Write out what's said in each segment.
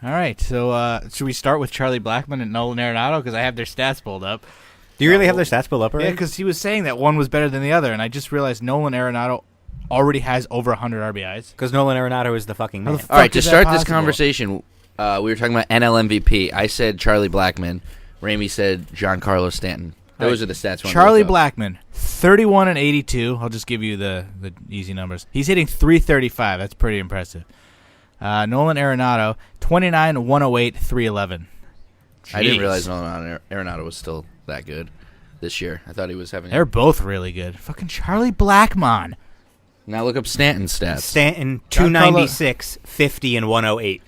All right, so should we start with Charlie Blackmon and Nolan Arenado? Because I have their stats pulled up. Do you really have their stats pulled up already? Yeah, because he was saying that one was better than the other, and I just realized Nolan Arenado already has over 100 RBIs. Because Nolan Arenado is the fucking man. All right, to start this conversation, we were talking about NL MVP. I said Charlie Blackmon. Ramey said Giancarlo Stanton. Those are the stats. Charlie Blackmon, 31 and 82. I'll just give you the easy numbers. He's hitting 335. That's pretty impressive. Nolan Arenado, 29, 108, 311. I didn't realize Nolan Arenado was still that good this year. I thought he was having. They're both really good. Fucking Charlie Blackmon. Now look up Stanton's stats. Stanton, 296, 50, and 108.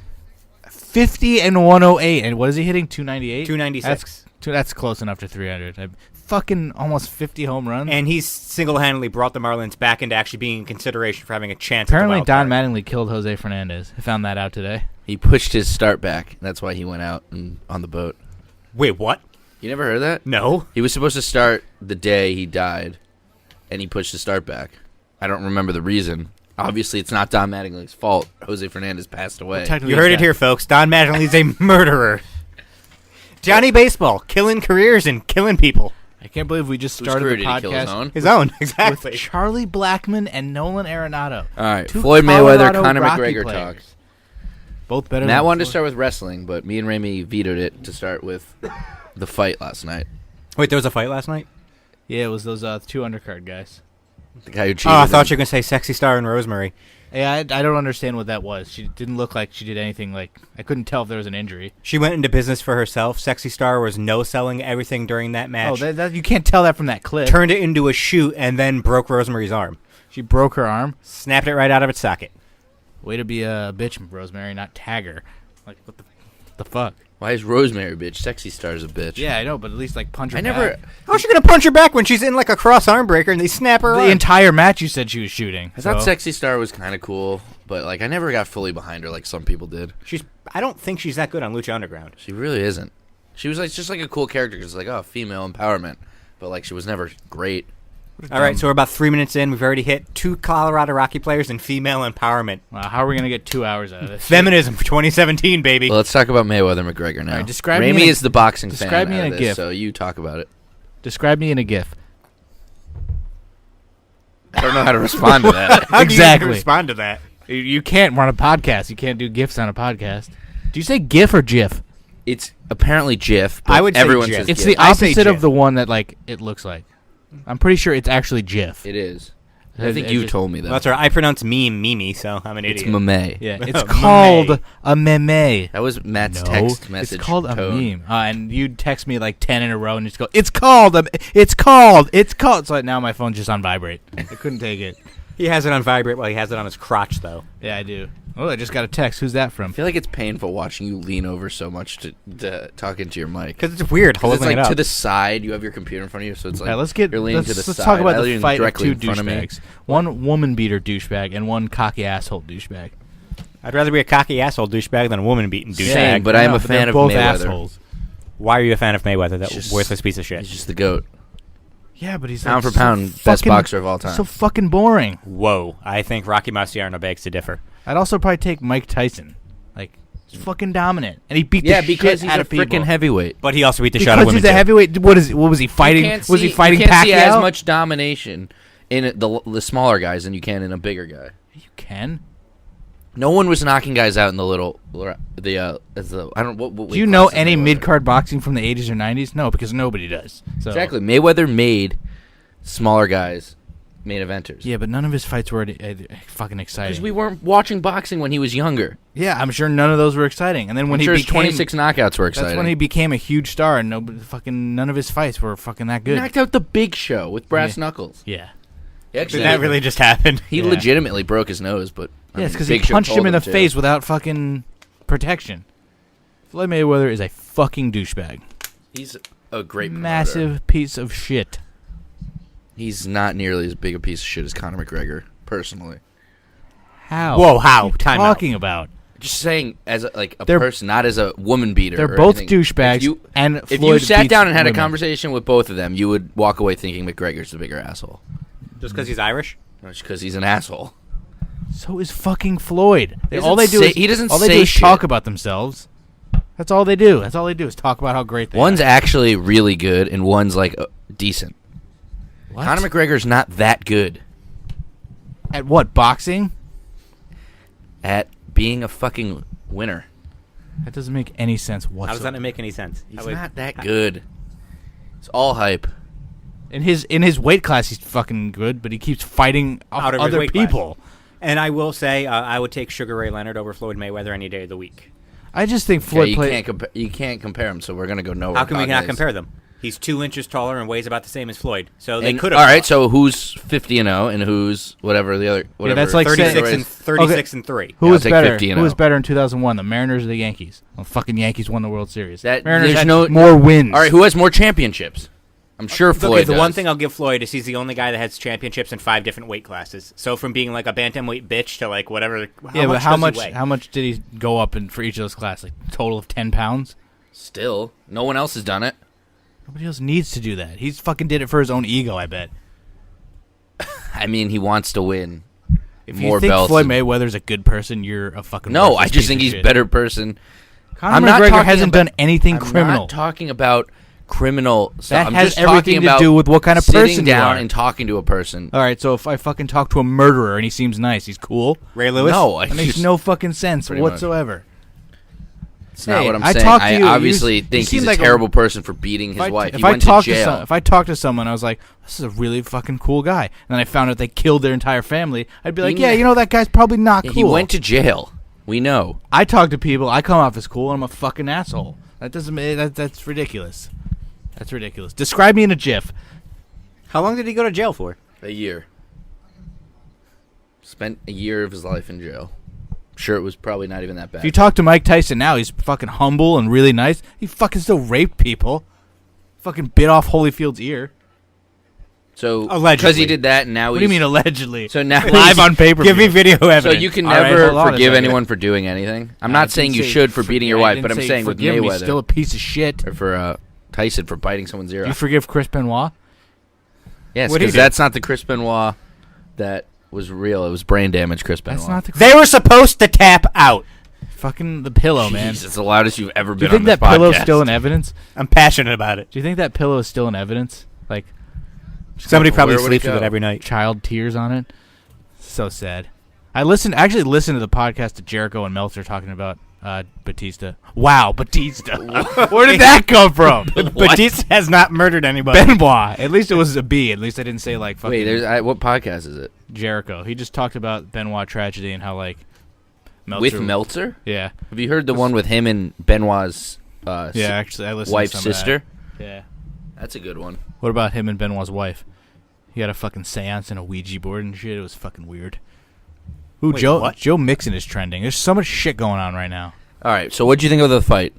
50 and 108. And what is he hitting? 298? 296. That's close enough to 300. Fucking almost 50 home runs. And he's single-handedly brought the Marlins back into actually being in consideration for having a chance. Apparently, at the wild Don card. Mattingly killed Jose Fernandez. I found that out today. He pushed his start back. That's why he went out on the boat. Wait, what? You never heard that? No. He was supposed to start the day he died, and he pushed the start back. I don't remember the reason. Obviously, it's not Don Mattingly's fault. Jose Fernandez passed away. You heard it here, folks. Don Mattingly's a murderer. Johnny Baseball, killing careers and killing people. I can't believe we just Whose started career the did he kill, his podcast own? His own, exactly. with Charlie Blackmon and Nolan Arenado. All right, Two Floyd Mayweather, Colorado Conor Rocky McGregor players. talk. Both better Matt than wanted to Floyd. start with wrestling, but me and Ramey vetoed it to start with the fight last night. Wait, there was a fight last night? Yeah, it was those two undercard guys. The guy who cheated. Oh, I thought you were going to say Sexy Star and Rosemary. Yeah, I don't understand what that was. She didn't look like she did anything like... I couldn't tell if there was an injury. She went into business for herself. Sexy Star was no-selling everything during that match. Oh, you can't tell that from that clip. Turned it into a shoot and then broke Rosemary's arm. She broke her arm. Snapped it right out of its socket. Way to be a bitch, Rosemary, not tag her. Like, what the fuck? Why is Rosemary a bitch? Sexy Star's a bitch. Yeah, I know, but at least, like, punch her I never... back. How's she going to punch her back when she's in, like, a cross arm breaker and they snap her The arm? entire match you said she was shooting. I thought so- Sexy Star was kind of cool, but, like, I never got fully behind her like some people did. I don't think she's that good on Lucha Underground. She really isn't. She was, like, just, like, a cool character because, like, oh, female empowerment. But, like, she was never great. All right, so we're about 3 minutes in. We've already hit 2 Colorado Rocky players and female empowerment. Wow, how are we going to get 2 hours out of this? Feminism for 2017, baby. Well, let's talk about Mayweather-McGregor now. All right, describe me Ramey in a- is the boxing fan describe me out in of a this, GIF. so you talk about it. Describe me in a GIF. I don't know how to respond to that. How do you Exactly. respond to that? You can't run a podcast. You can't do GIFs on a podcast. Do you say GIF or GIF? It's apparently GIF, but I would say everyone GIF. says It's GIF. the I say opposite of GIF. the one that, like, it looks like. I'm pretty sure it's actually GIF. It is. I think It you just- told me that. Well, that's right. I pronounce Mimi, so I'm an It's idiot. meme. Yeah, it's Meme. called a meme. That was Matt's No, text message. it's called a tone. meme. And you'd text me like 10 in a row and just go, it's called. It's called. So now my phone's just on vibrate. I couldn't take it. He has it on vibrate while he has it on his crotch, though. Yeah, I do. Oh, I just got a text. Who's that from? I feel like it's painful watching you lean over so much to talk into your mic. Because it's weird 'Cause holding it's like it up. to the side. You have your computer in front of you, so it's like All right, let's get. you're leaning Let's, to the let's side. talk about I the lean fight of directly 2 in front of me. douchebags. One woman beater douchebag and one cocky asshole douchebag. I'd rather be a cocky asshole douchebag than a woman beating douchebag. Same, but I I am know, a fan they're of both Mayweather. assholes. Why are you a fan of Mayweather? That Just- worthless piece of shit. He's just the goat. Yeah, but he's Pound like for pound, so best fucking- boxer of all time. So fucking boring. Whoa. I think Rocky Marciano begs to differ. I'd also probably take Mike Tyson. Like, he's fucking dominant, and he beat the because shit he's out a of people. freaking heavyweight. But he also beat the shot Because of women, he's a too. heavyweight. What was he fighting? Was he fighting You can't see Pacquiao? as much domination in the smaller guys than you can in a bigger guy. You can. No one was knocking guys out in the little I don't what Do weight you know class is any Mayweather? mid card boxing from the 80s or 90s? No, because nobody does. So. Exactly. Mayweather made smaller guys main eventers. Yeah, but none of his fights were fucking exciting. Because we weren't watching boxing when he was younger. Yeah, I'm sure none of those were exciting. And then when I'm sure he his became 26 knockouts were exciting. that's when he became a huge star, and none of his fights were fucking that He good. knocked out the Big Show with brass Yeah. knuckles. Yeah. He actually Did that really just happen? He Yeah. legitimately broke his nose, but I Yeah, it's mean, because he Big Show punched him told in the to. face without fucking protection. Floyd Mayweather is a fucking douchebag. He's a great promoter. Massive piece of shit. He's not nearly as big a piece of shit as Conor McGregor, personally. How? Whoa, how? What are you Time out. talking about? Just saying, as a They're- person, not as a woman beater. They're or both anything. douchebags, and If you Floyd sat beats down and had a women. conversation with both of them, you would walk away thinking McGregor's the bigger asshole. Just because he's Irish? Just because he's an asshole. So is fucking Floyd. He All they doesn't do say- is he doesn't all they say do is shit. talk about themselves. That's all they do. That's all they do is talk about how great they One's are. actually really good, and one's like decent. What? Conor McGregor's not that good At what, boxing? at being a fucking winner. That doesn't make any sense How does whatsoever. that not make any sense? He's How would- not that good. It's all hype. In his weight class, he's fucking good, but he keeps fighting Out of his other weight class. people. And I will say, I would take Sugar Ray Leonard over Floyd Mayweather any day of the week. I just think Okay, Floyd you played. can't compare them, so we're gonna go nowhere. How can we not Cognized. compare them? He's 2 inches taller and weighs about the same as Floyd. So they And- could have. all right, so who's 50-0 and who's whatever the other? Whatever, that's like saying- 36 and 36 and 3. Who Yeah, was I'll take better? 50 and Who was 0. better in 2001, the Mariners or the Yankees? Well, fucking Yankees won the World Series. That- Mariners there's had no- more wins. All right, who has more championships? I'm sure Floyd Okay, the one does. thing I'll give Floyd is he's the only guy that has championships in 5 different weight classes. So from being like a bantamweight bitch to like whatever. But how does he weigh? much did he go up in for each of those classes? Like total of 10 pounds. Still, no one else has done it. Nobody else needs to do that. He's fucking did it for his own ego. I bet. I mean, he wants to win. If More you think belts Floyd and- Mayweather's a good person, you're a fucking No, worthless I just piece think of he's shit. better person. Conor I'm not McGregor talking hasn't about- done anything I'm criminal. not talking about criminal stuff. That I'm has just talking everything to about do with what kind of sitting person you down are. and talking to a person. All right, so if I fucking talk to a murderer and he seems nice, he's cool. Ray Lewis? No, That makes just- no fucking sense Pretty much. whatsoever. It's not what I'm I saying. talked to I you, obviously you think seem he's like a a- terrible person for beating his wife. He If I went to talk to jail. if I talked to someone, I was like, "This is a really fucking cool guy," and then I found out they killed their entire family. I'd be like, He- "Yeah, you know that guy's probably not Yeah, cool." He went to jail. We know. I talk to people. I come off as cool, and I'm a fucking asshole. That doesn't. That's ridiculous. That's ridiculous. Describe me in a GIF. How long did he go to jail for? A year. Spent a year of his life in jail. Sure, it was probably not even that bad. If you talk to Mike Tyson now, he's fucking humble and really nice. He fucking still raped people. Fucking bit off Holyfield's ear. So Allegedly. because he did that, and now What do he's you mean allegedly? so now Live on paper. Give me video So evidence. you can All right, never hold on a forgive second. anyone for doing anything. I'm I not didn't saying you say should for beating your I wife, didn't but I'm say saying with forgive him. He's Mayweather still a piece of shit. or for Tyson for biting someone's ear Do you off. forgive Chris Benoit? Yes, What'd he because do? that's not the Chris Benoit that was real. It was brain damage, Chris Benoit. That's not the They were supposed to tap out. fucking the pillow, man. Jeez, it's the loudest you've ever Do been you think on this that pillow's podcast. still in evidence? I'm passionate about it. Do you think that pillow is still in evidence? Like Somebody probably Where would it sleeps with it go? every night. child tears on it? So sad. I actually listened to the podcast that Jericho and Meltzer talking about Batista. Wow, Batista. Where did that come from? Batista has not murdered anybody. Benoit. At least it was a B. At least I didn't say like fucking Wait, what podcast is it? Jericho. He just talked about Benoit tragedy and how like Meltzer. With Meltzer? Yeah. Have you heard the one with him and Benoit's Yeah, actually I listened wife's to some of that. sister? Yeah. That's a good one. What about him and Benoit's wife? He had a fucking seance and a Ouija board and shit. It was fucking weird. Ooh, Wait, Joe what? Joe Mixon is trending. There's so much shit going on right now. All right, so what'd you think of the fight?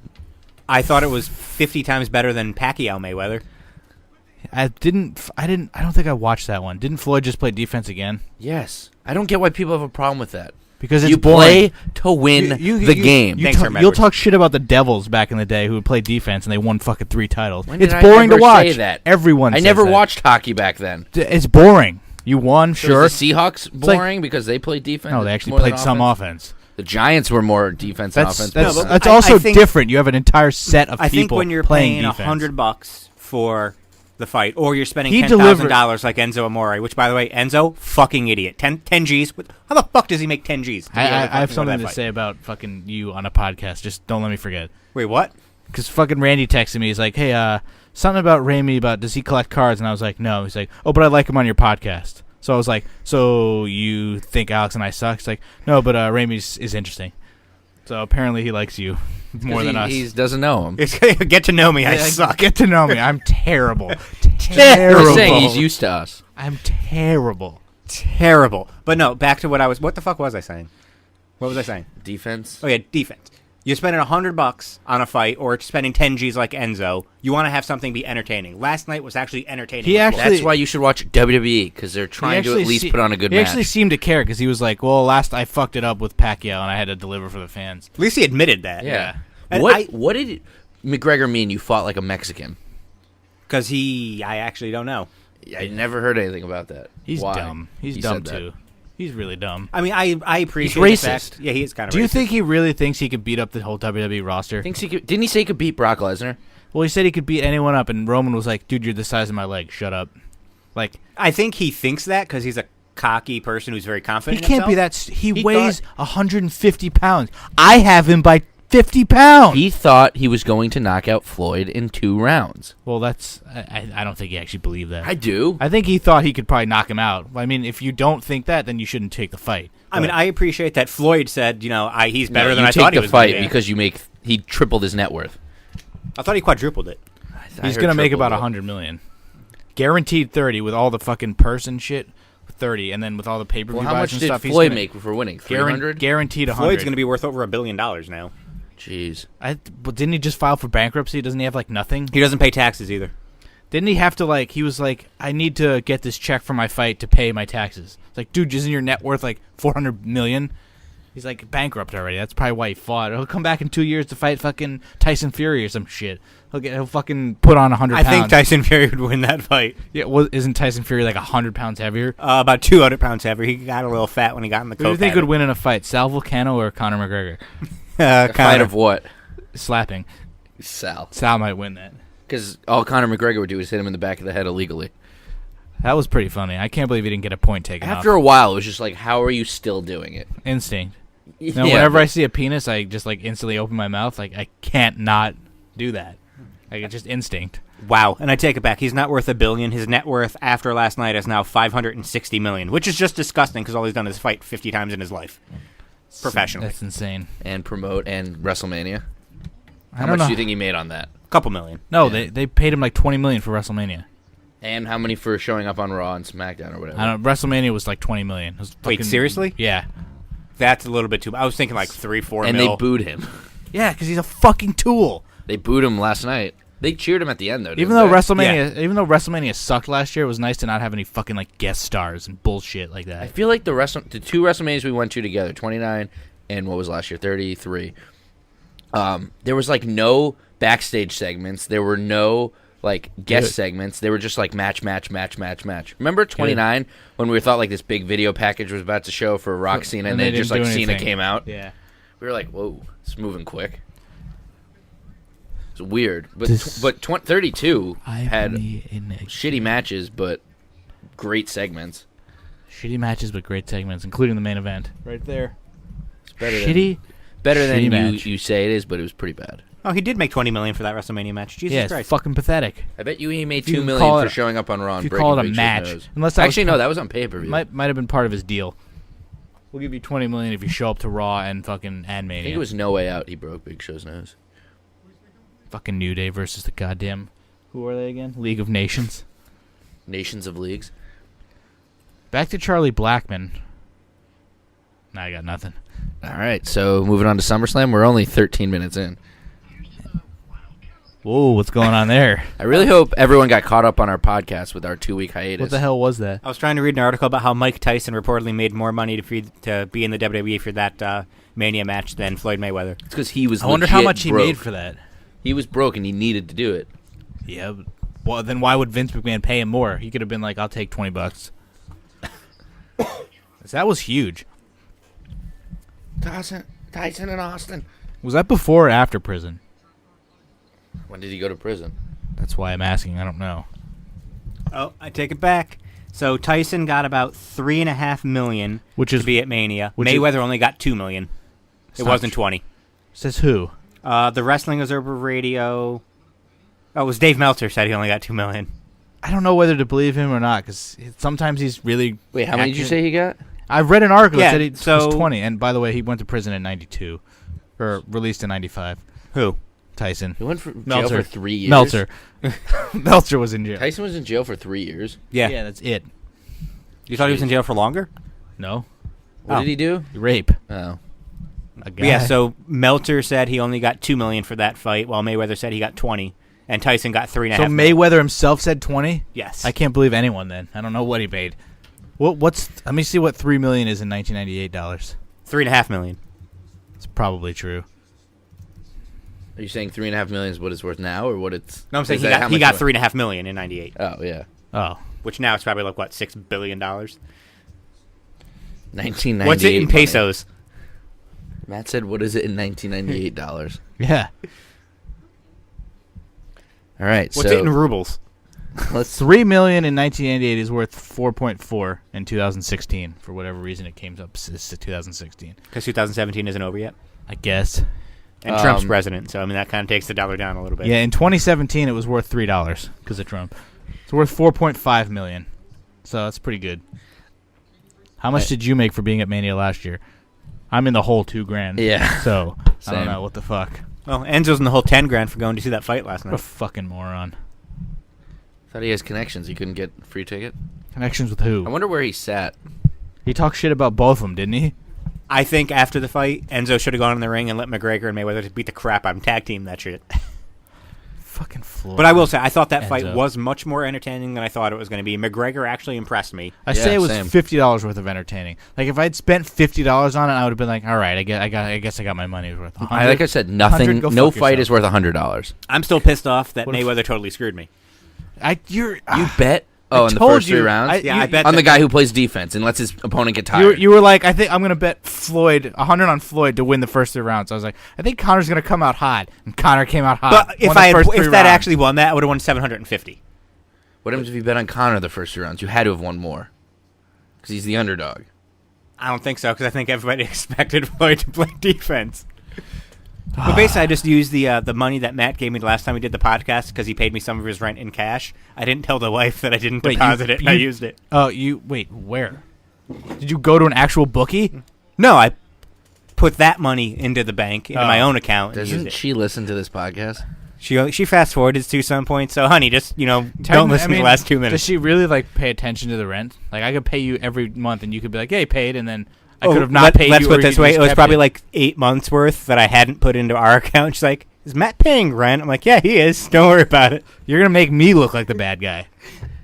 I thought it was 50 times better than Pacquiao Mayweather. I don't think I watched that one. Didn't Floyd just play defense again? Yes. I don't get why people have a problem with that. Because it's You boring. play to win the game. You Thanks, Herm you'll Edwards. talk shit about the Devils back in the day who would play defense and they won fucking 3 titles. When It's did I boring to ever watch. say that? Everyone I says never that. watched hockey back then. It's boring. You won, So sure. is the Seahawks like- boring because they played defense? No, they actually more than played some offense? offense. The Giants were more defense than offense. No, but That's I also think- different. You have an entire set of I people think when you're playing paying defense. $100 for the fight, or you're spending He $10,000 like Enzo Amore, which, by the way, Enzo, fucking idiot. 10 Gs. How the fuck does he make 10 Gs? I have something to say about fucking you on a podcast. Just don't let me forget. Wait, what? Because fucking Randy texted me. He's like, hey, something about Ramey about does he collect cards? And I was like, no. He's like, oh, but I like him on your podcast. So I was like, so you think Alex and I suck? He's like, no, but Ramey's is interesting. So apparently he likes you more than us. He doesn't know him. Get to know me. I Yeah, suck. Get to know me. I'm terrible. I'm terrible. saying he's used to us. I'm terrible. Terrible. But no, back to what I was. What the fuck was I saying? What was I saying? Defense. Oh yeah, defense. You're spending $100 on a fight, or spending 10 Gs like Enzo. You want to have something be entertaining. Last night was actually entertaining. He as well. actually- That's why you should watch WWE because they're trying to at least put on a good he match. actually seemed to care because he was like, well, last I fucked it up with Pacquiao and I had to deliver for the fans. At least he admitted that. yeah. And What did McGregor mean? You fought like a Mexican? Because I actually don't know. I never heard anything about that. He's Why? dumb. He's He dumb said that. too. He's really dumb. I mean, I appreciate He's the racist. fact. Yeah, he is kind of. Do you racist. think he really thinks he could beat up the whole WWE roster? Thinks he could, didn't he say he could beat Brock Lesnar? Well, he said he could beat anyone up, and Roman was like, "Dude, you're the size of my leg. Shut up." Like, I think he thinks that because he's a cocky person who's very he confident. can't be in that. himself. He He weighs 150 pounds. I have him by 50 pounds. He thought he was going to knock out Floyd in 2 rounds. Well, that's. I don't think he actually believed that. I do. I think he thought he could probably knock him out. I mean, if you don't think that, then you shouldn't take the fight. I mean, I appreciate that Floyd said, he's better No, than you I take thought he the was fight gonna be. because he tripled his net worth. I thought he quadrupled it. He's gonna make about 100 million, guaranteed 30 with all the fucking purse and shit. 30, and then with all the pay per view Well, how buys much and did stuff, he's Floyd gonna make for winning? 300. Guaranteed 100. Floyd's going to be worth over $1 billion now. Jeez. But didn't he just file for bankruptcy? Doesn't he have like nothing? He doesn't pay taxes either. Didn't he have to like? He was like, I need to get this check for my fight to pay my taxes. It's like, dude, isn't your net worth like 400 million? He's like bankrupt already. That's probably why he fought. He'll come back in 2 years to fight fucking Tyson Fury or some shit. He'll fucking put on 100 I pounds. think Tyson Fury would win that fight. Yeah, well, isn't Tyson Fury like 100 pounds heavier? About 200 pounds heavier. He got a little fat when he got in the Who do you coke think habit. would win in a fight, Sal Vulcano or Conor McGregor? A fight of what? Slapping. Sal. Sal might win that. Because all Conor McGregor would do is hit him in the back of the head illegally. That was pretty funny. I can't believe he didn't get a point taken After off. a while, it was just like, how are you still doing it? Instinct. Yeah, No, whenever I see a penis, I just like instantly open my mouth. Like I can't not do that. Like it's just instinct. Wow, and I take it back. He's not worth $1 billion. His net worth after last night is now $560 million, which is just disgusting because all he's done is fight 50 times in his life, professionally. That's insane. and promote and WrestleMania. I How don't much know. do you think he made on that? A couple million. No, Yeah. they paid him like 20 million for WrestleMania. And how many for showing up on Raw and SmackDown or whatever? I don't. WrestleMania was like 20 million. It was Wait, fucking- seriously? Yeah. That's a little bit too. I was thinking like 3-4 and mil. they booed him. Yeah, because he's a fucking tool. They booed him last night. They cheered him at the end though. Even didn't though they? WrestleMania sucked last year, it was nice to not have any fucking like guest stars and bullshit like I that. feel like the 2 WrestleManias we went to together, 29 and what was last year, 33. There was like no backstage segments. There were no like guest Good. segments. They were just like match. Remember 29 when we thought like this big video package was about to show for Rock Cena, and they then just didn't like do Cena anything. came out. Yeah. We were like, whoa, it's moving quick. It's weird, but This- 32 had shitty shitty matches, but great segments. matches, but great segments, including the main event. Right there. It's better Shitty. better than shitty match. you say it is, but it was pretty bad. Oh, he did make $20 million for that WrestleMania match. Jesus Yeah, it's Christ. fucking pathetic. I bet you he made If you $2 can million call for it- showing up on Raw. If and you breaking call it a Big Show's match, nose. unless that Actually, was, no, that was on pay per view. might have been part of his deal. We'll give you 20 million if you show up to Raw and fucking I Mania. think it was No Way Out. He broke Big Show's nose. fucking New Day versus the goddamn. Who are they again? League of Nations. Nations of Leagues. Back to Charlie Blackman. Nah, I got nothing. All right, so moving on to SummerSlam. We're only 13 minutes in. Whoa, what's going on there? I really hope everyone got caught up on our podcast with our 2-week hiatus. What the hell was that? I was trying to read an article about how Mike Tyson reportedly made more money to be in the WWE for that Mania match than Floyd Mayweather. It's because he was I wonder how legit much he broke. made for that. He was broke and he needed to do it. Yeah, well, then why would Vince McMahon pay him more? He could have been like, I'll take $20. That was huge. Tyson and Austin. Was that before or after prison? When did he go to prison? That's why I'm asking. I don't know. Oh, I take it back. So Tyson got about $3.5 million Which to is be at Mania. which is- Mayweather only got $2 million. It not wasn't true. 20. Says who? The Wrestling Observer Radio. Oh, it was Dave Meltzer said he only got $2 million. I don't know whether to believe him or not because sometimes he's really. Wait, how many did you accurate. say he got? I've read an article Yeah, that said he so- was 20. And by the way, he went to prison in 92. Or released in 95. Who? Tyson. He went for jail Meltzer. for 3 years. Meltzer. Meltzer was in jail. Tyson was in jail for 3 years. Yeah. Yeah, that's it. You thought he was in jail for longer? No. What Oh. did he do? Rape. Oh. A guy. Yeah, so Meltzer said he only got $2 million for that fight, while Mayweather said he got 20, and Tyson got $3.5 So million. Mayweather himself said 20? Yes. I can't believe anyone then. I don't know what he paid. What's let me see what $3 million is in 1998 dollars. $3.5 million. It's probably true. Are you saying $3.5 million is what it's worth now, or what it's? No, I'm saying is he that how got much $3.5 million in '98, Oh yeah. Oh. which now it's probably like what, $6 billion. $1998. What's it in money. pesos? Matt said, "What is it in $1998?" Yeah. All right, What's so it in rubles? let's. $3 million in 1998 is worth 4.4 in 2016. For whatever reason, it came up to 2016. Because 2017 isn't over yet. I guess. And Trump's Um, president, so I mean that kind of takes the dollar down a little bit. Yeah, in 2017 it was worth $3 because of Trump. It's worth 4.5 million. So that's pretty good. How much did you make for being at Mania last year? I'm in the whole $2,000. Yeah. So I Same. don't know what the fuck. Well, Enzo's in the whole 10 grand for going to see that fight last What a night. fucking moron. Thought he has connections. He couldn't get a free ticket. Connections with who? I wonder where he sat. He talked shit about both of them, didn't he? I think after the fight, Enzo should have gone in the ring and let McGregor and Mayweather just beat the crap out of him, tag team that shit. Fucking Floyd. But I will say, I thought that fight Enzo. was much more entertaining than I thought it was going to be. McGregor actually impressed me. I say Yeah, it was same. $50 worth of entertaining. Like if I'd spent $50 on it, I would have been like, all right, I guess I got my money's worth. Like I said, nothing. 100, go No fuck fight yourself. is worth $100. I'm still pissed off that What if- Mayweather totally screwed me. You're You bet? Oh, in the told first three you. rounds? Yeah, you- I bet On the that- guy who plays defense and lets his opponent get tired. You were like, I think I'm gonna bet Floyd 100 on Floyd to win the first 3 rounds. I was like, I think Connor's gonna come out hot, and Connor came out hot. But if won the I had, first if 3 that rounds. actually won that, I would have won 750. What happens if you bet on Connor the first 3 rounds? You had to have won more. Because he's the underdog. I don't think so because I think everybody expected Floyd to play defense. But basically, I just used the money that Matt gave me the last time we did the podcast because he paid me some of his rent in cash. I didn't tell the wife that I didn't Wait, deposit it. And I used it. Oh, you wait, where? Did you go to an actual bookie? No, I put that money into the bank into my Oh. own account. And Doesn't used it. she listen to this podcast? She fast forwarded to some point. So, honey, just don't Technically, listen to the last 2 Does minutes. she really like pay attention to the rent? Like I could pay you every month, and you could be like, "Hey, paid," and then I could have not paid Let's you. put or it this you way: just it was kept probably like 8 months worth that I hadn't put into our account. She's like, "Is Matt paying rent?" I'm like, "Yeah, he is. Don't worry about it. You're gonna make me look like the bad guy.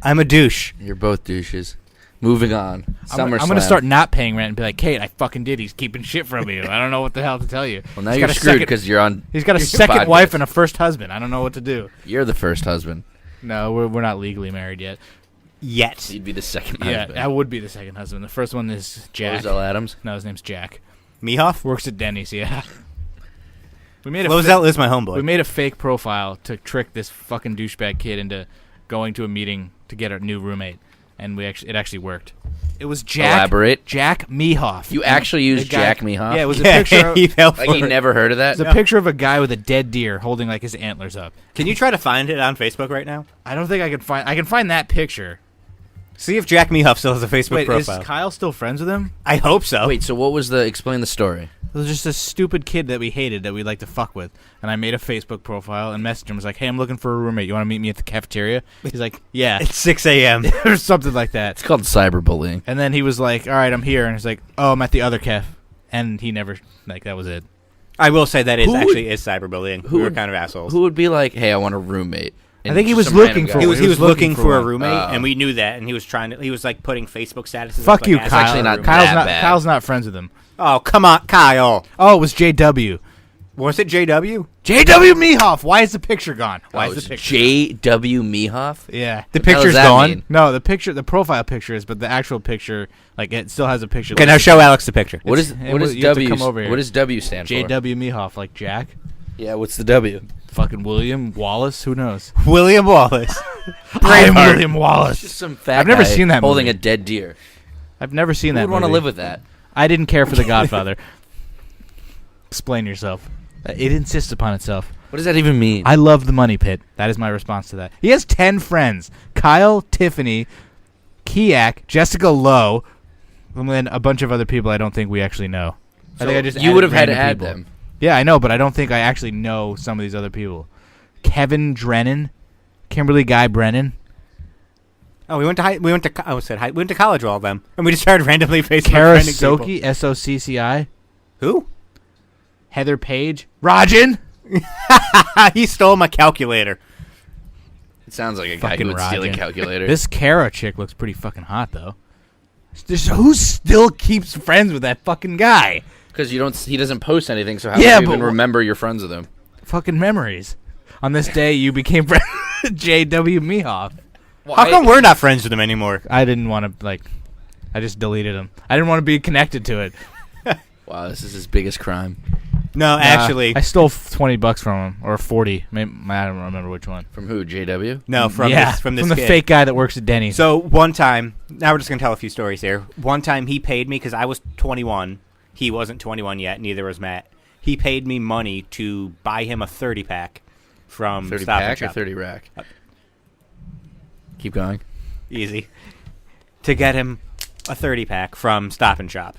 I'm a douche." You're both douches. Moving on. I'm gonna start not paying rent and be like, "Kate, I fucking did. He's keeping shit from you. I don't know what the hell to tell you." Well, now He's you're got a screwed second- because you're on. He's got a your second podcast. wife and a first husband. I don't know what to do. You're the first husband. No, we're not legally married yet. Yet. You'd be the second Yeah, husband. I would be the second husband. The first one is Jack. Roselle Adams. No, his name's Jack. Mehoff? Works at Denny's. Yeah. We made a Lozelle is my we homeboy. made a fake profile to trick this fucking douchebag kid into going to a meeting to get a new roommate, and it actually worked. It was Jack. Elaborate. Jack Mehoff. You actually used The guy- Jack Mehoff? Yeah, it was a Yeah, picture. he fell for Like you it. never heard of that? It's a picture of a guy with a dead deer holding like his antlers up. Can you try to find it on Facebook right now? I don't think I can find. I can find that picture. See if Jack Mehoff still has a Facebook Wait, profile. is Kyle still friends with him? I hope so. Wait, so what was the... Explain the story. It was just a stupid kid that we hated that we like to fuck with. And I made a Facebook profile and messaged him. I was like, hey, I'm looking for a roommate. You want to meet me at the cafeteria? He's like, yeah. It's 6 a.m. or something like that. It's called cyberbullying. And then he was like, all right, I'm here. And he's like, oh, I'm at the other caf. And he never, like, that was it. I will say that is Who would- actually is cyberbullying. who We were would- kind of assholes. Who would be like, hey, I want a roommate? I think he just was some looking random for guy. He was He was looking looking for for a one. roommate, Oh. and we knew that. And he was like putting Facebook statuses. Fuck up, you, like, Kyle. actually not roommate. that Kyle's bad. Kyle's not friends with him. Oh, come on, Kyle. Oh, it was JW. Was it JW? JW Mehoff. Why is the picture gone? Why Oh, is it's the picture? J.W. Mehoff? Yeah. The What the hell picture's does that gone. mean? No, the profile picture is, but the actual picture, like, it still has a picture. Okay, like now show Alex the picture. What is It's- what it- is you have to W? come over here. What does W stand for? JW Mehoff, like Jack. Yeah, what's the W? Fucking William Wallace. Who knows? William Wallace. I am Braveheart. William Wallace. Just some fat I've never guy seen that holding movie. a dead deer. I've never seen Who that would want to movie. live with that? I didn't care for The Godfather. Explain yourself. It insists upon itself. What does that even mean? I love the Money Pit. That is my response to that. He has 10 friends. Kyle, Tiffany, Kiak, Jessica Lowe, and then a bunch of other people I don't think we actually know. I think I just you added would have had to random add people. them. Yeah, I know, but I don't think I actually know some of these other people. Kevin Drennan, Kimberly Guy Brennan, Oh, we went to we went to college with all of them, and we just started randomly Facebook Kara friending people. Soki, SOCCI, Who? Heather Page, Rajan. He stole my calculator. It sounds like a guy Fucking who would steal a Rajan. calculator. This Kara chick looks pretty fucking hot though. Who still keeps friends with that fucking guy? Because he doesn't post anything, so how Yeah, do you even but remember you're friends with him? Fucking memories. On this day, you became friends with J.W. Mehoff. How come we're not friends with him anymore? I didn't want to I just deleted them. I didn't want to be connected to it. Wow, this is his biggest crime. No, actually, I stole $20 from him, or 40. Maybe, I don't remember which one. From who? JW? no, from this the kid. fake guy that works at Denny's. So one time, now we're just gonna tell a few stories here. One time he paid me because I was 21. He wasn't 21 yet. Neither was Matt. He paid me money to buy him a 30-pack from 30 Stop and pack or Shop. 30 rack? Keep going. Easy. To get him a 30-pack from Stop and Shop.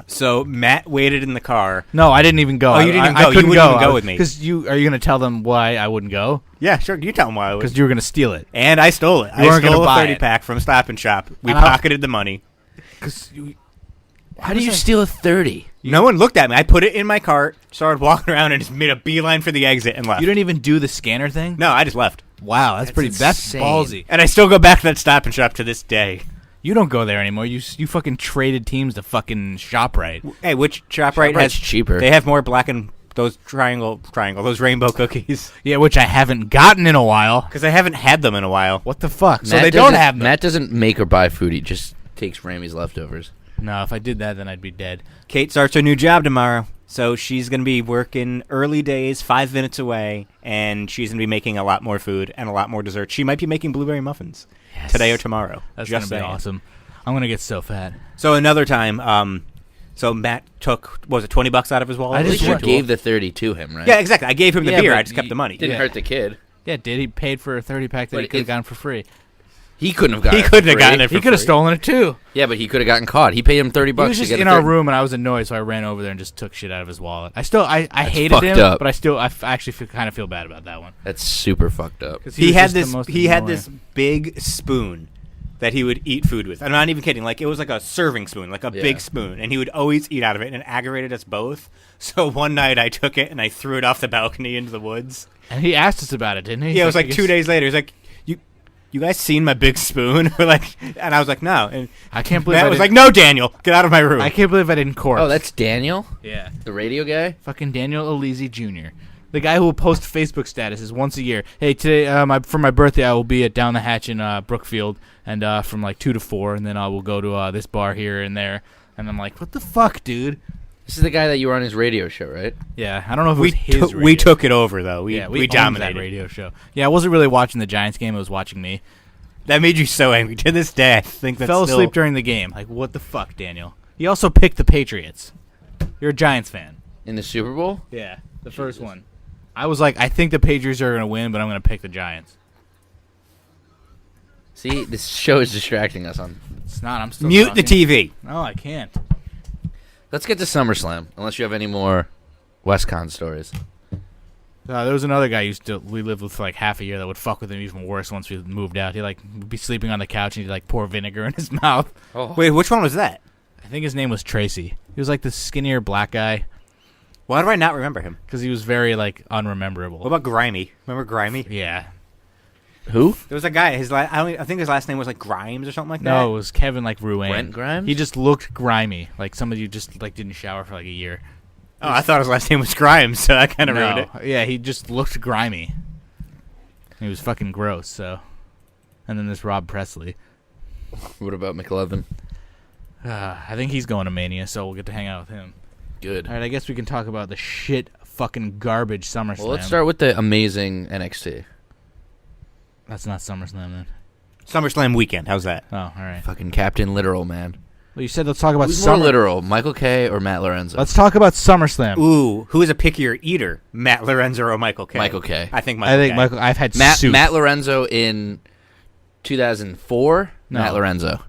So Matt waited in the car. No, I didn't even go. Oh, you didn't even I go. You couldn't wouldn't go even go with me. Because are you going to tell them why I wouldn't go? Yeah, sure. You tell him why I Because was. you were going to steal it. And I stole it. You I weren't stole gonna a buy it. 30-pack from Stop and Shop. We And I'll- pocketed the money. Because How do you steal a 30? No one looked at me. I put it in my cart, started walking around, and just made a beeline for the exit and left. you didn't even do the scanner thing? No, I just left. Wow, that's pretty. That's insane. ballsy. And I still go back to that Stop and Shop to this day. You don't go there anymore. You fucking traded teams to fucking ShopRite. Hey, which ShopRite ShopRite's has cheaper. They have more black and those those rainbow cookies. Yeah, which I haven't gotten in a while. Because I haven't had them in a while. What the fuck? So Matt they don't doesn't- have them. Matt doesn't make or buy food. He just takes Ramey's leftovers. No, if I did that, then I'd be dead. Kate starts her new job tomorrow, so she's going to be working early days, 5 minutes away, and she's going to be making a lot more food and a lot more dessert. She might be making blueberry muffins today or tomorrow. That's Just gonna be saying. awesome. I'm gonna get so fat. So another time, so Matt took, what was it, $20 out of his wallet? I At just least you went- gave the 30 to him, right? Yeah, exactly. I gave him the Yeah, beer. but I just kept the money. Didn't Yeah. hurt the kid. Yeah, did he paid for a 30-pack that But he could have it- gotten for free? He couldn't have gotten He it. couldn't for have free. gotten it for He could have free. stolen it too. Yeah, but he could have gotten caught. He paid him $30 He was to just get in the our 30. room, and I was annoyed, so I ran over there and just took shit out of his wallet. I hated fucked him, up. but I actually kind of feel bad about that one. That's super fucked up. 'Cause He was had just the this. most He had annoying. this big spoon that he would eat food with. I'm not even kidding. Like it was like a serving spoon, like a Yeah. big spoon, and he would always eat out of it, and it aggravated us both. So one night I took it and I threw it off the balcony into the woods. And he asked us about it, didn't he? Yeah, it was like I 2 guess- days later. He's like, "You guys seen my big spoon?" We're like, and I was like, "No." And I can't believe Matt I was didn't- like, "No, Daniel, get out of my room." I can't believe I didn't corpse. Oh, that's Daniel, yeah. the radio guy? Fucking Daniel Elise Jr., the guy who will post Facebook statuses once a year. Hey, today for my birthday, I will be at Down the Hatch in Brookfield, and from like 2 to 4, and then I will go to this bar here and there. And I'm like, what the fuck, dude? This is the guy that you were on his radio show, right? Yeah, I don't know if it we was his took radio. we took it over though. We we owned dominated. that radio show. Yeah, I wasn't really watching the Giants game. I was watching me. That made you so angry. To this day, I think that's Fell still... asleep during the game. Like, what the fuck, Daniel? He also picked the Patriots. You're a Giants fan. In the Super Bowl? Yeah, the first one. I was like, I think the Patriots are going to win, but I'm going to pick the Giants. See, this show is distracting us. It's not. I'm still Mute the talking. TV. No, I can't. Let's get to SummerSlam, unless you have any more WestCon stories. There was another guy we lived with for like half a year that would fuck with him even worse once we moved out. He like would be sleeping on the couch and he'd like pour vinegar in his mouth. Oh. Wait, which one was that? I think his name was Tracy. He was like the skinnier black guy Why do I not remember him? because he was very like unrememberable. What about Grimy? Remember Grimy? Yeah. Who? There was a guy. I think his last name was like Grimes or something like that. No, it was Kevin like Ruane. Brent Grimes? He just looked grimy, like somebody who just like didn't shower for like a year. Oh, I thought his last name was Grimes, so that kind of ruined it. Yeah, he just looked grimy. He was fucking gross. So, and then there's Rob Presley. What about McLovin? I think he's going to Mania, so we'll get to hang out with him. Good. All right, I guess we can talk about the shit fucking garbage SummerSlam. Well, let's start with the amazing NXT. That's not SummerSlam then. SummerSlam weekend. How's that? Oh, all right. Fucking Captain Literal, man. Well, you said let's talk about Who's more Summer. literal, Michael K. or Matt Lorenzo? Let's talk about SummerSlam. Ooh, who is a pickier eater, Matt Lorenzo or Michael K? Michael K. I think Michael. I think K. Michael. I've had Matt soup. Lorenzo in 2004. No. Matt Lorenzo.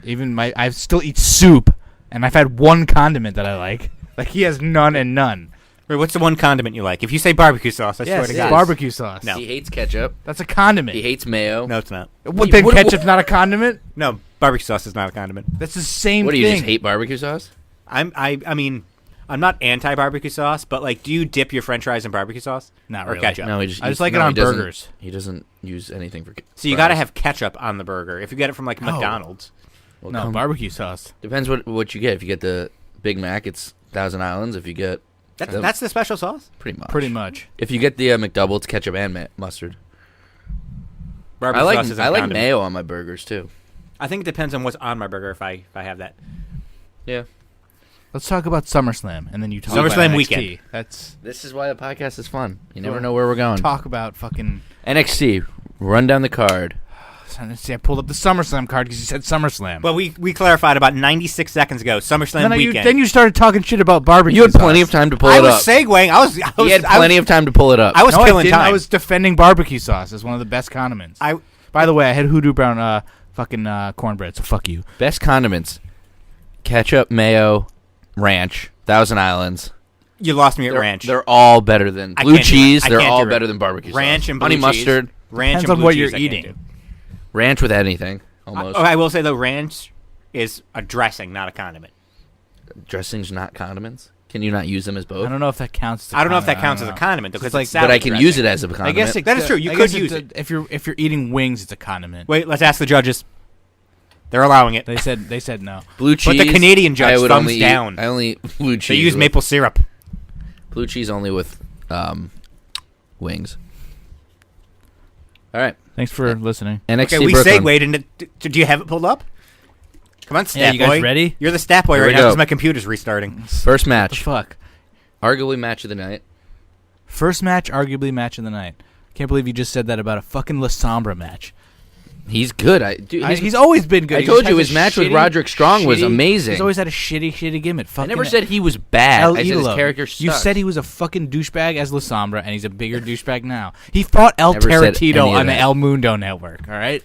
Even I still eat soup, and I've had one condiment that I like. Like he has none and none. Wait, what's the one condiment you like? If you say barbecue sauce, I swear Yes, to it's God. barbecue sauce. No. He hates ketchup. That's a condiment. He hates mayo. No, it's not. What, then What- ketchup's not a condiment? No, barbecue sauce is not a condiment. That's the same What do thing. you just hate barbecue sauce? I mean, I'm not anti barbecue sauce, but like, do you dip your French fries in barbecue sauce? Not or really. ketchup? No, he just I just eats- like it no, on he doesn't- burgers. He doesn't use anything for. So you got to have ketchup on the burger. If you get it from like No. McDonald's, Well, No, come- barbecue sauce. Depends what you get. If you get the Big Mac, it's Thousand Islands. If you get that's the special sauce. pretty much. Pretty much. If you get the McDouble, it's ketchup and mustard. Barbecue I sauce is a like condiment. mayo on my burgers too. I think it depends on what's on my burger if I have that. Yeah. Let's talk about SummerSlam, and then you talk SummerSlam about NXT. weekend. This is why the podcast is fun. You never know where we're going. Talk about fucking... NXT. Run down the card. See, I pulled up the SummerSlam card because you said SummerSlam. Well, we clarified about 96 seconds ago. SummerSlam weekend. Then you started talking shit about barbecue You had sauce. plenty of time to pull I it was up. segueing. I was You had plenty of time to pull it up. I was No, I killing didn't. time. I was defending barbecue sauce as one of the best condiments. By the way, I had Hoodoo Brown fucking cornbread, so fuck you. Best condiments. Ketchup, mayo, ranch, Thousand Islands. You lost me at ranch. They're all better than I blue can't do cheese. it. I They're can't all do it. better than barbecue Ranch sauce. and blue honey cheese. mustard. Ranch Depends and on blue what cheese you're I can't eating. do. Ranch with anything. Almost. I will say though, ranch is a dressing, not a condiment. Dressings, not condiments. Can you not use them as both? I don't know if that counts. As a I don't know if that condiment. counts I as a don't know. condiment because like- it's but salad I can dressing. use it as a condiment. I guess That is true. You I could guess use it's if you're eating wings, it's a condiment. Wait, let's ask the judges. They're allowing it. They said no. blue cheese. But the Canadian judge I would thumbs only down. I only eat blue cheese. They use with- maple syrup. blue cheese only with wings. All right. Thanks for listening. NXT Okay, we Brooklyn. segued into. Do you have it pulled up? Come on, stat you guys boy. ready? You're the stat boy Here right we now go. because my computer's restarting. First The match. fuck. Arguably match of the night. First match, arguably match of the night. Can't believe you just said that about a fucking La Sombra match. He's good. He's always been good. I He told just you has his a match with shitty- Roderick Strong was shitty- amazing. He's always had a shitty gimmick. I Fucking never said he was bad. El I said his Idolo. character You sucks. said he was a fucking douchebag as La Sombra, and he's a bigger douchebag now. He fought El Never said Taratito any of on the that. El Mundo network. All right,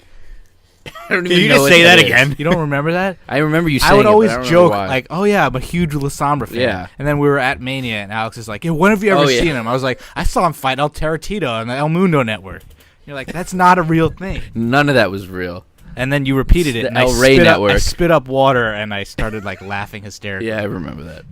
I don't Can even you know just what say that is. again? you don't remember that? I remember you saying I would it, but always I don't joke remember why. like, "Oh yeah, I'm a huge La Sombra fan." Yeah. And then we were at Mania, and Alex is like, "Hey, when have you ever Oh, yeah. seen him?" I was like, "I saw him fight El Taratito on the El Mundo network." You're like, "That's not a real thing." None of that was real. And then you repeated It's it. the And El I Rey spit network. I spit up water, and I started like laughing hysterically. Yeah, I remember that.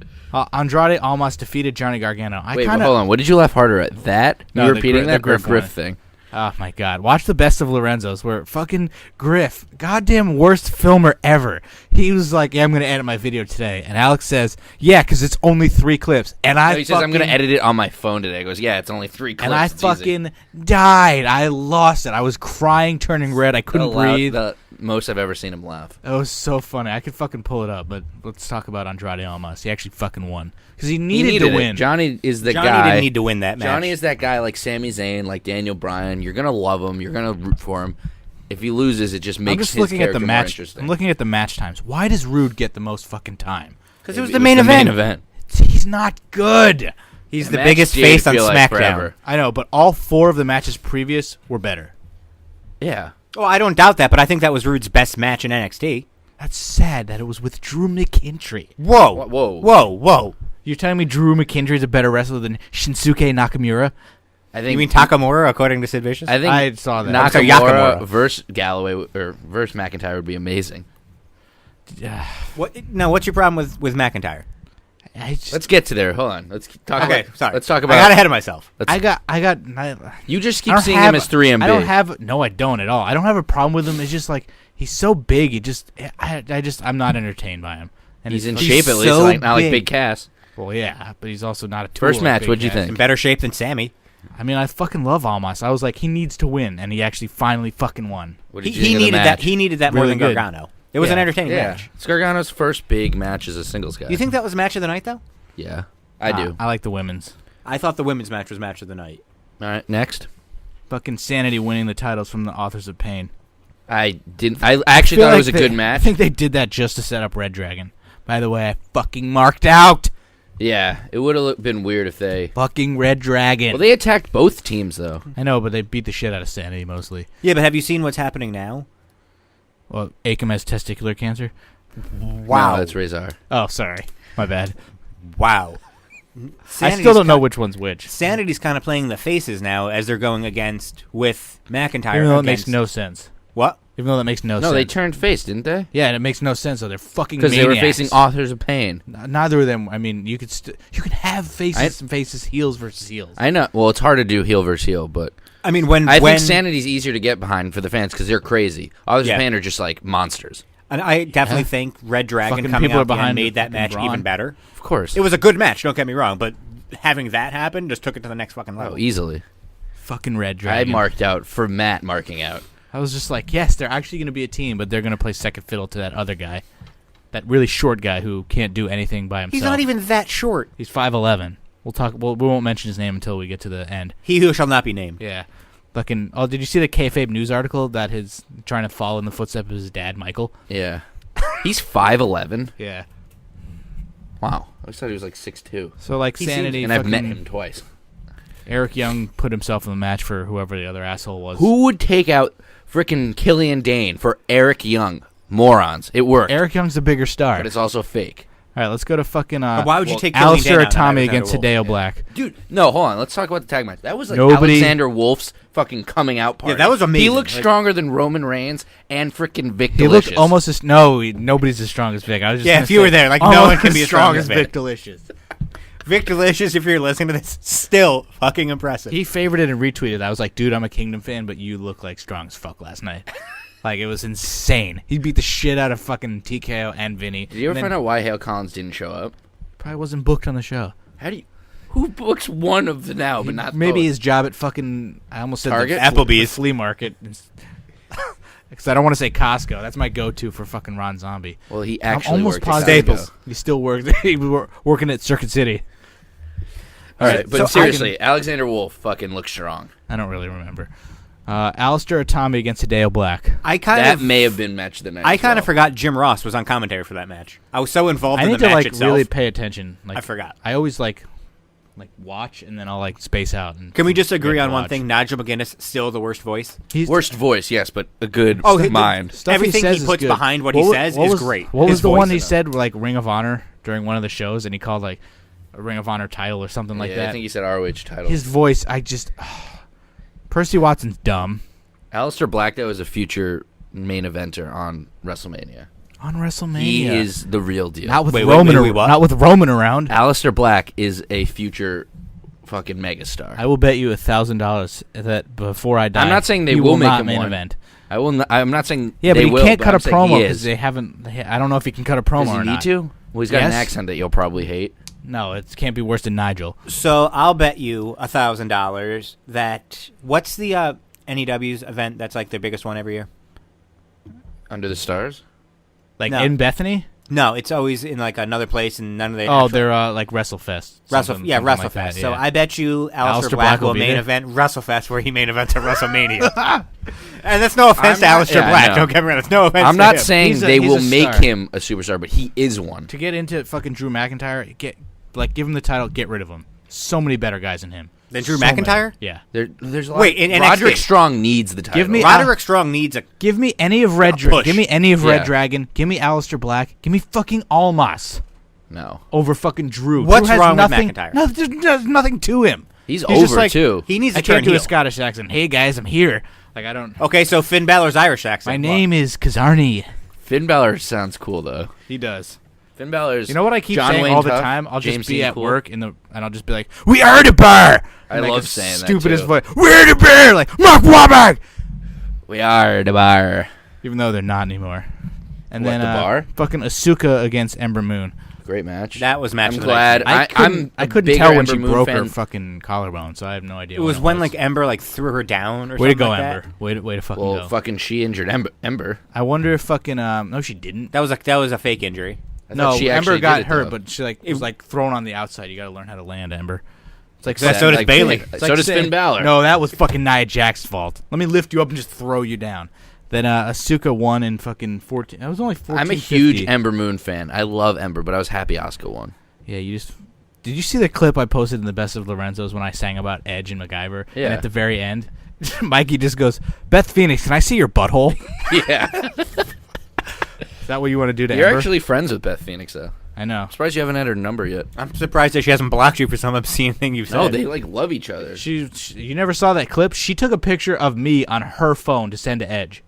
Andrade almost defeated Johnny Gargano. Wait, but hold on. What did you laugh harder at? That? No, you the repeating Gri- that? the Griff Griff one. thing. Oh my God! Watch the best of Lorenzo's, where fucking Griff, goddamn worst filmer ever. He was like, "Yeah, I'm gonna edit my video today," and Alex says, "Yeah, because it's only 3 clips." And I No, he says, I'm going to fucking- edit it on my phone today. He goes, yeah, it's only 3 clips. And I It's easy." fucking died. I lost it. I was crying, turning red. I couldn't breathe. The most I've ever seen him laugh. It was so funny. I could fucking pull it up, but let's talk about Andrade Almas. He actually fucking won because he He needed to it. win. Johnny is the Johnny guy. didn't need to win that match. Johnny is that guy like Sami Zayn, like Daniel Bryan. You're going to love him. You're going to root for him. If he loses, it just makes I'm just his looking at the character more match. interesting. I'm looking at the match times. Why does Rude get the most fucking time? because it was the main event. He's not good. He's The the match biggest did face on feel like SmackDown. forever. I know, but all 4 of the matches previous were better. Yeah. Oh, I don't doubt that, but I think that was Rude's best match in NXT. That's sad that it was with Drew McIntyre. Whoa, Whoa. You're telling me Drew McIntyre is a better wrestler than Shinsuke Nakamura? I think You mean Takamura, according to Sid Vicious? I think I saw that. I'm sorry, Nakamura Yakamura. versus Galloway or versus McIntyre would be amazing. What's your problem with McIntyre? I just, Let's get to there. Hold on. Let's talk Okay, about. sorry. Let's talk I about. got ahead of myself. I got. You just I keep don't seeing have- him as 3MB. I don't have. No, I don't at all. I don't have a problem with him. It's just like he's so big. I'm not entertained by him. And He's in fucking shape at least, so like not like big. Big Cass. Well, yeah, but he's also not a tool First like match, Big what'd you Cass. think? In better shape than Sammy. I mean, I fucking love Almas. I was like, he needs to win, and he actually finally fucking won. What He, did you think he of the needed that. match? He needed that more Really than good. Gargano. It was an Yeah. entertaining Yeah, match. it's Gargano's first big match as a singles guy. You think that was match of the night, though? Yeah, I do. I like the women's. I thought the women's match was match of the night. All right, next. Fucking Sanity winning the titles from the Authors of Pain. I didn't. I actually feel thought it like was a good I match. think they did that just to set up Red Dragon. By the way, I fucking marked out. Yeah, it would have been weird if they. Fucking Red Dragon. Well, they attacked both teams though. I know, but they beat the shit out of Sanity mostly. Yeah, but have you seen what's happening now? Well, Akam has testicular cancer. Wow. No, that's Razor. Oh, sorry. My bad. Wow. I still don't know which one's which. Sanity's kind of playing the faces now as they're going against with McIntyre. Even though it against- makes no sense. What? Even though that makes no No, sense. they turned face, didn't they? Yeah, and it makes no sense. So they're fucking Because they were maniacs. facing Authors of Pain. Neither of them. I mean, you could you can have faces and faces, heels versus heels. I know. Well, it's hard to do heel versus heel, but I mean, when I think Sanity's easier to get behind for the fans because they're crazy. Authors Yeah. of Pain are just like monsters. and I definitely think Red Dragon Fucking coming people are out behind behind made that fucking match Braun. even better. Of course. It was a good match. Don't get me wrong, but having that happen just took it to the next fucking level. easily. Fucking Red I Dragon. marked out for Matt marking out. I was just like, yes, they're actually going to be a team, but they're going to play second fiddle to that other guy, that really short guy who can't do anything by himself. He's not even that short. He's 5'11". We'll talk. We won't mention his name until we get to the end. He who shall not be named. Yeah. Fucking. Oh, did you see the kayfabe news article that his trying to follow in the footsteps of his dad, Michael? Yeah. He's 5'11". Yeah. Wow. I always thought he was like 6'2". So like Sanity, And I've met fucking him twice. Eric Young put himself in the match for whoever the other asshole was. Who would take out frickin' Killian Dane for Eric Young? Morons. It worked. Eric Young's the bigger star. But it's also fake. All right, let's go to fucking. Why would you take Killian Alistair Dane out of Tommy Alexander against Wolf? Hideo Black? Dude, no, hold on. Let's talk about the tag match. That was like Nobody- Alexander Wolf's fucking coming out party. Yeah, that was amazing. He looked Like- stronger than Roman Reigns and frickin' Vic He looked Delicious. almost as nobody's as strong as Vic. I was just Yeah, gonna if you say, were there, like, no almost one can be as strong as Vic. Vic Delicious. Vic Delicious, if you're listening to this, still fucking impressive. He favorited and retweeted. I was like, dude, I'm a Kingdom fan, but you look like strong as fuck last night. Like, it was insane. He beat the shit out of fucking TKO and Vinny. Did you ever find out why Hale Collins didn't show up? Probably wasn't booked on the show. How do you... Who books one of the now, but not Maybe both? his job at fucking, I almost said Target? Applebee's. the flea market. Because I don't want to say Costco. That's my go-to for fucking Ron Zombie. Well, he I'm actually almost worked at positive Staples. Costco. he still works. He was working at Circuit City. All right, but so seriously, Alexander Wolf fucking looks strong. I don't really remember. Alistair Tommy against Hideo Black. I kind That of may have been match of the night. I as kind of well. forgot Jim Ross was on commentary for that match. I was so involved I in need the to match like itself. really pay attention. Like I forgot. I always like watch and then I'll like space out. And Can we just agree forget to on one watch. thing? Nigel McGuinness still the worst voice. He's Worst voice, yes, but a good Oh, mind. stuff Everything says he is puts good. behind what he says is great. What His was the voice one he in it. said like Ring of Honor during one of the shows and he called like a Ring of Honor title or something like Yeah, that? I think he said ROH title. His voice, I just Percy Watson's dumb. Aleister Black, though, is a future main eventer on WrestleMania. On WrestleMania. He is the real deal. not with Wait, Roman what? not with Roman around. Aleister Black is a future fucking megastar. I will bet you $1,000 that before I die, I'm not saying they he will make not him main one. event. I will. I'm not saying Yeah, they but he will, can't cut I'm a saying promo he because is. they haven't. I don't know if he can cut a promo Does he or need not. to? Well, he's got an Yes. accent that you'll probably hate. No, it can't be worse than Nigel. So I'll bet you $1,000 that what's the NEW's event that's like their biggest one every year? Under the Stars? Like No. in Bethany. No, it's always in like another place and none of the Oh, they're like WrestleFest. something like WrestleFest. that, So yeah. I bet you Aleister Aleister Black will will be main there. event WrestleFest where he main events at WrestleMania. And that's no offense to I'm not- Aleister yeah, I Black. know. Don't get me wrong. That's no offense I'm to not him. saying He's a- they he's will a make star. him a superstar, but he is one. To get into fucking Drew McIntyre, give him the title, get rid of him. So many better guys than him. Than Drew So many. McIntyre? Yeah. There's a lot. Wait, in NXT. Roderick Strong needs the title. Give me- Roderick Strong needs a. Give me any of Red A Dragon. push. Give me any of Red Yeah. Dragon. Give me Aleister Black. Give me fucking Almas no. over fucking Drew. What's Drew has wrong with nothing, McIntyre? No, there's nothing to him. He's just over like- too. He needs to I turn can't do heel. a Scottish accent. Hey guys, I'm here. Like I don't. Okay, so Finn Balor's Irish accent. My name is Kazarni. Finn Balor sounds cool though. He does. Finn Balor's. You know what I keep John saying Wayne all the Tough, time? I'll James just be Dean at Cool. work and I'll just be like, "We are the bar." I And make love the saying that, stupidest too. voice. We're the bear, like Mark Wahlberg. We are the bar. Even though they're not anymore. And What, then the bar? fucking Asuka against Ember Moon. Great match. That was match I'm of the glad. night. I'm I a couldn't bigger tell when Ember she Moon broke fan. her fucking collarbone, so I have no idea. It was when was. like Ember like threw her down or Way to something go, like Ember. that. Way to fucking Well, go. fucking she injured Ember. I wonder if fucking no, she didn't. That was a fake injury. I No, thought she Ember actually got did it, hurt, though. but she like was like thrown on the outside. You got to learn how to land, Ember. It's like So does Bayley. it's So like does saying- Finn Balor. No, that was fucking Nia Jax's fault. Let me lift you up and just throw you down. Then Asuka won in fucking 14. It was only 14. I'm a huge Ember Moon fan. I love Ember, but I was happy Asuka won. Yeah, you just. Did you see the clip I posted in the Best of Lorenzo's when I sang about Edge and MacGyver? Yeah. And at the very end, Mikey just goes, "Beth Phoenix, can I see your butthole?" Yeah. Is that what you want to do to You're Ember? actually friends with Beth Phoenix, though. I know. I'm surprised you haven't had her number yet. I'm surprised that she hasn't blocked you for some obscene thing you've said. No, they like love each other. You never saw that clip? She took a picture of me on her phone to send to Edge.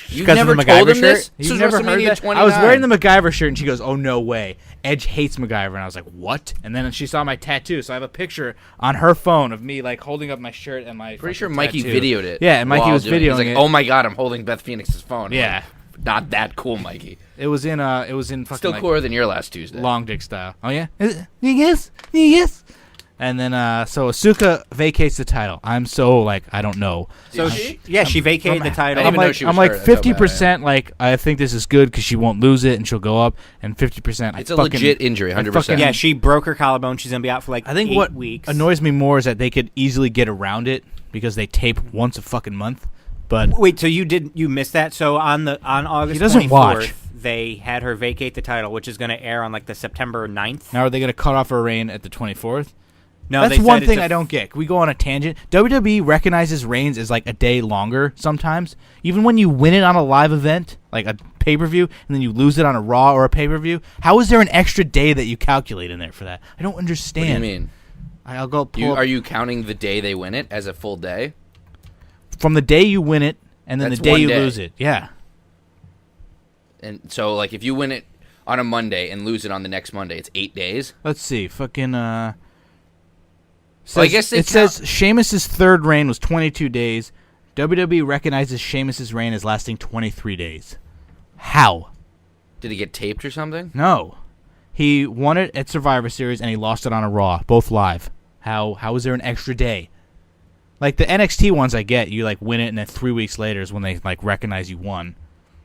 You because of never the told MacGyver him this? shirt? This You've was never heard WrestleMania that? 29. I was wearing the MacGyver shirt, and she goes, "Oh no way, Edge hates MacGyver." And I was like, "What?" And then she saw my tattoo, so I have a picture on her phone of me like holding up my shirt and my. Pretty sure fucking Mikey tattoo. videoed it. Yeah, and Mikey while was doing it. He's videoing like, it. "Oh my god, I'm holding Beth Phoenix's phone." I'm Yeah. like, not that cool, Mikey. It was in fucking Still like, cooler than your last Tuesday. long dick style. Oh yeah, yes, yes. And then, so Asuka vacates the title. I'm so, like, I don't know. So, she vacated the I title. didn't I'm even know like, she was I'm like hurt. I felt bad. 50%, like, I think this is good because she won't lose it and she'll go up. And 50%, It's a legit injury, 100%. Yeah, she broke her collarbone. She's going to be out for like I think 8 what weeks. annoys me more is that they could easily get around it because they tape once a fucking month. But Wait, so you missed that? So on August He doesn't 24th, watch. they had her vacate the title, which is going to air on like the September 9th. now are they going to cut off her reign at the 24th? No, That's they said one it's thing a I don't get. Can we go on a tangent? WWE recognizes reigns as like a day longer sometimes. Even when you win it on a live event, like a pay-per-view, and then you lose it on a Raw or a pay-per-view. How is there an extra day that you calculate in there for that? I don't understand. What do you mean? I'll go pull up Are you counting the day they win it as a full day? from the day you win it and then That's the day one you day. lose it. Yeah. And so, like, if you win it on a Monday and lose it on the next Monday, it's 8 days. Let's see. Fucking Well, I says- guess they it says Sheamus's third reign was 22 days. WWE recognizes Sheamus's reign as lasting 23 days. How? Did it get taped or something? No. He won it at Survivor Series and he lost it on a Raw, both live. How is there an extra day? Like the NXT ones I get, you like win it and then 3 weeks later is when they like recognize you won.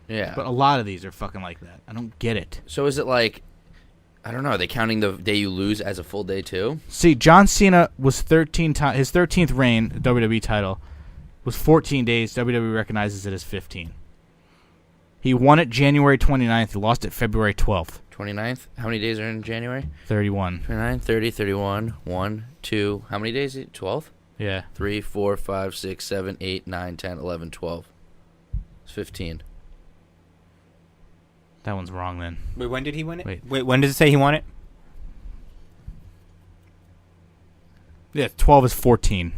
Yeah. But a lot of these are fucking like that. I don't get it. So is it like, I don't know, are they counting the day you lose as a full day too? See, John Cena was 13 times his 13th reign, the WWE title, was 14 days. WWE recognizes it as 15. He won it January 29th. He lost it February 12th. 29th? How many days are in January? 31. 29, 30, 31, 1, 2. How many days? 12? Yeah. 3, 4, 5, 6, 7, 8, 9, 10, 11, 12. It's 15. That one's wrong then. Wait, when did he win it? Wait. When does it say he won it? Yeah, 12 is 14.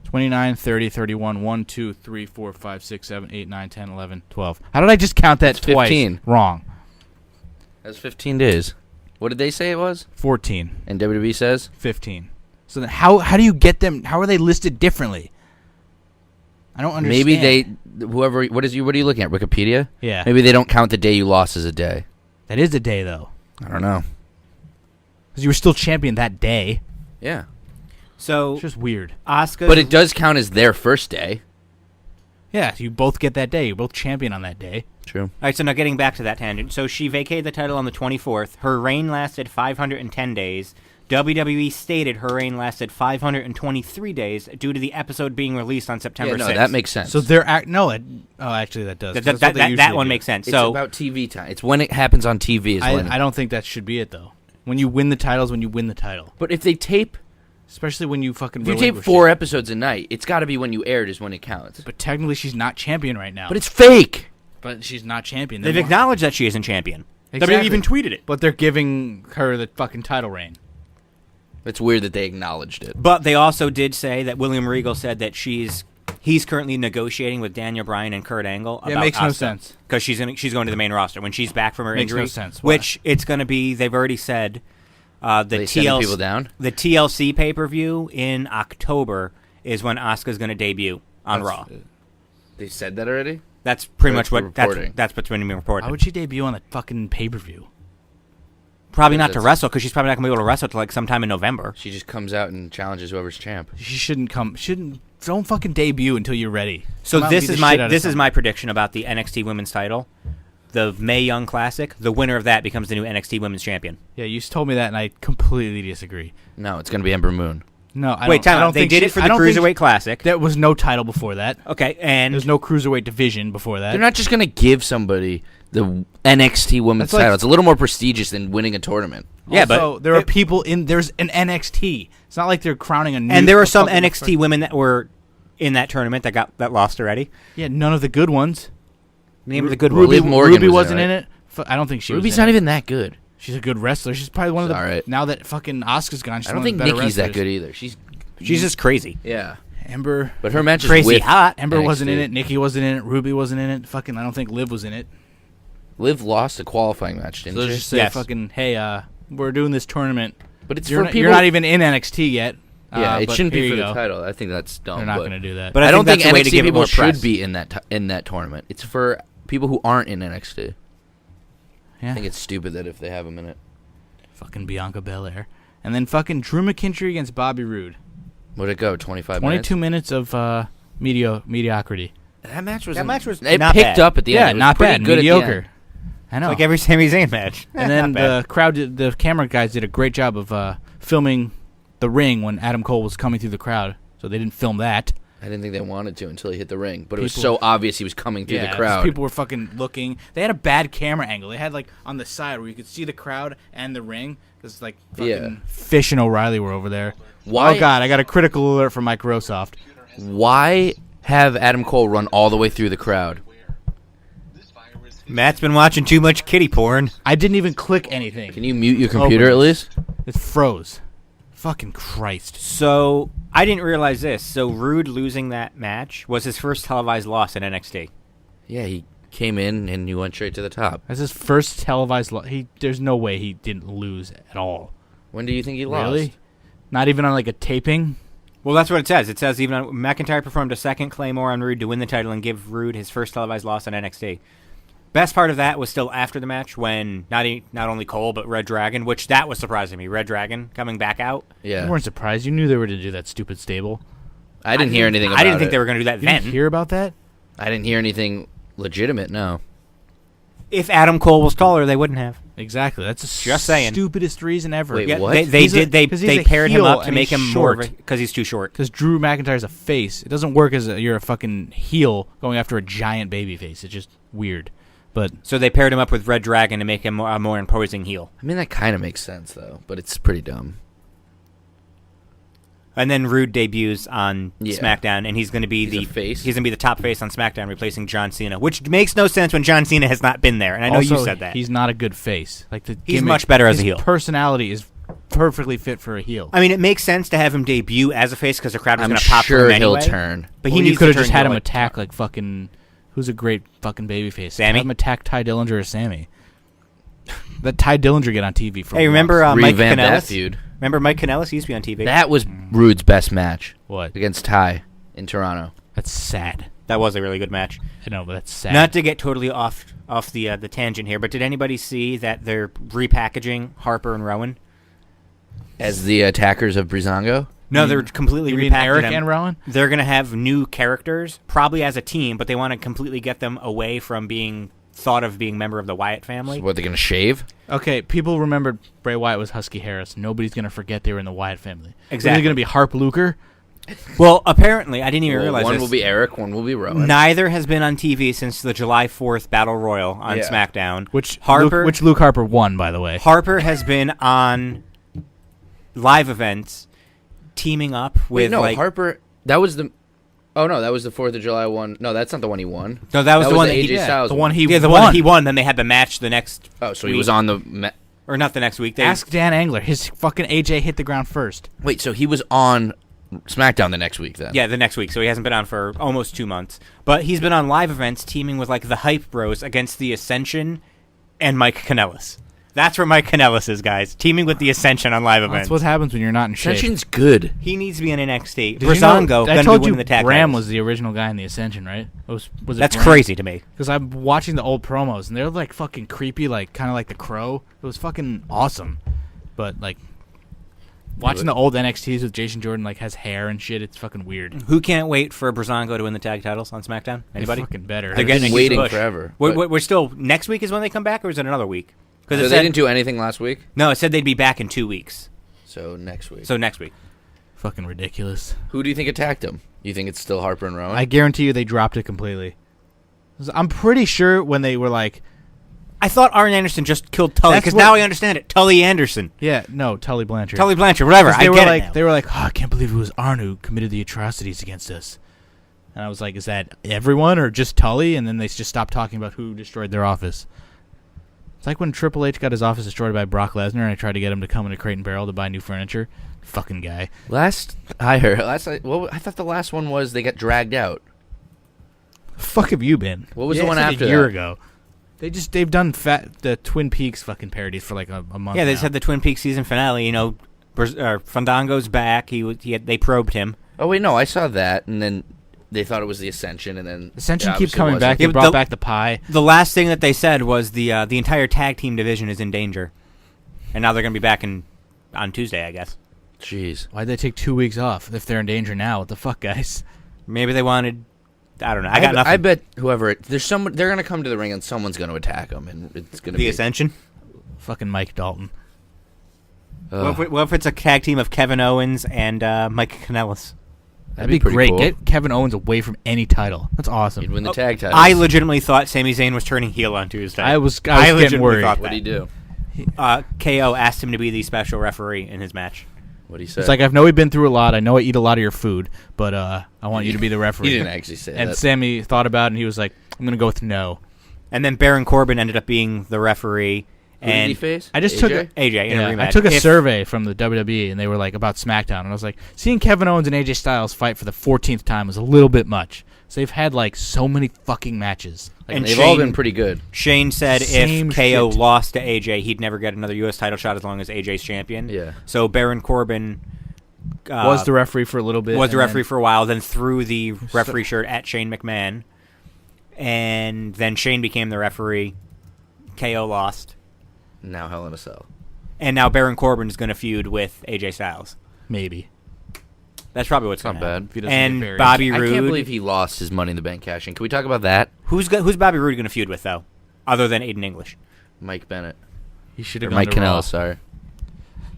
29, 30, 31, 1, 2, 3, 4, 5, 6, 7, 8, 9, 10, 11, 12. How did I just count that It's twice? 15. Wrong. That's 15 days. What did they say it was? 14. And WWE says? 15. So then how do you get them? How are they listed differently? I don't understand. Maybe they, whoever, what are you looking at, Wikipedia? Yeah. Maybe they don't count the day you lost as a day. That is a day, though. I don't know. Because you were still champion that day. Yeah. So It's just weird. Asuka. But it does count as their first day. Yeah, so you both get that day. You're both champion on that day. True. All right, so now getting back to that tangent. So she vacated the title on the 24th. Her reign lasted 510 days. WWE stated her reign lasted 523 days due to the episode being released on September Yeah, no, 6th. that makes sense. So they're actually that does. 'cause that's what they That usually one do. makes sense. it's So about TV time. It's when it happens on TV is when. I don't think that should be it though. When you win the titles, when you win the title, But if they tape, especially when you fucking if you tape relinquish 4 it. episodes a night, it's got to be when you aired is when it counts. But technically, she's not champion right now. But it's fake. But she's not champion. they've They want- acknowledged that she isn't champion. Exactly. WWE even tweeted it. But they're giving her the fucking title reign. It's weird that they acknowledged it. But they also did say that William Regal said that he's currently negotiating with Daniel Bryan and Kurt Angle about Yeah, it makes no Asuka. sense. Because she's going to the main roster when she's back from her Makes no injury. sense. Why? Which it's going to be. They've already said They sending people down? The TLC pay per view in October is when Asuka's going to debut on Raw. They said that already? That's pretty That's much what reporting. that's what's been reported. Why would she debut on the fucking pay per view? Probably not to That's- wrestle because she's probably not going to be able to wrestle till like sometime in November. She just comes out and challenges whoever's champ. She shouldn't come. Don't fucking debut until you're ready. So Come out and this beat is the shit out my of this is someone. my prediction about the NXT Women's Title, the Mae Young Classic. The winner of that becomes the new NXT Women's Champion. Yeah, you told me that, and I completely disagree. No, it's going to be Ember Moon. No, I Wait, don't, time I out. don't They think did she- it for I the don't think Cruiserweight Classic. There was no title before that. Okay, and There's no Cruiserweight division before that. They're not just going to give somebody the NXT Women's That's like- title. It's a little more prestigious than winning a tournament. Yeah, but Also, there are people in. There's an NXT. It's not like they're crowning a new. and there are some fucking- NXT women that were in that tournament that lost already. Yeah, none of the good ones. Name of the good Ruby, ones. Liv Morgan Ruby was in wasn't it, in right? it. I don't think she Ruby's was. not in it. even that good. She's a good wrestler. She's probably one of the. She's all right. Now that fucking Asuka's gone, she's I don't one think of the better Nikki's that wrestlers. good either. She's She's just crazy. yeah. Ember. But her match is Crazy with hot. Ember wasn't in NXT. it. Nikki wasn't in it. Ruby wasn't in it. Fucking, I don't think Liv was in it. Liv lost a qualifying match, didn't So she? just say, Yes. fucking, hey, we're doing this tournament. But it's You're for not, people. you're not even in NXT yet. Yeah, it but shouldn't here be for you the go. title. I think that's dumb. They're not but going to do that. But I don't think that's a way to NXT give it people more should press. be in that tournament. It's for people who aren't in NXT. Yeah. I think it's stupid that if they have them in it. Fucking Bianca Belair. and then fucking Drew McIntyre against Bobby Roode. What'd it go? 25 22 minutes? minutes of mediocrity. That match was It not picked picked up at the Yeah, end. It was not pretty bad. good at the Mediocre. end. I know. Like every Sami Zayn match. And then Not bad. the crowd, the camera guys did a great job of filming the ring when Adam Cole was coming through the crowd. So they didn't film that. I didn't think they wanted to until he hit the ring, but it was People- so obvious he was coming through the Yeah, crowd. people were fucking looking. They had a bad camera angle. They had like on the side where you could see the crowd and the ring. Because like fucking Yeah. Fish and O'Reilly were over there. Why- Oh god, I got a critical alert from Microsoft. Why have Adam Cole run all the way through the crowd? Matt's been watching too much kitty porn. I didn't even click anything. Can you mute your computer Open. at least? It froze. Fucking Christ. So I didn't realize this. So Rude losing that match was his first televised loss in NXT. Yeah, he came in and he went straight to the top. That's his first televised there's no way he didn't lose at all. When do you think he lost? Really? Not even on like a taping? Well, that's what it says. It says even McIntyre performed a second Claymore on Rude to win the title and give Rude his first televised loss on NXT. Best part of that was still after the match when not only Cole but Red Dragon, which that was surprising me. Red Dragon coming back out. Yeah. You weren't surprised. You knew they were going to do that stupid stable. I didn't hear anything about it. I didn't think they were going to do that You then. didn't hear about that? I didn't hear anything legitimate, no. If Adam Cole was taller, they wouldn't have. Exactly. That's the Just saying. stupidest reason ever. Wait, Yeah, what? they He's a- did. They 'cause he's a paired him heel up to and make he's him more short. because he's too short. Because Drew McIntyre's a face. It doesn't work as you're a fucking heel going after a giant baby face. It's just weird. But So they paired him up with Red Dragon to make him a more imposing heel. I mean, that kind of makes sense, though, but it's pretty dumb. And then Rude debuts on Yeah. SmackDown, and he's going to be He's a face? He's going to be the top face on SmackDown, replacing John Cena, which makes no sense when John Cena has not been there. And I know also, you said that. he's not a good face. Like the He's gimmick- much better as his a heel. Personality is perfectly fit for a heel. I mean, it makes sense to have him debut as a face because the crowd was I'm going to pop for sure him he'll anyway. turn. But Well, he you needs could to have just turn had heel him like- attack like fucking. Who's a great fucking babyface? Sammy? Have him attack Ty Dillinger or Sammy. Let Ty Dillinger get on TV for. Hey, remember once. Mike Revamp that Kanellis? feud. Remember Mike Kanellis? He used to be on TV. That was Rude's best match What? against Ty in Toronto. That's sad. That was a really good match. I know, but that's sad. Not to get totally off the tangent here, but did anybody see that they're repackaging Harper and Rowan? As the attackers of Breezango? No, they're completely you mean repackaging Eric them. and Rowan? They're going to have new characters, probably as a team, but they want to completely get them away from being thought of being member of the Wyatt family. So what, they're going to shave? Okay, people remembered Bray Wyatt was Husky Harris. Nobody's gonna forget they were in the Wyatt family. Is Exactly. it gonna be Harp Luker? Well, apparently, I didn't even realize one this. will be Eric, one will be Rowan. Neither has been on TV since the July 4th Battle Royal on Yeah. SmackDown. Which Harper, Luke Harper won, by the way. Harper has been on live events, teaming up Wait, with no, like Harper, that was the... Oh, no, that was the 4th of July one. No, that's not the one he won. No, that was the one that AJ he Styles the one he the won. one that he won. Then they had the match the next. Oh, so he week. was on the... Or not the next week. They, Ask Dan Angler. His fucking AJ hit the ground first. Wait, so he was on SmackDown the next week then? Yeah, the next week. So he hasn't been on for almost 2 months. But he's been on live events teaming with like the Hype Bros against the Ascension and Mike Kanellis. That's where Mike Kanellis is, guys. Teaming with the Ascension on live events. That's what happens when you're not in shape. Ascension's good. He needs to be in NXT. Did you know- Breezango I going to told be you winning the tag Bram titles. was the original guy in the Ascension, right? Was it That's Bram? crazy to me. Because I'm watching the old promos, and they're like fucking creepy, like kind of like the Crow. It was fucking awesome. But like watching the old NXTs with Jason Jordan, like has hair and shit, it's fucking weird. Who can't wait for Breezango to win the tag titles on SmackDown? Anybody? It's fucking better. They're I've getting been a huge waiting push. forever. We're still next week is when they come back, or is it another week? So Because they didn't do anything last week? no, it said they'd be back in 2 weeks. So next week. So next week. Fucking ridiculous. Who do you think attacked him? You think it's still Harper and Rowan? I guarantee you they dropped it completely. I'm pretty sure when they were like, I thought Arn Anderson just killed Tully That's because what- now I understand it. Tully Anderson, yeah, no, Tully Blanchard. Tully Blanchard, whatever. 'Cause I they were get like, it now. they were like, oh, I can't believe it was Arn who committed the atrocities against us. And I was like, is that everyone or just Tully? And then they just stopped talking about who destroyed their office. It's like when Triple H got his office destroyed by Brock Lesnar, and I tried to get him to come into Crate and Barrel to buy new furniture. Fucking guy. last I heard, I thought the last one was they got dragged out. Fuck have you been? What was the Yeah, one it's like after a year that? ago? They've done the Twin Peaks fucking parodies for like a month. Yeah, they now. just had the Twin Peaks season finale. You know, Fandango's back. They probed him. Oh, wait, no, I saw that, and then they thought it was the Ascension, and then... Ascension it keeps obviously coming wasn't. back. Yeah, They but brought the- back the pie. The last thing that they said was the entire tag team division is in danger, and now they're going to be back in on Tuesday, I guess. Jeez. Why'd they take 2 weeks off if they're in danger now? What the fuck, guys? Maybe they wanted. I don't know. I got nothing. I bet whoever there's someone they're gonna come to the ring and someone's gonna attack them and it's gonna The be Ascension. Fucking Mike Dalton. What if it's a tag team of Kevin Owens and Mike Kanellis? That'd be pretty great. cool. Get Kevin Owens away from any title. That's awesome. He'd win the tag title. I legitimately thought Sami Zayn was turning heel on Tuesday. I was getting legitimately worried. thought What'd he do? KO asked him to be the special referee in his match. What'd he say? It's like, I know we've been through a lot. I know I eat a lot of your food, but I want you to be the referee. He didn't actually say And that. Sammy thought about it, and he was like, I'm going to go with no. And then Baron Corbin ended up being the referee. Who did And he face? I just AJ? took AJ in a rematch. I took a If- survey from the WWE, and they were like about SmackDown, and I was like, seeing Kevin Owens and AJ Styles fight for the 14th time was a little bit much. So they've had like so many fucking matches. Like, And They've all Shane- been pretty good. Shane said Same if KO shit. lost to AJ, he'd never get another U.S. title shot as long as AJ's champion. Yeah. So Baron Corbin was the referee for a little bit. was the and referee then- for a while, then threw the referee shirt at Shane McMahon. And then Shane became the referee. KO lost. Now Hell in a Cell. And now Baron Corbin is going to feud with AJ Styles. Maybe. That's probably what's Not going to bad. happen. If he doesn't get And buried. Bobby I Roode. can't believe he lost his Money in the Bank cash in. Can we talk about that? Who's Bobby Roode going to feud with, though? Other than Aiden English. Mike Bennett. He should Or have Mike gone to Raw. Kanellis, sorry.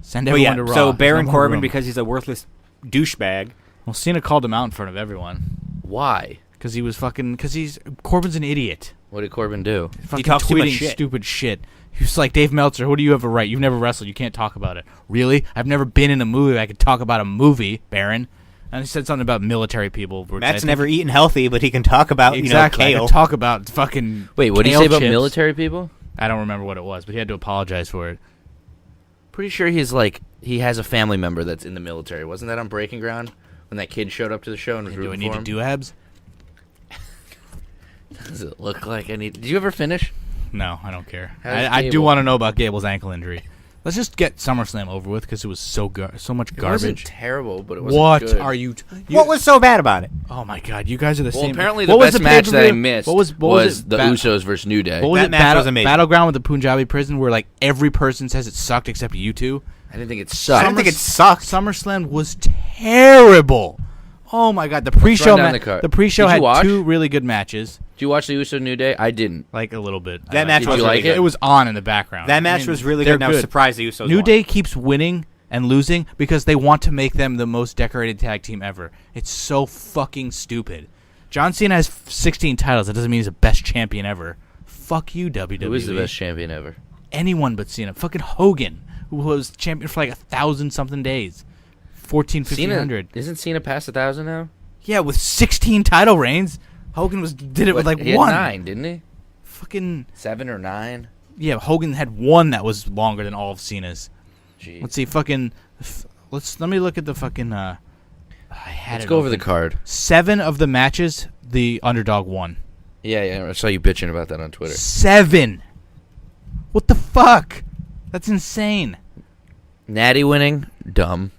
Send But everyone yeah, to Raw. so There's Baron no more Corbin, room. because he's a worthless douchebag. Well, Cena called him out in front of everyone. Why? Because he was fucking... Because Corbin's an idiot. What did Corbin do? Fucking talks too much tweeting shit. stupid shit. He was like, Dave Meltzer, who do you have a right? You've never wrestled. You can't talk about it. Really? I've never been in a movie. I could talk about a movie, Baron. And he said something about military people. which I Matt's think- never eaten healthy, but he can talk about, Exactly. I kale. could talk about fucking Wait, what did he kale say about chips. military people? I don't remember what it was, but he had to apologize for it. Pretty sure he has a family member that's in the military. Wasn't that on Breaking Ground when that kid showed up to the show and was Do I rooting need for to him? do abs? Does it look like I need? Did you ever finish? No, I don't care. How's I do Gable? want to know about Gable's ankle injury. Let's just get SummerSlam over with because it was so so much It wasn't garbage. terrible, but it wasn't What good. are you? What was so bad about it? Oh my God! You guys are the Well, same. apparently What the was best match that I pay-per-view? missed What was it? the Usos versus New Day. What was That it? match was amazing. Battleground with the Punjabi prison, where like every person says it sucked except you two. I didn't think it I sucked. don't think it sucked. SummerSlam was terrible. Oh my God! The pre-show, run down the card. the pre-show Did you had watch? 2 really good matches, Did you watch the Uso New Day? I didn't. like a little bit. That match Did was you really like good. it? It was on in the background. That I match mean, was really they're good, and I was surprised the Usos New won. Day keeps winning and losing because they want to make them the most decorated tag team ever. It's so fucking stupid. John Cena has 16 titles. That doesn't mean he's the best champion ever. Fuck you, WWE. Who is the best champion ever? Anyone but Cena. Fucking Hogan, who was champion for like 1,000-something days. 1,500. Isn't Cena past 1,000 now? Yeah, with 16 title reigns. Hogan did it with like He had 1. 9, didn't he? Fucking 7 or 9. yeah. Hogan had 1 that was longer than all of Cena's. Jeez. Let's see. Let me look at the fucking. I had Let's it go over the open. card. 7 of the matches, the underdog won. Yeah, I saw you bitching about that on Twitter. 7. What the fuck? That's insane. Natty winning, dumb.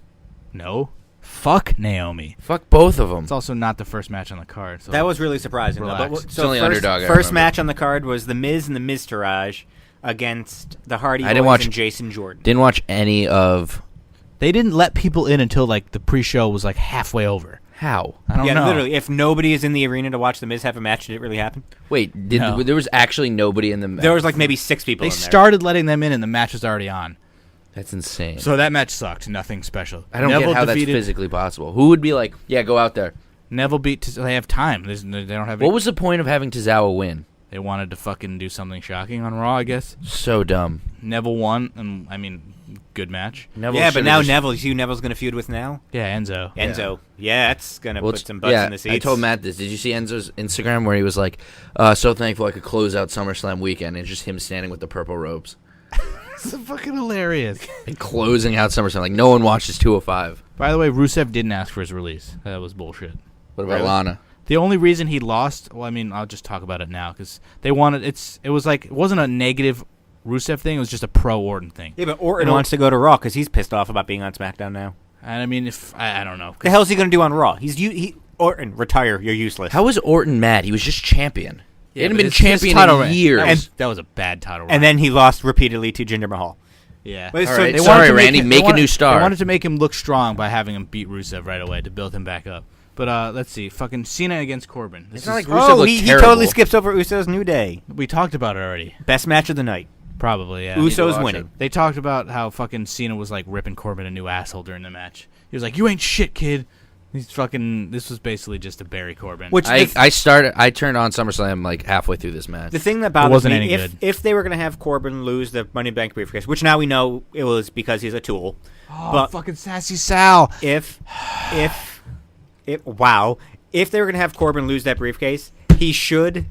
No. Fuck Naomi. Fuck both of them. It's also not the first match on the card. So That was really surprising. Though. Relax. But, It's only underdog, I First remember. match on the card was The Miz and the Miztourage against the Hardy I didn't Boys watch- and Jason Jordan. Didn't watch any of. they didn't let people in until like the pre-show was like halfway over. How? I don't Yeah, know. literally. If nobody is in the arena to watch The Miz have a match, did it really happen? Wait, No. there was actually nobody in the match? There was like maybe 6 people They in there. started letting them in, and the match was already on. That's insane. So that match sucked. Nothing special. I don't Neville get how defeated, that's physically possible. Who would be like, yeah, go out there? Neville beat. They have time. They don't have. What was the point of having Tozawa win? They wanted to fucking do something shocking on Raw, I guess. So dumb. Neville won, and I mean, good match. Neville Yeah, but should've now just- Neville, you see who Neville's going to feud with now? Yeah, Enzo. Enzo. Yeah, that's going to Well, put some butts yeah, in the seats. I told Matt this. Did you see Enzo's Instagram where he was like, so thankful I could close out SummerSlam weekend, and it's just him standing with the purple robes It's fucking hilarious. and closing out SummerSlam. Like, no one watches 205. By the way, Rusev didn't ask for his release. That was bullshit. What about Really? Lana? The only reason he lost, well, I mean, I'll just talk about it now because they wanted. It was like it wasn't a negative Rusev thing. It was just a pro Orton thing. Yeah, but Orton No. wants to go to Raw because he's pissed off about being on SmackDown now. And I mean, if I don't know. The hell is he going to do on Raw? Orton, retire. You're useless. How was Orton mad? He was just champion. He hadn't but been his champion title in reign- years. That was a bad title. And then he lost repeatedly to Jinder Mahal. Yeah. But All so- right, they sorry, wanted to make Randy, him- make a new star. They wanted to make him look strong by having him beat Rusev right away to build him back up. But let's see, fucking Cena against Corbin. This It's not is- like Rusev Oh, looked he terrible. totally skips over Usos New Day. we talked about it already. Best match of the night. Probably, yeah. to Usos watch winning. it. They talked about how fucking Cena was like ripping Corbin a new asshole during the match. He was like, "You ain't shit, kid." He's fucking. This was basically just to bury Corbin. Which I the, I turned on SummerSlam like halfway through this match. the thing that bothers wasn't me, any if good. if they were going to have Corbin lose the Money in the Bank briefcase, which now we know it was because he's a tool. oh, but- fucking sassy Sal. If wow, if they were going to have Corbin lose that briefcase, he should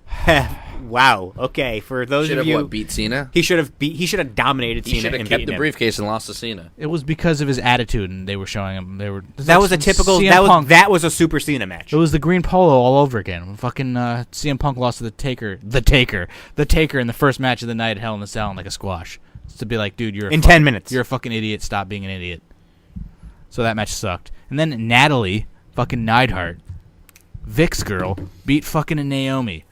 have. Wow. Okay, for those should of have you, beat Cena. he should have dominated He Cena should have and kept beaten the him. briefcase and lost to Cena. It was because of his attitude, and they were showing him. They were. That was a typical. CM That was a Super Cena match. It was the green polo all over again. When fucking CM Punk lost to the Taker in the first match of the night at Hell in a Cell in like a squash. It's to be like, dude, you're In 10 minutes. You're a fucking idiot. Stop being an idiot. So that match sucked. And then Natalie, fucking Neidhart, Vic's girl, beat fucking Naomi.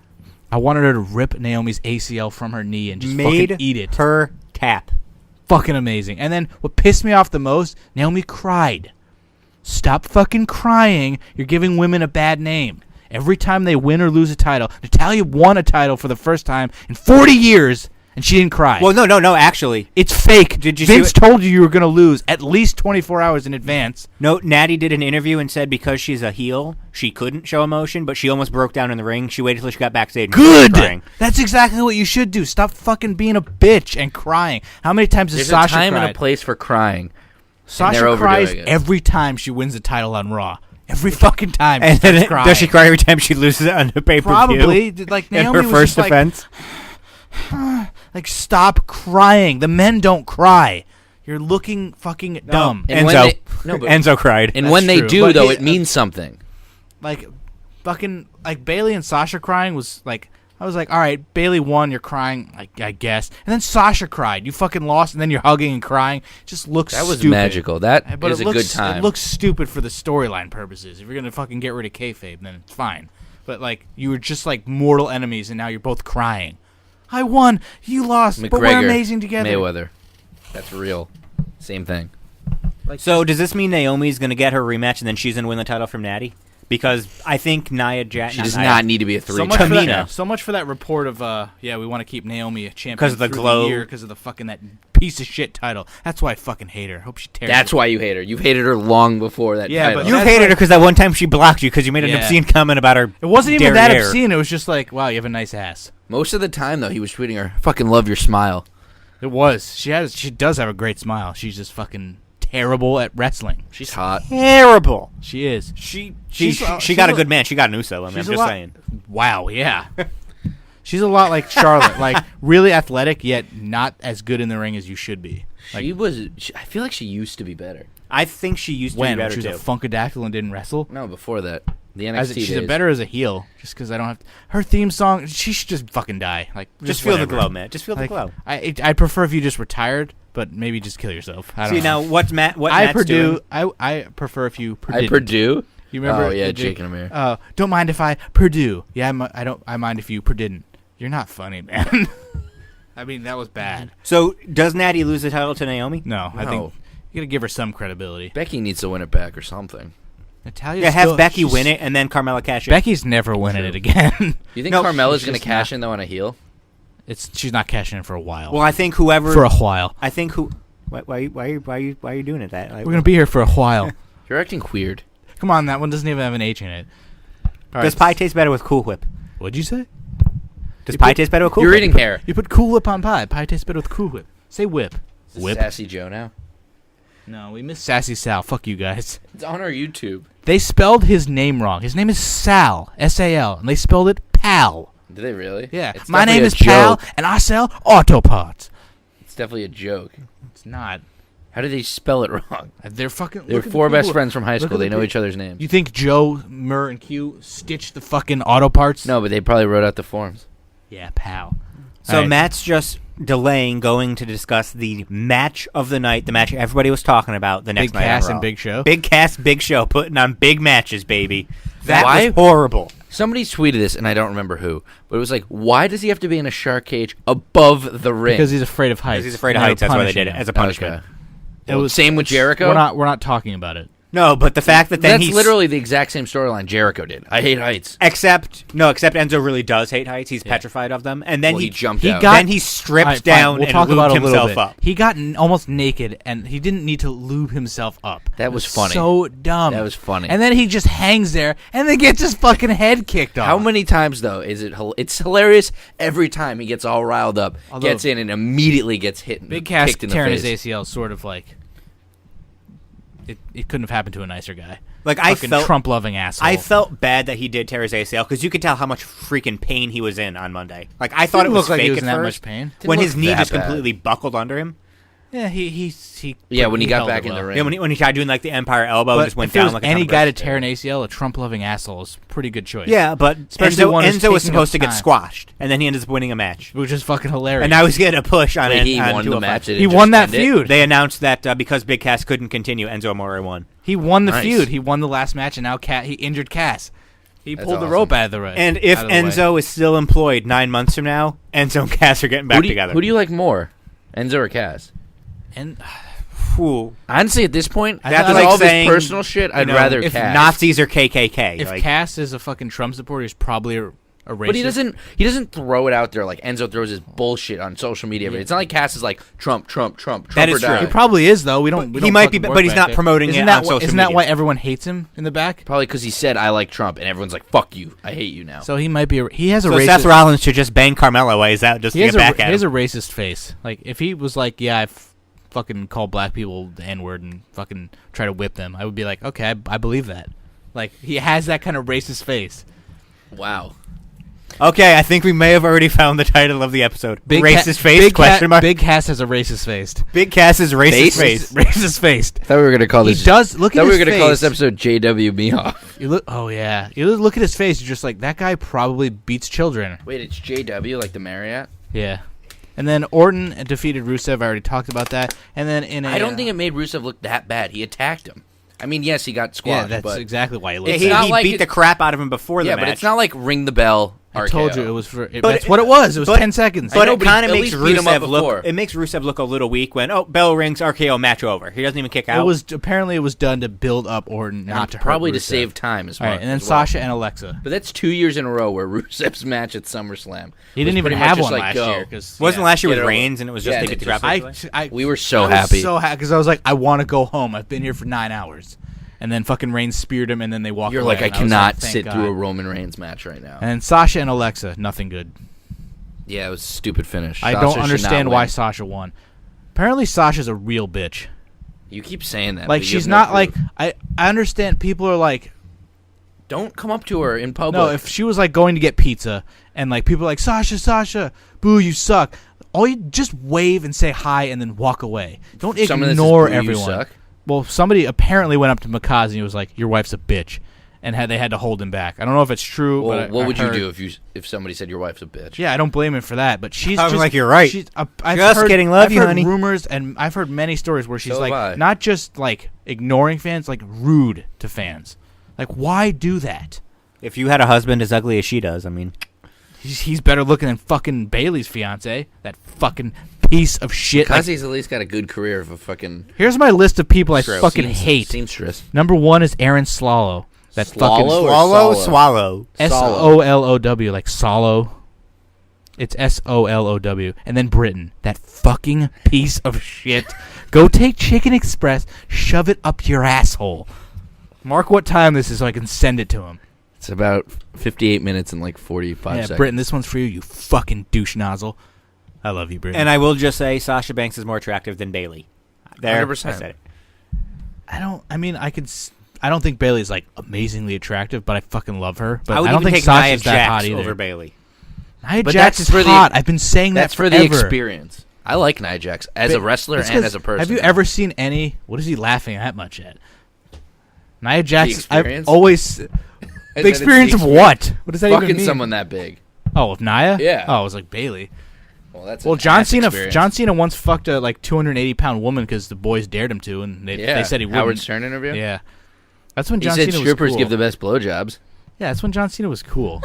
I wanted her to rip Naomi's ACL from her knee and just Made fucking eat it. her tap. Fucking amazing. And then what pissed me off the most, Naomi cried. Stop fucking crying. You're giving women a bad name. Every time they win or lose a title, Natalya won a title for the first time in 40 years, and she didn't cry. Well, no. Actually, It's fake. Did you see Vince told you were going to lose at least 24 hours in advance. no. Natty did an interview and said because she's a heel, she couldn't show emotion, but she almost broke down in the ring. She waited till she got backstage. And Good. started crying. That's exactly what you should do. Stop fucking being a bitch and crying. How many times has There's Sasha a time cried? and a place for crying. Sasha they're cries overdoing it. every time she wins the title on Raw. Every fucking time. And she starts then crying. does she cry every time she loses it on the pay per view? Probably. Like In Naomi her was first just defense. like, stop crying. The men don't cry. You're looking fucking dumb. And when Enzo. they- no, but- Enzo cried. And That's when they true. do, But though, he- it means something. Like, fucking, like, Bailey and Sasha crying was, like, I was like, all right, Bailey won, you're crying, I guess. And then Sasha cried. You fucking lost, and then you're hugging and crying. It just looks That was stupid. magical. That But is it a looks, good time. It looks stupid for the storyline purposes. If you're going to fucking get rid of kayfabe, then it's fine. But, like, you were just, like, mortal enemies, and now you're both crying. I won, you lost, but we're McGregor, amazing together. Mayweather. That's real. Same thing. So does this mean Naomi's going to get her rematch and then she's going to win the title from Natty? Because I think Nia Jax. She does not need to be a So three. much, for Tamina. that, so much for that report of, we want to keep Naomi a champion 'Cause of the through glow. year because of the fucking that piece of shit title. That's why I fucking hate her. Hope she tears That's it. why you hate her. You've hated her long before that Yeah, title. but You That's hated like- her because that one time she blocked you because you made an Yeah. obscene comment about her. It wasn't even derriere. that obscene. It was just like, wow, you have a nice ass. Most of the time, though, he was tweeting her, fucking love your smile. It was. She does have a great smile. She's just fucking terrible at wrestling. She's hot. Terrible. She is. She She's got a good man. She got an Uso. I mean, I'm she's a just lot- saying. Wow, yeah. She's a lot like Charlotte, like really athletic yet not as good in the ring as you should be. Like, I feel like she used to be better. I think she used to when be better she was too. a funkadactyl and didn't wrestle. No, before that. The As NXT she's days. a better as a heel, just because I don't have her theme song. She should just fucking die. Like, just feel the whatever. glow, man. Just feel Like, the glow. I'd prefer if you just retired, but maybe just kill yourself. I don't See know. now, what's Matt? What I Matt's Purdue. doing? I prefer if you I Purdue? You remember? Oh, yeah, the Jake and Amir. Don't mind if I Purdue. Yeah, I don't. I mind if you Purdue. You're not funny, man. I mean, that was bad. So does Natty lose the title to Naomi? No, I No. think you gotta give her some credibility. Becky needs to win it back or something. Natalya. Yeah, have Becky win it and then Carmella cash in. Becky's never winning True. it again. You think No, Carmella's she's going to just cash not. in, though, on a heel? She's not cashing in for a while. Well, I think whoever. For a while. I think who. Why are you doing it? That like, We're gonna be here for a while. You're acting weird. Come on, that one doesn't even have an H in it. All Does right. pie taste better with Cool Whip? What'd you say? Does You pie put- taste better with Cool You're Whip? eating hair. You put Cool Whip on pie. Pie tastes better with Cool Whip. Say whip. Is this Whip. Sassy Joe now? No, we missed Sassy Sal. Fuck you guys. It's on our YouTube. They spelled his name wrong. His name is Sal, S-A-L, and they spelled it Pal. Did they really? Yeah. It's My name definitely is a Pal, joke. and I sell auto parts. It's definitely a joke. It's not. How did they spell it wrong? They're fucking. They're look at the four best people. friends from high Look school. at They the know pe- each other's names. You think Joe, Murr, and Q stitched the fucking auto parts? No, but they probably wrote out the forms. Yeah, Pal. So All right. Matt's just delaying going to discuss the match of the night, the match everybody was talking about the next Big night. on cast Raw. and big show. Big cast, big show, putting on big matches, baby. That Why- was horrible. Somebody tweeted this, and I don't remember who, but it was like, why does he have to be in a shark cage above the ring? Because he's afraid of heights. Because he's afraid of And they heights. were That's why they punishing did it him. as a punishment. It was same with Jericho. We're not talking about it. No, but the fact that then That's literally the exact same storyline Jericho did. I hate heights. except Enzo really does hate heights. He's petrified of them, and then Well, he jumped he out. got- then he stripped All right, fine, down we'll and talk about lubed it a little himself bit. up. He got almost naked, and he didn't need to lube himself up. That was funny. So dumb. That was funny. And then he just hangs there, and then gets his fucking head kicked off. How many times though is it? It's hilarious every time he gets all riled up, Although- gets in, and immediately gets hit. Big Cass kicked in the tearing his face. ACL is sort of like it couldn't have happened to a nicer guy. Like I Fucking felt Trump-loving asshole. I felt bad that he did tear his ACL because you could tell how much freaking pain he was in on Monday. Like I thought it Didn't was look like fake he was at in that first. much pain. When Didn't his look knee that just bad. completely buckled under him. Yeah, he when he got held back it in the well. ring. Yeah, when he tried doing like the Empire elbow, But just went if there down was like a any ton of guy to bricks. tear an ACL, a Trump-loving asshole is a pretty good choice. Yeah, but Especially one who's Enzo was taking supposed up to get time. squashed, and then he ended up winning a match. which is fucking hilarious. And now he's getting a push on Wait, it. he on won the 205. match. They he didn't won just that end it? feud. They announced that because Big Cass couldn't continue, Enzo Amore won. He won the Nice. feud. He won the last match, and now he injured Cass. He That's pulled the awesome. rope out of the ring. And if out of the way. Enzo is still employed 9 months from now, Enzo and Cass are getting back together. Who do you like more, Enzo or Cass? and Ooh. Honestly, at this point, That's after like all saying, this personal shit, I'd know, rather if Cass. Nazis or KKK. if like, Cass is a fucking Trump supporter, he's probably a racist. But he doesn't throw it out there like Enzo throws his bullshit on social media. But it's not like Cass is like Trump, That or is die. true. He probably is though. We don't. We He don't might be, fucking but work he's back not there. promoting Isn't it that on social Isn't that media. why everyone hates him in the back? Probably because he said I like Trump, and everyone's like, "Fuck you, I hate you now." So he might be. He has a So racist. Seth Rollins should just bang Carmelo while he's out just he to has get back a at he has a him. racist face. Like if he was like, yeah, I fucking call black people the N-word and fucking try to whip them, I would be like, okay, I believe that. Like he has that kind of racist face. Wow. Okay, I think we may have already found the title of the episode. Racist face? Big Question mark. Big Cass has a racist face. Big Cass's racist Face? face. Racist face. I thought we were gonna call He this. does look I at thought we his were gonna call this face. episode JW me off. You look. Oh yeah. You look at his face. You're just like that guy probably beats children. Wait, it's JW like the Marriott. Yeah. And then Orton defeated Rusev. I already talked about that. And then in a. I don't think it made Rusev look that bad. He attacked him. I mean, yes, he got Yeah, squashed, that's but exactly why he Yeah, looks. It's he like not he like beat it- the crap out of him before the yeah, match. but it's not like ring the bell. I told RKO. you it was for. But That's it- what it was. It was but- 10 seconds. But know, it but he kind of at makes least beat him up Rusev look. before. It makes Rusev look a little weak when bell rings RKO match over. He doesn't even kick out. It was apparently it was done to build up Orton, not to hurt probably to Rusev. save time as All well. right, and then as well. Sasha and Alexa. But that's 2 years in a row where Rusev's match at SummerSlam. He was didn't even pretty much have just one like, last go. year because Wasn't last year Get with it over. Reigns and it was just Yeah, they and beat the it crap just- out of each other? We were so I was happy. so happy because I was like, I want to go home. I've been here for 9 hours, and then fucking Reigns speared him, and then they walked. You're away, like, I and was cannot "Thank sit God." through a Roman Reigns match right now. And then Sasha and Alexa, nothing good. Yeah, it was a stupid finish. I Sasha don't should understand not why win. Sasha won. Apparently, Sasha's a real bitch. You keep saying that. Like but you she's have no not like proof. I understand people are like Don't come up to her in public. no, if she was like going to get pizza and like people are like Sasha, boo, you suck. All you just wave and say hi and then walk away. Don't Someone that says, ignore "Boo, you everyone. suck." Well, somebody apparently went up to Makazi and he was like, "Your wife's a bitch," and they had to hold him back. I don't know if it's true. Well, but what I would heard- you do if somebody said your wife's a bitch? Yeah, I don't blame him for that, but she's I'm just like, you're right. She's, I've Just heard, kidding, love I've you, heard honey. rumors, and I've heard many stories where she's So have I. like not just like ignoring fans, like rude to fans. Like, why do that? If you had a husband as ugly as she does, I mean, He's better looking than fucking Bailey's fiance. That fucking piece of shit. Like, Kazi's at least got a good career of a fucking here's my list of people I fucking seams- hate. seamstress. Number 1 is Aaron Swallow. That Swallow or swallow, Solo? swallow. SOLOW, like Solo. It's SOLOW. And then Britain. That fucking piece of shit. Go take Chicken Express, shove it up your asshole. Mark what time this is so I can send it to him. It's about 58 minutes and like 45 Yeah, seconds. Britain, this one's for you, you fucking douche nozzle. I love you, Britain. And I will just say Sasha Banks is more attractive than Bailey. There, 100%. I said it. I don't think Bailey's like amazingly attractive, but I fucking love her. But I would don't even think take Nia Sasha's that hot Jax either. over Bailey. Nia But Jax that's is for the- hot. I've been saying That's that for the forever. experience. I like Nia Jax as a wrestler It's and 'cause- as a person. Have you ever seen any? What is he laughing that much at? Nia Jax. experience? I've always And the then it's experience of what? What does that fucking even mean? someone that big? Oh, of Nia? Yeah. Oh, it was like Bailey. Well, that's Well, an John ass Cena. experience. John Cena once fucked a like 280-pound woman because the boys dared him to, and they Yeah, said he wouldn't. Howard Stern interview. Yeah, that's when He John said Cena strippers was cool. give the best blowjobs. Yeah, that's when John Cena was cool.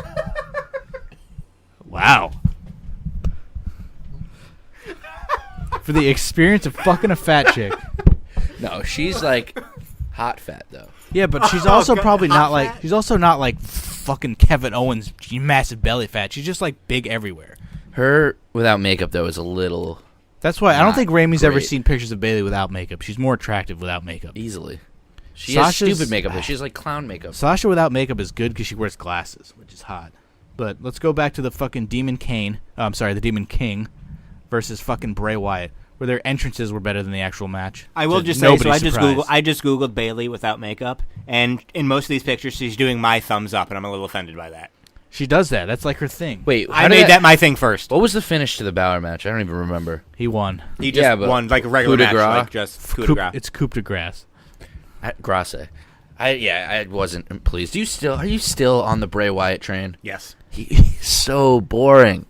Wow. For the experience of fucking a fat chick. No, she's like hot fat though. Yeah, but she's also probably not like she's also not like fucking Kevin Owens massive belly fat. She's just like big everywhere. Her without makeup though is a little That's why I don't Not think Ramey's ever great. seen pictures of Bayley without makeup. She's more attractive without makeup. easily. She Sasha's- has stupid makeup though. She's like clown makeup. Sasha without makeup is good because she wears glasses, which is hot. But let's go back to the fucking Demon Kane. I'm sorry, the Demon King versus fucking Bray Wyatt, where their entrances were better than the actual match. I will To just say, so nobody's surprise. I just googled Bailey without makeup, and in most of these pictures, she's doing my thumbs up, and I'm a little offended by that. She does that. That's like her thing. Wait, I made that my thing first. What was the finish to the Balor match? I don't even remember. He won. He just Yeah, but won like a regular coup de match, grace? like just coup de grace. It's coup de grace. Grasse. I wasn't pleased. Are you still on the Bray Wyatt train? Yes. He's so boring.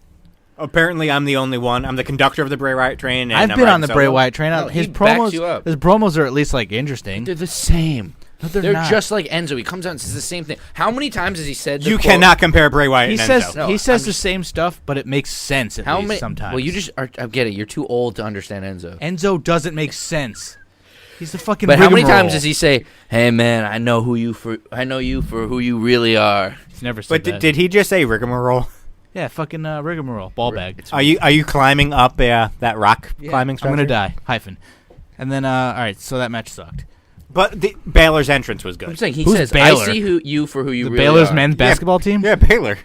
Apparently, I'm the only one. I'm the conductor of the Bray Wyatt train. And I've I'm been on riding the Bray solo. Wyatt train. No, his he backs promos, you up. his promos are at least like interesting. They're the same. No, they're not. just like Enzo. He comes out and says the same thing. How many times has he said the You quote? cannot compare Bray Wyatt He and says Enzo. No, he says I'm the just- same stuff, but it makes sense at How least many sometimes. Well, you just are. I get it. You're too old to understand Enzo. Enzo doesn't make sense. He's the fucking. But how many rigmarole. times does he say, "Hey man, I know you for who you really are"? He's never said But that. did he just say rigmarole? Yeah, fucking rigmarole, ball bag. Are you climbing up that rock climbing I'm structure? gonna die. Hyphen. And then all right, so that match sucked. But Baylor's entrance was I'm good. saying he Who's says, Baylor? "I see you for who you The really Baylor's are." men's basketball team. Yeah, Baylor.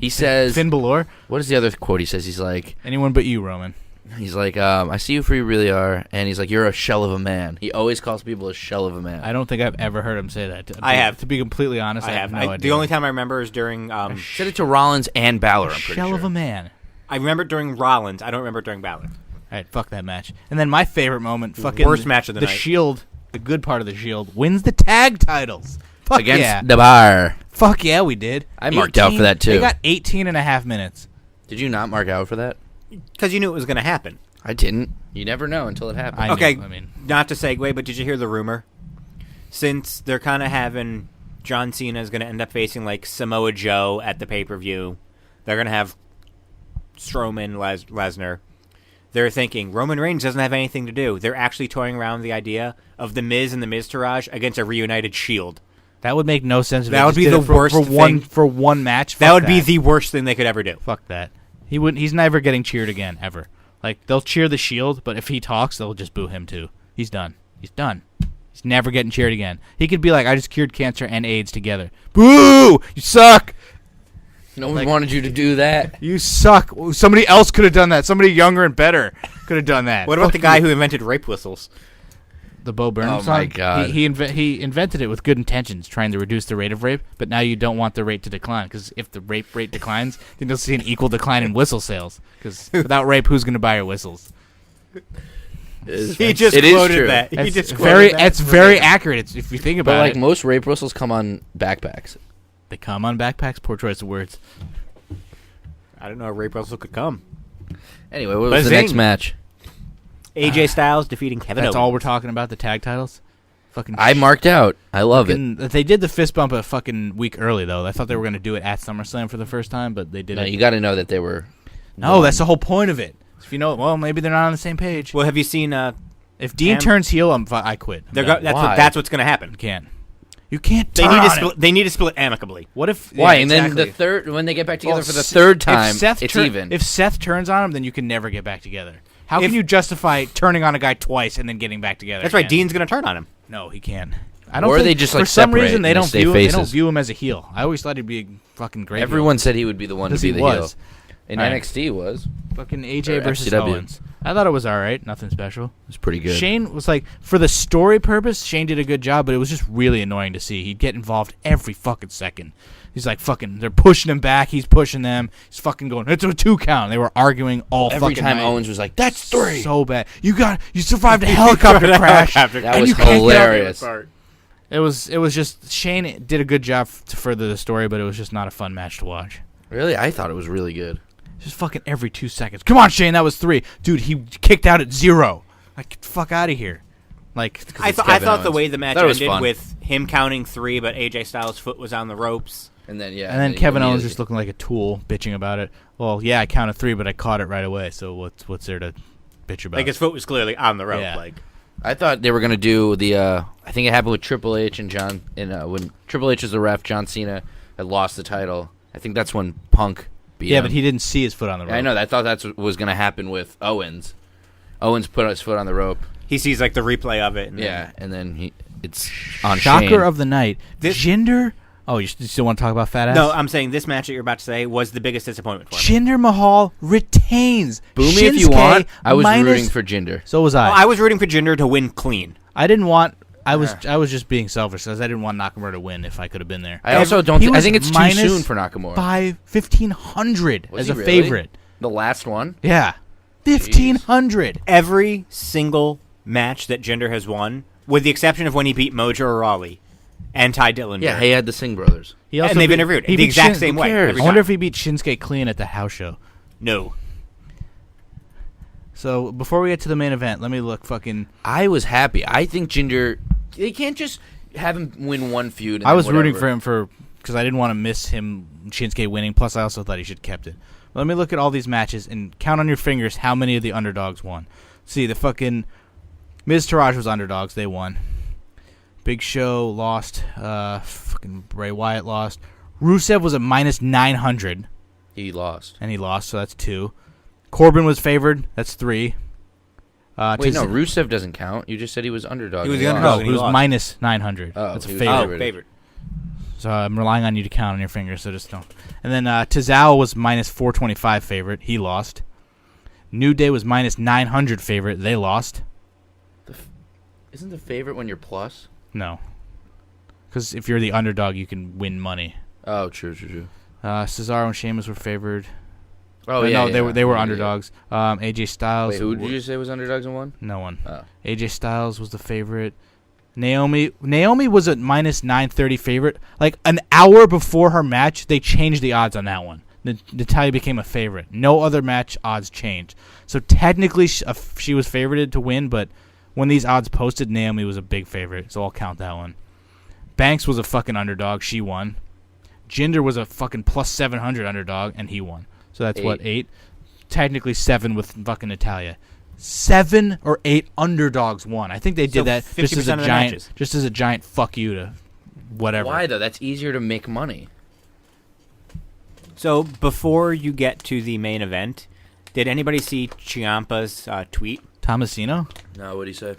He says, Finn Balor. "What is the other quote?" He says, "He's like, Anyone but you, Roman. I see you for who you really are," and he's like, "You're a shell of a man." He always calls people a shell of a man. I don't think I've ever heard him say that. I have. To be completely honest, I have no idea. The only time I remember is during. Said it to Rollins and Balor. I'm pretty shell sure. of a man. I remember it during Rollins. I don't remember it during Balor. All right, fuck that match. And then my favorite moment, fucking Worst match of the night. Shield, the good part of the Shield, wins the tag titles. Fuck Against yeah. the Bar. Fuck yeah, we did. I marked out for that, too. They got 18 and a half minutes. Did you not mark out for that? Because you knew it was going to happen. I didn't. You never know until it happens. I knew, Okay, I mean, not to segue, but did you hear the rumor? Since they're kind of having John Cena is going to end up facing like Samoa Joe at the pay-per-view, they're going to have Strowman, Lesnar. They're thinking Roman Reigns doesn't have anything to do. They're actually toying around the idea of the Miz and the Miztourage against a reunited Shield. that would make no sense. If That they would just be did the it for, worst for thing. one match. That Fuck would be the worst thing they could ever do. Fuck that. He wouldn't. He's never getting cheered again ever. Like they'll cheer the Shield, but if he talks, they'll just boo him too. He's done. He's done. He's never getting cheered again. He could be like, "I just cured cancer and AIDS together." Boo! You suck. No one wanted you to do that. You suck. Somebody else could have done that. Somebody younger and better could have done that. What about Fuck the guy you. who invented rape whistles? The Bo Burnham Oh, song? my God. He invented it with good intentions, trying to reduce the rate of rape. But now you don't want the rate to decline because if the rape rate declines, then you'll see an equal decline in whistle sales. Because without rape, who's going to buy your whistles? He just It is quoted true. that. He It's just very, quoted that. it's very accurate. If you think But about like it, most rape whistles come on backpacks. they come on backpacks. Poor choice of words. I don't know if rape whistle could come. Anyway, what was the Bazing. next match? AJ Styles defeating Kevin That's Owens. all we're talking about. The tag titles. Fucking. I marked out. I love it. fucking- They did the fist bump a fucking week early though. I thought they were going to do it at SummerSlam for the first time, but they did No, it. you got to know that they were. No, that's the whole point of it. If you know, well, maybe they're not on the same page. Well, have you seen? If Dean turns heel, I quit. I'm They're done. that's Why? what's going to happen. You can't. You can't. They turn need to on split. him. They need to split amicably. What if? Why? yeah, And then exactly. the third, when they get back together Well, for the S- third if time, Seth it's turn- even. If Seth turns on him, then you can never get back together. How If- can you justify turning on a guy twice and then getting back together? That's right. again? Dean's going to turn on him. No, he can't. I don't. Or think, they just, for like, some separate reason and they they don't stay view they don't faces. view him as a heel. I always thought he'd be a fucking great. Everyone said he would be the one to Because be he the was. heel. In All right. NXT was. Fucking AJ Or versus FCW. Owens. I thought it was all right. Nothing special. It was pretty good. Shane was like, for the story purpose, Shane did a good job, but it was just really annoying to see. He'd get involved every fucking second. He's like, fucking, they're pushing him back. He's pushing them. He's fucking going, it's a 2 count. They were arguing all Every fucking time night. Owens was like, "That's 3." So bad. You survived a helicopter crash. That and was you can't get up. hilarious. It was just, Shane did a good job to further the story, but it was just not a fun match to watch. Really? I thought it was really good. Just fucking every 2 seconds. Come on, Shane, that was 3. Dude, he kicked out at 0. Like, get the fuck out of here. Like, I Kevin thought the Owens. way the match That was ended fun. with him counting 3, but AJ Styles' foot was on the ropes. And then and then Kevin Owens immediately- just looking like a tool, bitching about it. Well, yeah, I counted 3, but I caught it right away. So what's there to bitch about? Like his foot was clearly on the rope. Yeah. Like I thought they were gonna do the. I think it happened with Triple H and John. And when Triple H was the ref, John Cena had lost the title. I think that's when Punk beat him. yeah, but he didn't see his foot on the rope. I know. I thought that's what was gonna happen with Owens. Owens put his foot on the rope. he sees like the replay of it. And Yeah, and then it's on Shocker Shane. of the night. This- Jinder. Oh, you still want to talk about fat ass? No, I'm saying this match that you're about to say was the biggest disappointment for me. Jinder Mahal retains. Boo me if you Shinsuke want. I was minus- rooting for Jinder. So was I. I was rooting for Jinder to win clean. I didn't want. I was just being selfish because I didn't want Nakamura to win if I could have been there. I also don't. He I was think it's too minus soon for Nakamura. 1,500 Was as he a really? favorite. The last one. Yeah, 1,500. Every single match that Jinder has won, with the exception of when he beat Mojo Rawley and Ty Dillinger. Yeah, he had the Singh brothers. He And they've interviewed he the beat exact same who way. cares? every I wonder time. if he beat Shinsuke clean at the house show. No. So before we get to the main event, let me look. Fucking, I was happy. I think Jinder. They can't just have him win one feud. And I then was rooting whatever. for him because I didn't want to miss him Shinsuke winning. Plus, I also thought he should have kept it. Let me look at all these matches and count on your fingers how many of the underdogs won. See, the fucking Miz Taraj was underdogs. They won. Big Show lost. Fucking Bray Wyatt lost. Rusev was a minus 900, He lost. and he lost, so that's 2. Corbin was favored. That's 3. Wait, no, Rusev doesn't count. You just said he was underdog. He was and the lost. underdog. No, and he he was lost. minus 900. Oh, That's a he was favorite. Oh, favorite. So I'm relying on you to count on your fingers, so just don't. And then Tozawa was minus 425 favorite. He lost. New Day was minus 900 favorite. They lost. Isn't the favorite when you're plus? No. Because if you're the underdog, you can win money. Oh, true. Cesaro and Sheamus were favored. Oh, No, yeah. they were Yeah. underdogs. AJ Styles. Wait, who did you say was underdogs in one? No one. Oh. AJ Styles was the favorite. Naomi was a minus 930 favorite. Like an hour before her match, they changed the odds on that one. Natalya became a favorite. No other match odds changed. So technically, she was favorited to win, but when these odds posted, Naomi was a big favorite. So I'll count that one. Banks was a fucking underdog. She won. Jinder was a fucking plus 700 underdog, and he won. So that's what, 8? Technically 7 with fucking Natalya. 7 or 8 underdogs won. I think they did So that just as 50% a of the giant, matches. just as a giant fuck you to whatever. Why though? That's easier to make money. So before you get to the main event, did anybody see Ciampa's tweet? Tomasino? No, what'd he say?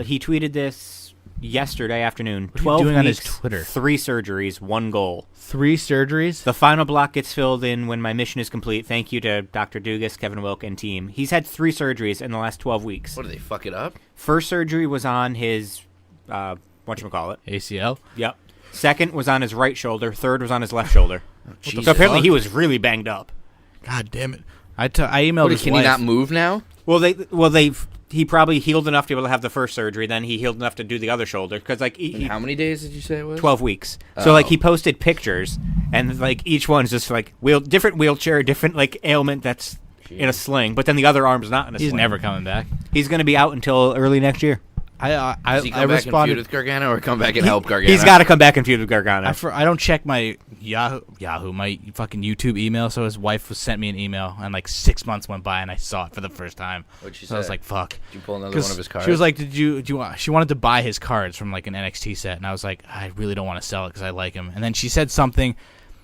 He tweeted this yesterday afternoon. What are you 12 doing on his weeks, Twitter? 3 surgeries, 1 goal. 3 surgeries? The final block gets filled in when my mission is complete. Thank you to Dr. Dugas, Kevin Wilk, and team. He's had 3 surgeries in the last 12 weeks. What did they fuck it up? First surgery was on his, whatchamacallit? ACL? Yep. Second was on his right shoulder. Third was on his left shoulder. Jesus. So apparently he was really banged up. God damn it. I emailed What, his can wife. he not move now? He probably healed enough to be able to have the first surgery. Then he healed enough to do the other shoulder because And he how many days did you say it was? 12 weeks. So Oh. he posted pictures and each one's just different wheelchair, different ailment that's in a sling. But then the other arm's not in a He's sling. never coming back. He's going to be out until early next year. I Does he come back and feud responded. with Gargano or come back and help Gargano? He's got to come back and feud with Gargano. I don't check my Yahoo, my fucking YouTube email. So his wife sent me an email, and 6 months went by, and I saw it for the first time. What'd she So I was say? like, "Fuck." Did you pull another 'Cause one of his cards? she was like, "Do you want?" She wanted to buy his cards from an NXT set, and I was like, "I really don't want to sell it because I like him." And then she said something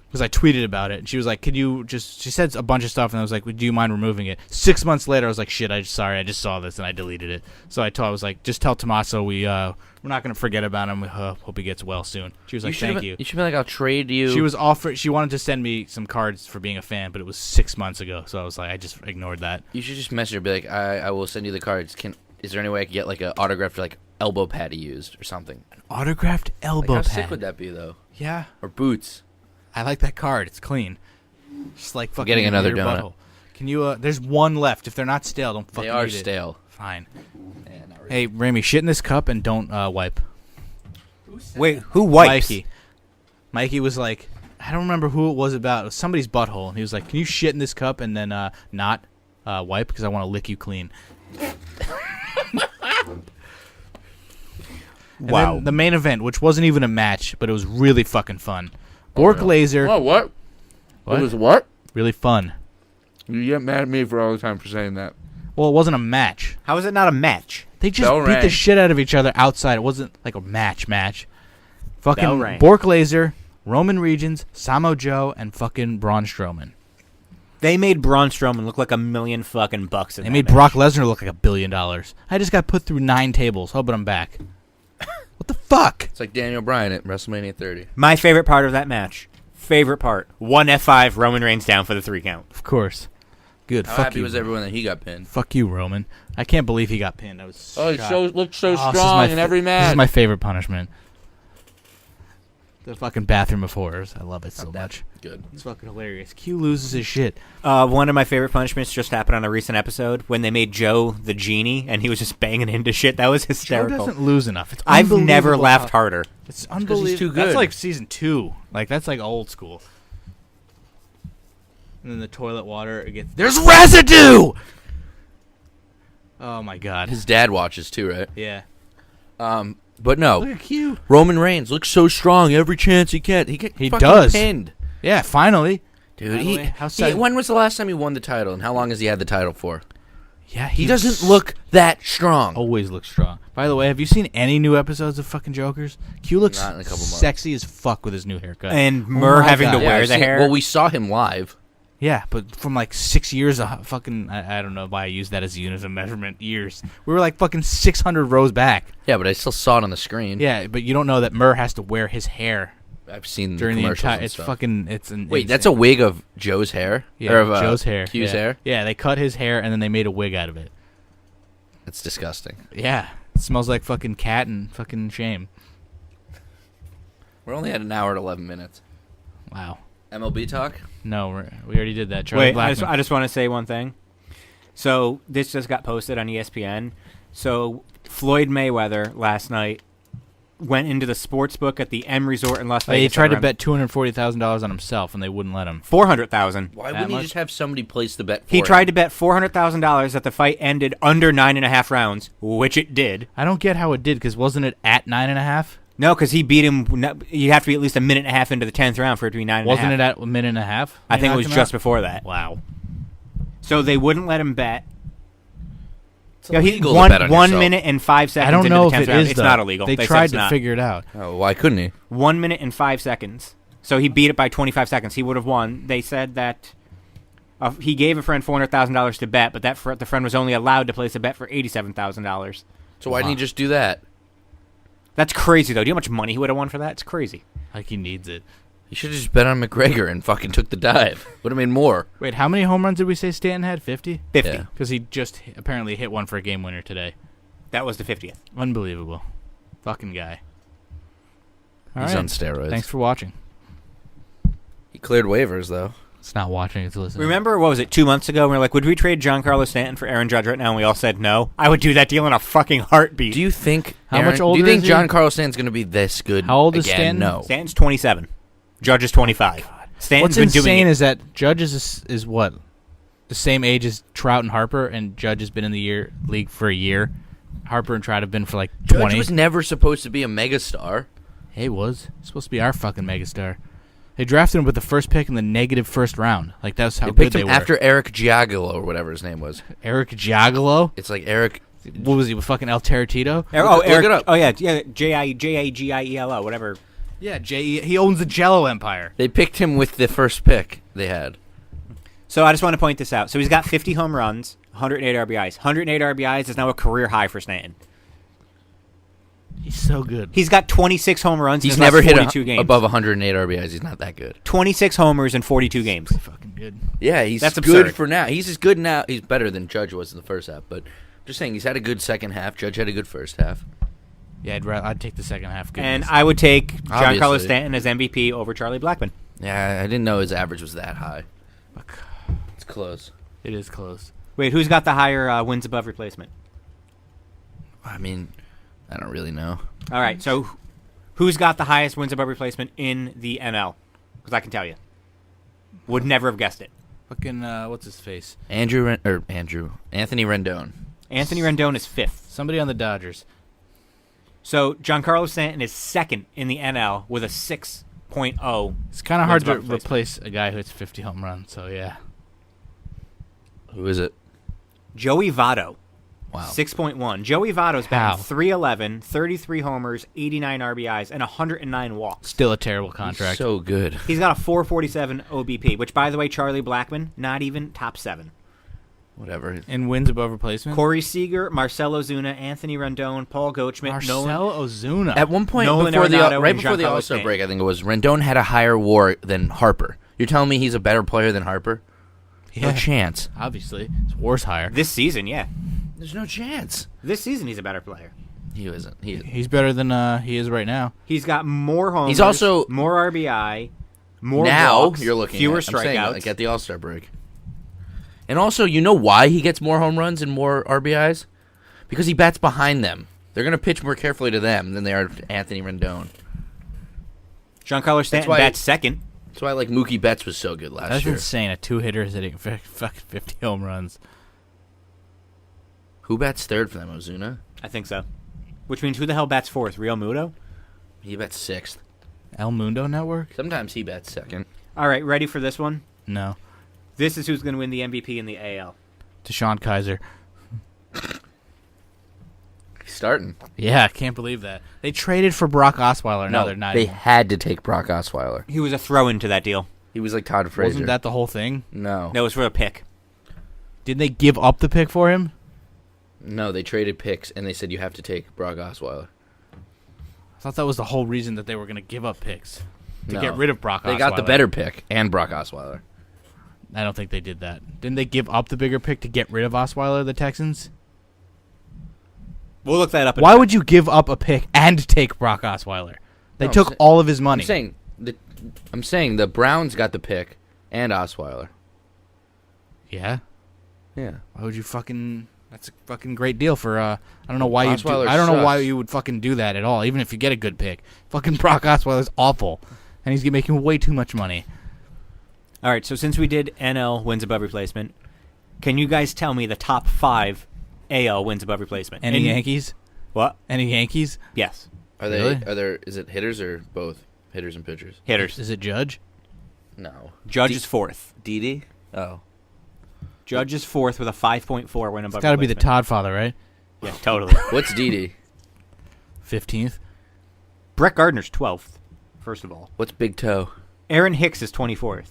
because I tweeted about it, and she was like, "Could you just?" She said a bunch of stuff, and I was like, "Do you mind removing it?" 6 months later, I was like, "Shit, I just saw this, and I deleted it." So I was like, "Just tell Tommaso we're not gonna forget about him. We hope he gets well soon." She was like, "Thank you." You should be like, I'll trade you. She was offered. She wanted to send me some cards for being a fan, but it was 6 months ago, so I was like, I just ignored that. You should just message her, be like, I will send you the cards. Is there any way I could get an autographed elbow pad he used or something? Autographed elbow How pad. sick would that be though? Yeah, Or boots? I like that card. It's clean. Just like fucking getting another your donut. butthole. Can you? There's one left. If they're not stale, don't fucking They are eat it. stale. Fine. Yeah, not really. Hey, Remy, shit in this cup and don't wipe. Wait, who wipes? Mikey was like, I don't remember who it was about. It was somebody's butthole, and he was like, "Can you shit in this cup and then not wipe because I want to lick you clean." And Wow. then the main event, which wasn't even a match, but it was really fucking fun. Bork Laser. Oh, what? What? It was what? Really fun. You get mad at me for all the time for saying that. Well, it wasn't a match. How is it not a match? They just Bell beat the rang. shit out of each other outside. It wasn't like a match. Bell Fucking rang. Bork Laser, Roman Reigns, Samo Joe, and fucking Braun Strowman. They made Braun Strowman look like $1 million fucking bucks. In They that made match. Brock Lesnar look like $1 billion. I just got put through 9 tables. Oh, but I'm back. What the fuck? It's like Daniel Bryan at WrestleMania 30. My favorite part of that match. Favorite part. 1 F5, Roman Reigns down for the 3 count. Of course. Good. How Fuck happy you. was everyone that he got pinned? Fuck you, Roman. I can't believe he got pinned. I was Oh, he shocked. looked so Oh, this is strong my in fa- every This match. is my favorite punishment. The fucking bathroom of horrors. I love it so much. Good. It's fucking hilarious. Q loses his shit. One of my favorite punishments just happened on a recent episode when they made Joe the genie and he was just banging into shit. That was Joe hysterical. doesn't lose enough. It's I've never unbelievable laughed how- harder. It's 'cause he's unbelievable. too good. That's like season 2. Like that's like old school. And then the toilet water it gets. There's residue. Oh my god. His dad watches too, right? Yeah. But no. Look at Q. Roman Reigns looks so strong every chance he can. He He fucking does. pinned. Yeah. Finally. Dude, By the way, how sad- when was the last time he won the title, and how long has he had the title for? Yeah. He doesn't look that strong. Always looks strong. By the way, have you seen any new episodes of fucking Jokers? Q looks Not in a couple months. sexy as fuck with his new haircut. And Oh Murr my having God. to Yeah, wear I've the seen- hair. Well, we saw him live. Yeah, but from like 6 years of fucking, I don't know why I use that as a unit of measurement. Years. We were like fucking 600 rows back. Yeah, but I still saw it on the screen. Yeah, but you don't know that Murr has to wear his hair I've seen during the the commercials. entire. and It's stuff. fucking. It's an. Wait, that's a wig of Joe's hair? Yeah, Or of, Joe's hair. Q's yeah. hair? Yeah, they cut his hair and then they made a wig out of it. It's disgusting. Yeah, it smells like fucking cat and fucking shame. We're only at an hour and 11 minutes. Wow. MLB talk? No, we already did that. Charlie Wait, Blackman. I just want to say one thing. So this just got posted on ESPN. So Floyd Mayweather last night went into the sports book at the M Resort in Las Vegas. He tried to around bet $240,000 on himself and they wouldn't let him. 400,000. Why That wouldn't you much? just have somebody place the bet for He him? tried to bet $400,000 that the fight ended under 9.5 rounds, which it did. I don't get how it did because wasn't it at 9.5? No, because he beat him. You have to be at least a minute and a half into the 10th round for it to be 9.5. Wasn't it at a minute and a half? I think it was Knocked him just out? before that. Wow. So they wouldn't let him bet. It's Yeah, he illegal to one bet on 1 yourself. minute and 5 seconds. I don't into know the if 10th it round. is. It's though. not illegal. They said tried it's to not. figure it out. Oh, why couldn't he? 1 minute and 5 seconds. So he beat it by 25 seconds. He would have won. They said that he gave a friend $400,000 to bet, but the friend was only allowed to place a bet for $87,000. So why didn't he just do that? That's crazy, though. Do you know how much money he would have won for that? It's crazy. Like he needs it. He should have just bet on McGregor and fucking took the dive. Would have made more. Wait, how many home runs did we say Stanton had? 50? 50. Yeah. Because he just apparently hit one for a game winner today. That was the 50th. Unbelievable. Fucking guy. All He's right. on steroids. Thanks for watching. He cleared waivers, though. It's not watching, it's listening. Remember, what was it, 2 months ago? We were like, would we trade Giancarlo Stanton for Aaron Judge right now? And we all said no. I would do that deal in a fucking heartbeat. Do you think How much Do older you think is he? John Carlos Stanton's going to be this good How old is again? Stanton? No. Stanton's 27. Judge is 25. Stanton's What's been doing insane it. is that Judge is what? The same age as Trout and Harper, and Judge has been in the league for a year. Harper and Trout have been for like 20. Judge was never supposed to be a megastar. Hey, he was. He's supposed to be our fucking megastar. They drafted him with the first pick in the negative first round. Like, that's how They good picked they him were. after Eric Giagolo or whatever his name was. Eric Giagolo? It's like Eric. What was he, with fucking El Teratito? Oh, Look Eric, it up. Oh, yeah, Jagielo, whatever. Yeah, he owns the Jello Empire. They picked him with the first pick they had. So I just want to point this out. So he's got 50 home runs, 108 RBIs. 108 RBIs is now a career high for Stanton. He's so good. He's got 26 home runs in He's his never last hit 42 games. above 108 RBIs. He's not that good. 26 homers in 42 games. Fucking good. Yeah, he's That's good absurd. for now. He's as good now. He's better than Judge was in the first half. But just saying, he's had a good second half. Judge had a good first half. Yeah, I'd take the second half. And Goodness. I would take Giancarlo Obviously. Stanton as MVP over Charlie Blackmon. Yeah, I didn't know his average was that high. It's close. It is close. Wait, who's got the higher wins above replacement? I mean, I don't really know. All right, so who's got the highest wins above replacement in the NL? Because I can tell you. Would never have guessed it. Fucking, what's his face? Anthony Rendon. Anthony Rendon is 5th. Somebody on the Dodgers. So Giancarlo Stanton is second in the NL with a 6.0. It's kind of hard to Wins above replace a guy who hits 50 home runs. So yeah. Who is it? Joey Votto, Wow. 6.1. Joey Votto's How? batting 311, 33 homers, 89 RBIs, and 109 walks. Still a terrible contract. So good. He's got a 447 OBP, which, by the way, Charlie Blackmon, not even top 7. Whatever. And wins above replacement. Corey Seager, Marcell Ozuna, Anthony Rendon, Paul Goldschmidt, Nolan. Marcel Ozuna. At one point Nolan before Arenado right and before the Giancarlo All-Star Stanton. break, I think it was, Rendon had a higher WAR than Harper. You're telling me he's a better player than Harper? Yeah. No chance. Obviously, his WAR's higher. This season, yeah. There's no chance. This season, he's a better player. He isn't. He He's better than he is right now. He's got more homers. He's also- more RBI, more now walks, you're looking fewer at, I'm saying, strikeouts. like at the All-Star break. And also, you know why he gets more home runs and more RBIs? Because he bats behind them. They're going to pitch more carefully to them than they are to Anthony Rendon. Giancarlo Stanton why- bats second. That's why like Mookie Betts was so good last That's year. insane. A 2-hitter is hitting fucking 50 home runs. Who bats third for them, Ozuna? I think so. Which means who the hell bats fourth? Real Muto? He bats sixth. El Mundo Network? Sometimes he bats second. All right, ready for this one? No. This is who's going to win the MVP in the AL. Deshaun Kaiser. He's starting. Yeah, I can't believe that. They traded for Brock Osweiler. Now they're not. they even- had to take Brock Osweiler. He was a throw-in to that deal. He was like Todd Frazier. Wasn't that the whole thing? No. That was for a pick. Didn't they give up the pick for him? No, they traded picks, and they said you have to take Brock Osweiler. I thought that was the whole reason that they were going to give up picks. To No. get rid of Brock Osweiler. They got the better pick and Brock Osweiler. I don't think they did that. Didn't they give up the bigger pick to get rid of Osweiler, the Texans? We'll look that up. in a Why minute. would you give up a pick and take Brock Osweiler? They No, took I'm sa- all of his money. I'm saying the Browns got the pick and Osweiler. Yeah? Yeah. Why would you fucking... That's a fucking great deal for, I don't know why you do, Osweiler I don't know why sucks. you would fucking do that at all, even if you get a good pick. Fucking Brock Osweiler's awful. And he's making way too much money. All right, so since we did NL wins above replacement, can you guys tell me the top 5 AL wins above replacement? Any And- Yankees? What? Any Yankees? Yes. Are they? Really? Are there? Is it hitters or both? Hitters and pitchers? Hitters. Is it Judge? No. Judge is 4th. Didi? Oh. Judge is 4th with a 5.4 win above It's got to be the replacement. Todd father, right? Yeah, totally. What's Didi? 15th. Brett Gardner's 12th, first of all. What's Big Toe? Aaron Hicks is 24th.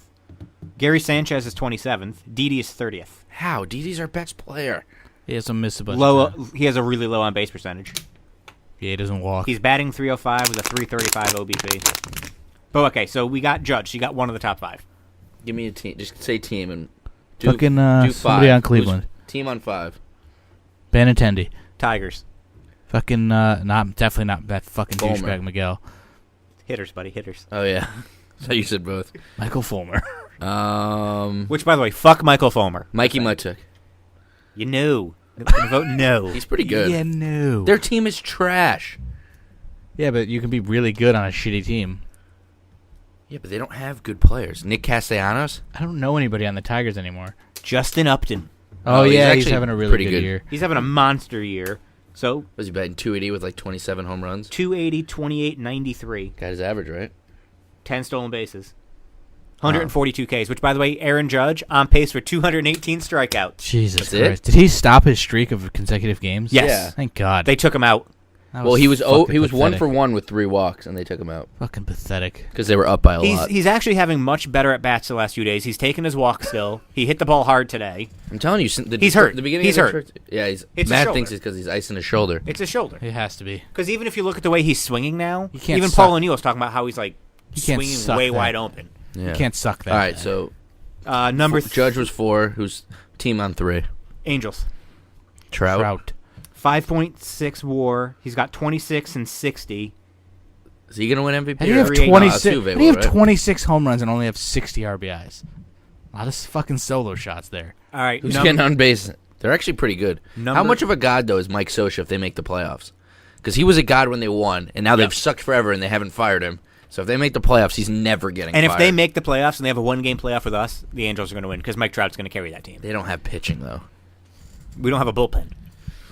Gary Sanchez is 27th. Didi is 30th. How? Didi's our best player. He has some miss a bunch Low. of time. He has a really low on base percentage. Yeah, he doesn't walk. He's batting 305 with a 335 OBP. But okay, so we got Judge. He got one of the top 5. Give me a team. Just say team and do, Fucking do somebody 5. on Cleveland. Who's team on 5. Benintendi. Tigers. Fucking, definitely not that fucking Fulmer. douchebag Miguel. Hitters, buddy, hitters. Oh yeah. So you said both. Michael Fulmer. Which, by the way, fuck Michael Fulmer. Mikey Mutuk. You knew. I'm gonna vote no. He's pretty good. Yeah, no. Their team is trash. Yeah, but you can be really good on a shitty team. Yeah, but they don't have good players. Nick Castellanos. I don't know anybody on the Tigers anymore. Justin Upton. Oh, he's yeah, he's actually having a really pretty good good. year. He's having a monster year. So, Was he batting 280 with like 27 home runs? 280, 28, 93. Got his average right. 10 stolen bases. 142 Ks, which, by the way, Aaron Judge on pace for 218 strikeouts. Jesus That's Christ. Did he stop his streak of consecutive games? Yes. Yeah. Thank God. They took him out. That Well, he was fucking he was 1 pathetic. for 1 with 3 walks, and they took him out Fucking pathetic. because they were up by a lot. He's actually having much better at bats the last few days. He's taken his walk still. He hit the ball hard today. I'm telling you, He's hurt. The beginning He's of the hurt. short- yeah, he's It's a Matt shoulder. thinks it's because he's icing his shoulder. It's his shoulder. It has to be. Because even if you look at the way he's swinging now, He can't even suck. Paul O'Neill's talking about how he's like He can't swinging suck way that. wide open. Yeah. You can't suck that. All right, bad. so Number Judge was 4. Who's team on 3? Angels. Trout. 5.6 WAR. He's got 26 and 60. Is he gonna win MVP? How do you have Three eight- 26? Altuve How do you have will, right? 26 home runs and only have 60 RBIs? A lot of fucking solo shots there. All right. Who's getting on base? They're actually pretty good. How Number- much of a god though is Mike Scioscia if they make the playoffs? Because he was a god when they won, and now Yep. they've sucked forever and they haven't fired him. So if they make the playoffs, he's never getting And fired. if they make the playoffs and they have a one-game playoff with us, the Angels are going to win because Mike Trout's going to carry that team. They don't have pitching though. We don't have a bullpen.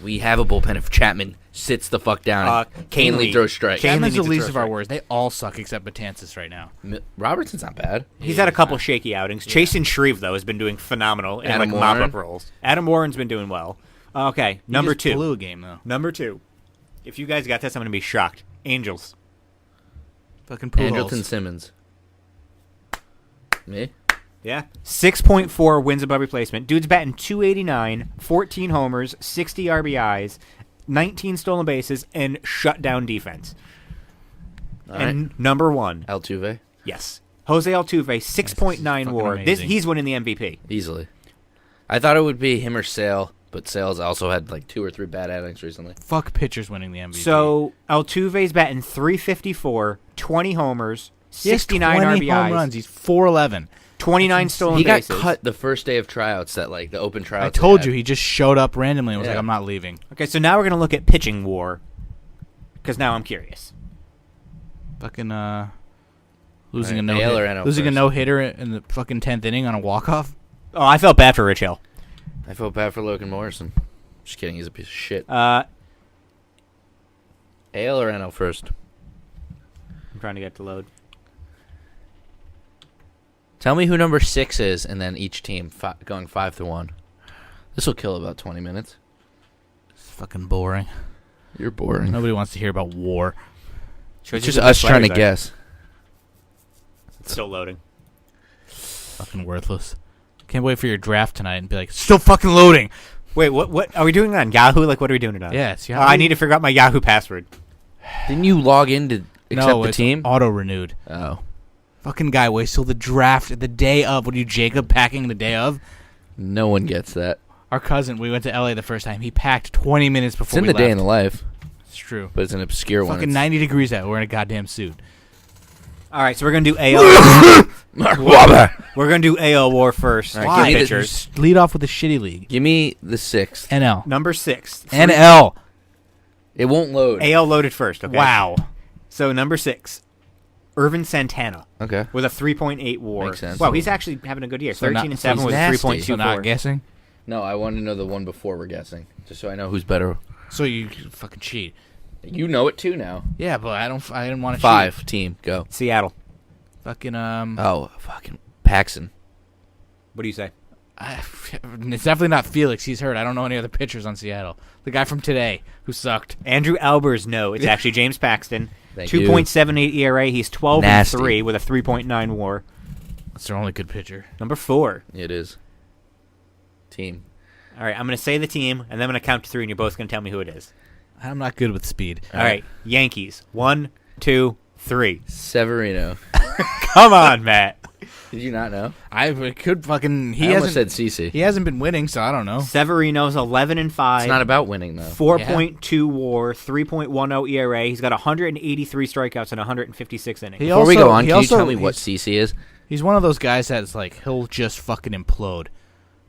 We have a bullpen if Chapman sits the fuck down and Canely throws strikes. Chapman's the needs to least throw of our strikes. worries. They all suck except Betances right now. Robertson's not bad. He's had a couple shaky outings. Chasen Shreve, though, has been doing phenomenal in Adam mop-up Warren. roles. Adam Warren's been doing well. Okay, He number just 2. blew a game though. Number 2. If you guys got this, I'm going to be shocked. Angels. Fucking Andrelton Pujols. Simmons. Me? Yeah. 6.4 wins above replacement. Dude's batting .289, 14 homers, 60 RBIs, 19 stolen bases, and shutdown defense. All And right. number 1. Altuve. Yes. Jose Altuve, 6.9 fucking WAR. amazing. He's winning the MVP. Easily. I thought it would be him or Sale, but Sale's also had like 2 or 3 bad outings recently. Fuck pitchers winning the MVP. So Altuve's batting .354, 20 homers, he has 69 20 RBIs, home runs. He's 411. 29 stolen He got bases. cut the first day of tryouts, that like the open I tryouts. told they you had. he just showed up randomly and was Yeah. like, "I'm not leaving." Okay, so now we're going to look at pitching WAR, because now I'm curious. Fucking losing Alright, a AL no or NL losing a first? no hitter in the fucking 10th inning on a walk off. Oh, I felt bad for Rich Hill. I felt bad for Logan Morrison. Just kidding, he's a piece of shit. I'm AL or NL first? trying to get to load. Tell me who number 6 is, and then each team going 5-1. This will kill about 20 minutes. It's fucking boring. You're boring. Nobody wants to hear about war. Shows It's you just who the us trying to players are. guess. It's still loading. Fucking worthless. Can't wait for your draft tonight and be like, still fucking loading. Wait, what are we doing on Yahoo? Like, what are we doing it on? Yeah, it's Oh, I need to figure out my Yahoo password. Didn't you log in to accept no, the it's team? auto renewed. Oh. Fucking guy waits till the draft the day of. What are you, Jacob, packing the day of? No one gets that. Our cousin, we went to LA the first time. He packed 20 minutes It's before in we the left. day in the life, It's true. but it's an obscure one. Fucking 90 degrees out. We're in a goddamn suit. All right, so we're gonna do AL. It's... We're gonna do AL WAR first. All right, Why? give me the- Pitchers. Just lead off with the shitty league. Give me the 6th. NL. Number 6. NL. It won't load. AL loaded first. Okay. Wow. So number 6, Irvin Santana Okay. with a 3.8 WAR. Makes sense. Wow, he's actually having a good year. So 13 not- and 7 he's with a nasty. 3.24. So not guessing? No, I want to know the one before we're guessing, just so I know who's better. So you fucking cheat. You know it too now. Yeah, but I didn't want to 5 team go. Seattle. Fucking Oh, fucking Paxton. What do you say? it's definitely not Felix. He's hurt. I don't know any other pitchers on Seattle. The guy from today who sucked. Andrew Albers, no. It's actually James Paxton. Thank you. 2.78 ERA. He's 12 Nasty. and 3 with a 3.9 WAR. That's their only good pitcher. Number 4. It is. Team. All right, I'm going to say the team, and then I'm going to count to 3, and you're both going to tell me who it is. I'm not good with speed. All right, Yankees. 1, 2, 3. Severino. Come on, Matt. Did you not know? I could fucking. I almost said CC. He hasn't been winning, so I don't know. Severino's 11 and 5. It's not about winning though. 4.2 WAR, 3.10 ERA. He's got 183 strikeouts and 156 innings. He Before we also- go on, he can you also- tell me what he's- CC is? He's one of those guys that's like he'll just fucking implode.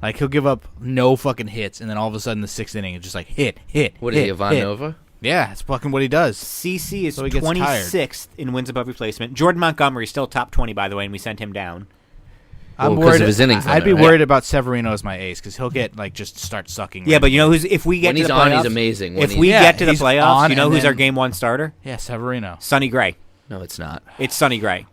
Like he'll give up no fucking hits, and then all of a sudden the 6th inning is just like hit. What is hit, he, Ivan hit. Nova? Yeah, it's fucking what he does. CC is So he gets 26th in wins above replacement. Jordan Montgomery's still top 20, by the way, and we sent him down. Well, I'm 'cause worried. of his innings I'd be limit, right? worried about Severino as my ace because he'll get like just start sucking. Yeah, but you know who's if we get When to he's the on, playoffs, he's amazing. When If he's- we Yeah, get to the he's playoffs, on you know and who's our then- game 1 starter? Yeah, Severino. Sonny Gray. No, it's not. It's Sonny Gray.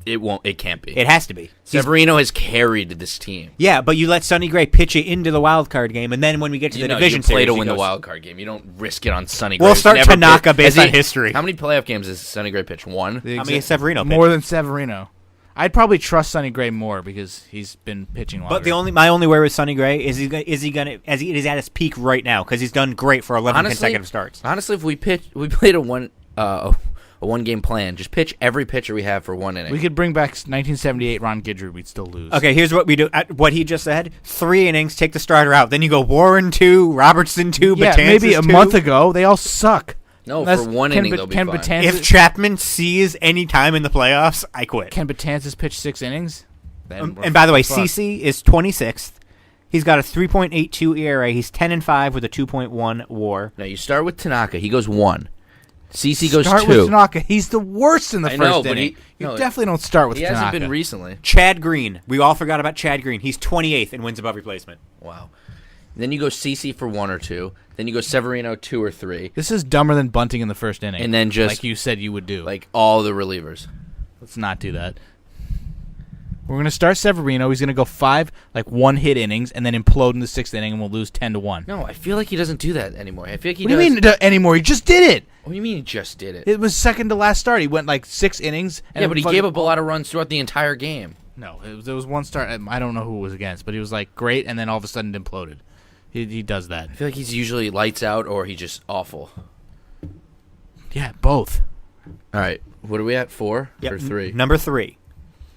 It won't. It can't be. It has to be. He's- Severino has carried this team. Yeah, but you let Sonny Gray pitch it into the wild card game, and then when we get to the division you play series, to he win the goes- wild card game. You don't risk it on Sonny. We'll Gray. start Never Tanaka pitched- based Has on history. How many playoff games has Sonny Gray pitched? 1. The How many exa- Severino more pitched? than Severino. I'd probably trust Sonny Gray more because he's been pitching longer. But my only worry with Sonny Gray is he gonna as he is at his peak right now because he's done great for 11 consecutive starts. Honestly, if we played a one game plan. Just pitch every pitcher we have for 1 inning. we could bring back 1978 Ron Guidry. We'd still lose. Okay, here's what we do. What he just said: 3 innings, take the starter out. Then you go Warren 2, Robertson 2, Yeah, Betances maybe a 2. month ago they all suck. No, Unless- for 1 can inning Be- they'll be can fine. Betances- If Chapman sees any time in the playoffs, I quit. Can Betances pitch 6 innings? Then we're And by the way, fucked. CC is 26th. He's got a 3.82 ERA. He's 10 and 5 with a 2.1 WAR. No, you start with Tanaka. He goes 1. CC goes start 2. with Tanaka. He's the worst in the I first know, but inning. he- You no, definitely don't start with He Tanaka. hasn't been recently. Chad Green. We all forgot about Chad Green. He's 28th in wins above replacement. Wow. Then you go CC for 1 or 2. Then you go Severino 2 or 3. This is dumber than bunting in the first inning. And then just like you said you would do. like all the relievers. Let's not do that. We're going to start Severino. He's going to go 5 one-hit innings and then implode in the 6th inning, and we'll lose 10-1. No, I feel like he doesn't do that anymore. I feel like he What do does. you mean anymore? He just did it. What do you mean he just did it? It was second to last start. He went 6 innings. And Yeah, but he fucking- gave up a lot of runs throughout the entire game. No, there was one start. I don't know who it was against, but he was great, and then all of a sudden it imploded. He does that. I feel like he's usually lights out or he's just awful. Yeah, both. All right, what are we at? 4 Yep, or 3? Number 3,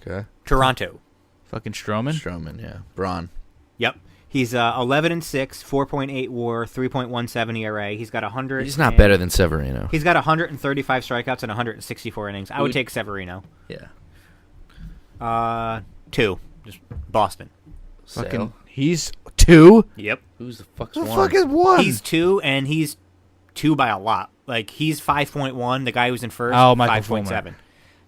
Okay. Toronto. Fucking Stroman. Stroman, yeah. Braun. Yep. He's 11-6, 4.8 WAR, 3.17 ERA. He's got 100. He's not better than Severino. He's got 135 strikeouts and 164 innings. I would Who- take Severino. Yeah. 2, just Boston. Sale. Fucking. He's 2. Yep. Who's the fuck's The one? fuck is 1? He's 2, and he's 2 by a lot. He's 5.1. The guy who's in first, Oh, Michael 5.7.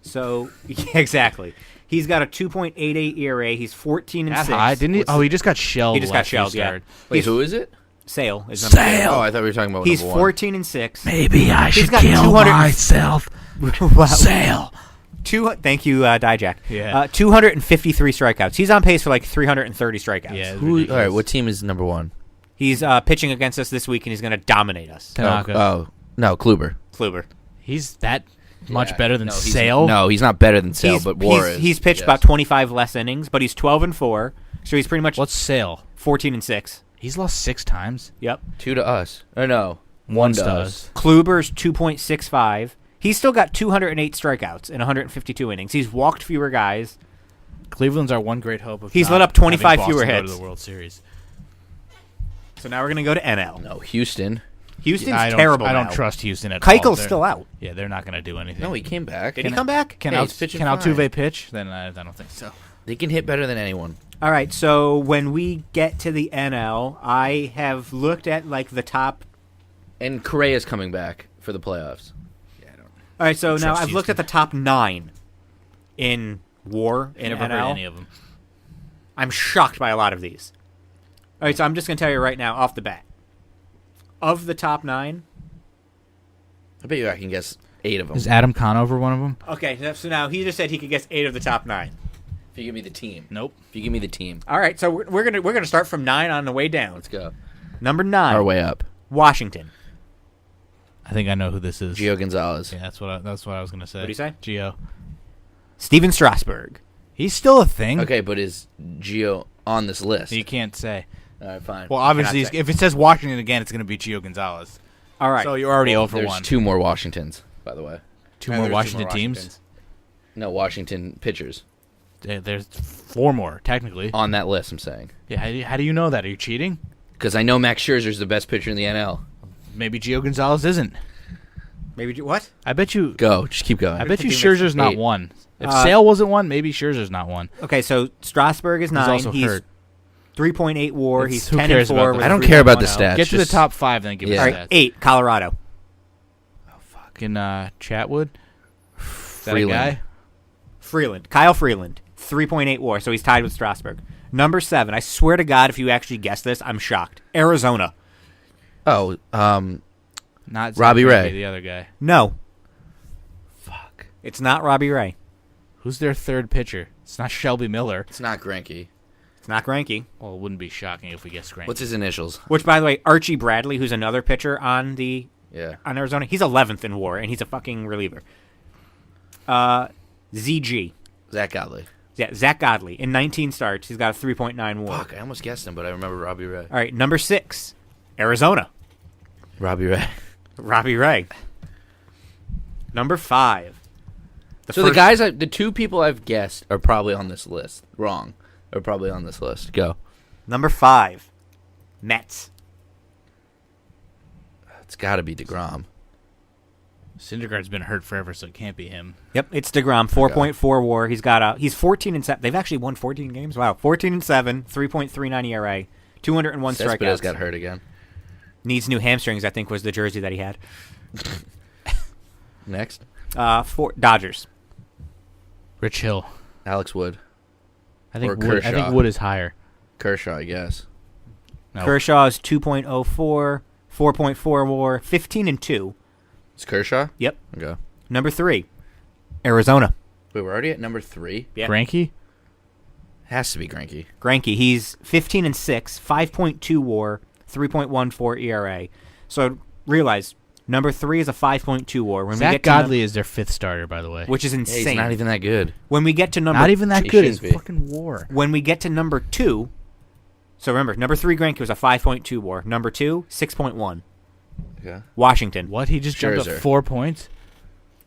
So, yeah, exactly. He's got a 2.88 ERA. He's 14 and that 6. high, didn't he? Oh, he just got shelled. He just got last year shelled, yeah. started. Wait, He's- who is it? Sale is number Sale. Oh, I thought we were talking about He's number 1. 14 and 6. Maybe I He's got 200 myself. Wow. Sale. Thank you, Dijak. Yeah. 253 strikeouts. He's on pace for 330 strikeouts. Yeah. Who? All right, what team is number 1? He's pitching against us this week, and he's going to dominate us. Tanaka. Oh, no, Kluber. Kluber. He's that much Yeah, better than no, he's- Sale. No, he's not better than Sale, He's, but War is. he's pitched yes. about 25 less innings, but he's 12 and 4, so he's pretty much What's Sale? 14 and 6. He's lost 6 times. Yep. 2 to us. Or no, One one to does. us. Kluber's 2.65. He's still got 208 strikeouts in 152 innings. He's walked fewer guys. Cleveland's our one great hope of. He's not let up 25 having fewer Boston go hits. to the World Series. So now we're going to go to NL. No, Houston. Houston's I don't, terrible I don't now. trust Houston at all. Keuchel's They're- still out. Yeah, they're not going to do anything. No, he came back. Did he come back? Can Yeah, he's pitching fine. Altuve pitch? Then I don't think so. They can hit better than anyone. All right, so when we get to the NL, I have looked at the top. And Correa's coming back for the playoffs. All right, so now Trust I've looked at the top 9 in WAR in Never heard NL. any of them. I'm shocked by a lot of these. All right, so I'm just going to tell you right now off the bat. Of the top 9, I bet you I can guess 8 of them. Is Adam Conover one of them? okay, so now he just said he could guess 8 of the top 9. If you give me the team. Nope. If you give me the team. All right, so we're gonna start from 9 on the way down. Let's go. Number 9, Our way up. Washington. I think I know who this is. Gio Gonzalez. Yeah, that's what I was gonna say. What'd he say? Gio. Steven Strasburg. He's still a thing. Okay, but is Gio on this list? You can't say. All right, fine. Well, obviously, cannot say. if it says Washington again, it's gonna be Gio Gonzalez. All right. So you're already Well, over there's one. 2 more Washingtons, by the way. Two Yeah, more there's Washington teams. Washingtons. No, Washington pitchers There's 4 more technically. on that list, I'm saying. Yeah. How do you know that? Are you cheating? Because I know Max Scherzer's the best pitcher in the NL. Maybe Gio Gonzalez isn't. Maybe what? I bet you. Go. Just keep going. I bet you think that's Scherzer's not 8. one. If Uh, Sale wasn't one, maybe Scherzer's not one. Okay, so Strasburg is 9. He's also hurt. 3.8 WAR. It's- He's who 10 cares and about 4. that? with I a don't care about the 3.10. stats. Get to the just- top 5, then give Yeah. me All the right, stats. 8, Colorado. Fucking Chatwood. Is that a Freeland. guy? Freeland. Kyle Freeland. 3.8 WAR, so he's tied with Strasburg. Number 7. I swear to God, if you actually guess this, I'm shocked. Arizona. Oh, Not Zach Robbie Greinke, Ray. the other guy. No, fuck. it's not Robbie Ray. Who's their third pitcher? It's not Shelby Miller. It's not Greinke. It's not Greinke. Well, it wouldn't be shocking if we guessed Greinke. What's his initials? Which, by the way, Archie Bradley, who's another pitcher on Yeah. Arizona, he's 11th in WAR, and he's a fucking reliever. ZG. Zach Godley. Yeah, Zach Godley. In 19 starts, he's got a 3.9 WAR. Fuck, I almost guessed him, but I remember Robbie Ray. All right, number 6. Arizona. Robbie Ray. Robbie Ray. Number 5. So the guys, the 2 people I've guessed are probably on this list. Wrong. Are probably on this list. Go. Number 5. Mets. It's got to be DeGrom. Syndergaard's been hurt forever, so it can't be him. Yep, it's DeGrom, 4.4 WAR. He's 14 and 7. They've actually won 14 games. Wow, 14 and 7, 3.39 ERA, 201 Cespedes strikeouts. got hurt again. Needs new hamstrings, I think was the jersey that he had. Next, Dodgers. Rich Hill. Alex Wood. I think Or Wood, I Kershaw. think Wood is higher. Kershaw, I guess. No. Kershaw is 2.04, 4.4 WAR, 15-2. It's Kershaw? Yep. Okay. Number 3, Arizona. Wait, we're already at number 3? Yeah. Greinke? Has to be Greinke. Greinke, he's 15-6, 5.2 WAR, 3.14 ERA. So realize number 3 is a 5.2 WAR. When we Zach get to Godley is their 5th starter, by the way. which is Yeah, insane. he's not even that good. When we get to number Not even that He good. shouldn't It's be. fucking war. when we get to number 2, so remember, number 3 Greinke was a 5.2 WAR. Number 2, 6.1. Okay. Washington. What? He just jumped Scherzer. up 4 points?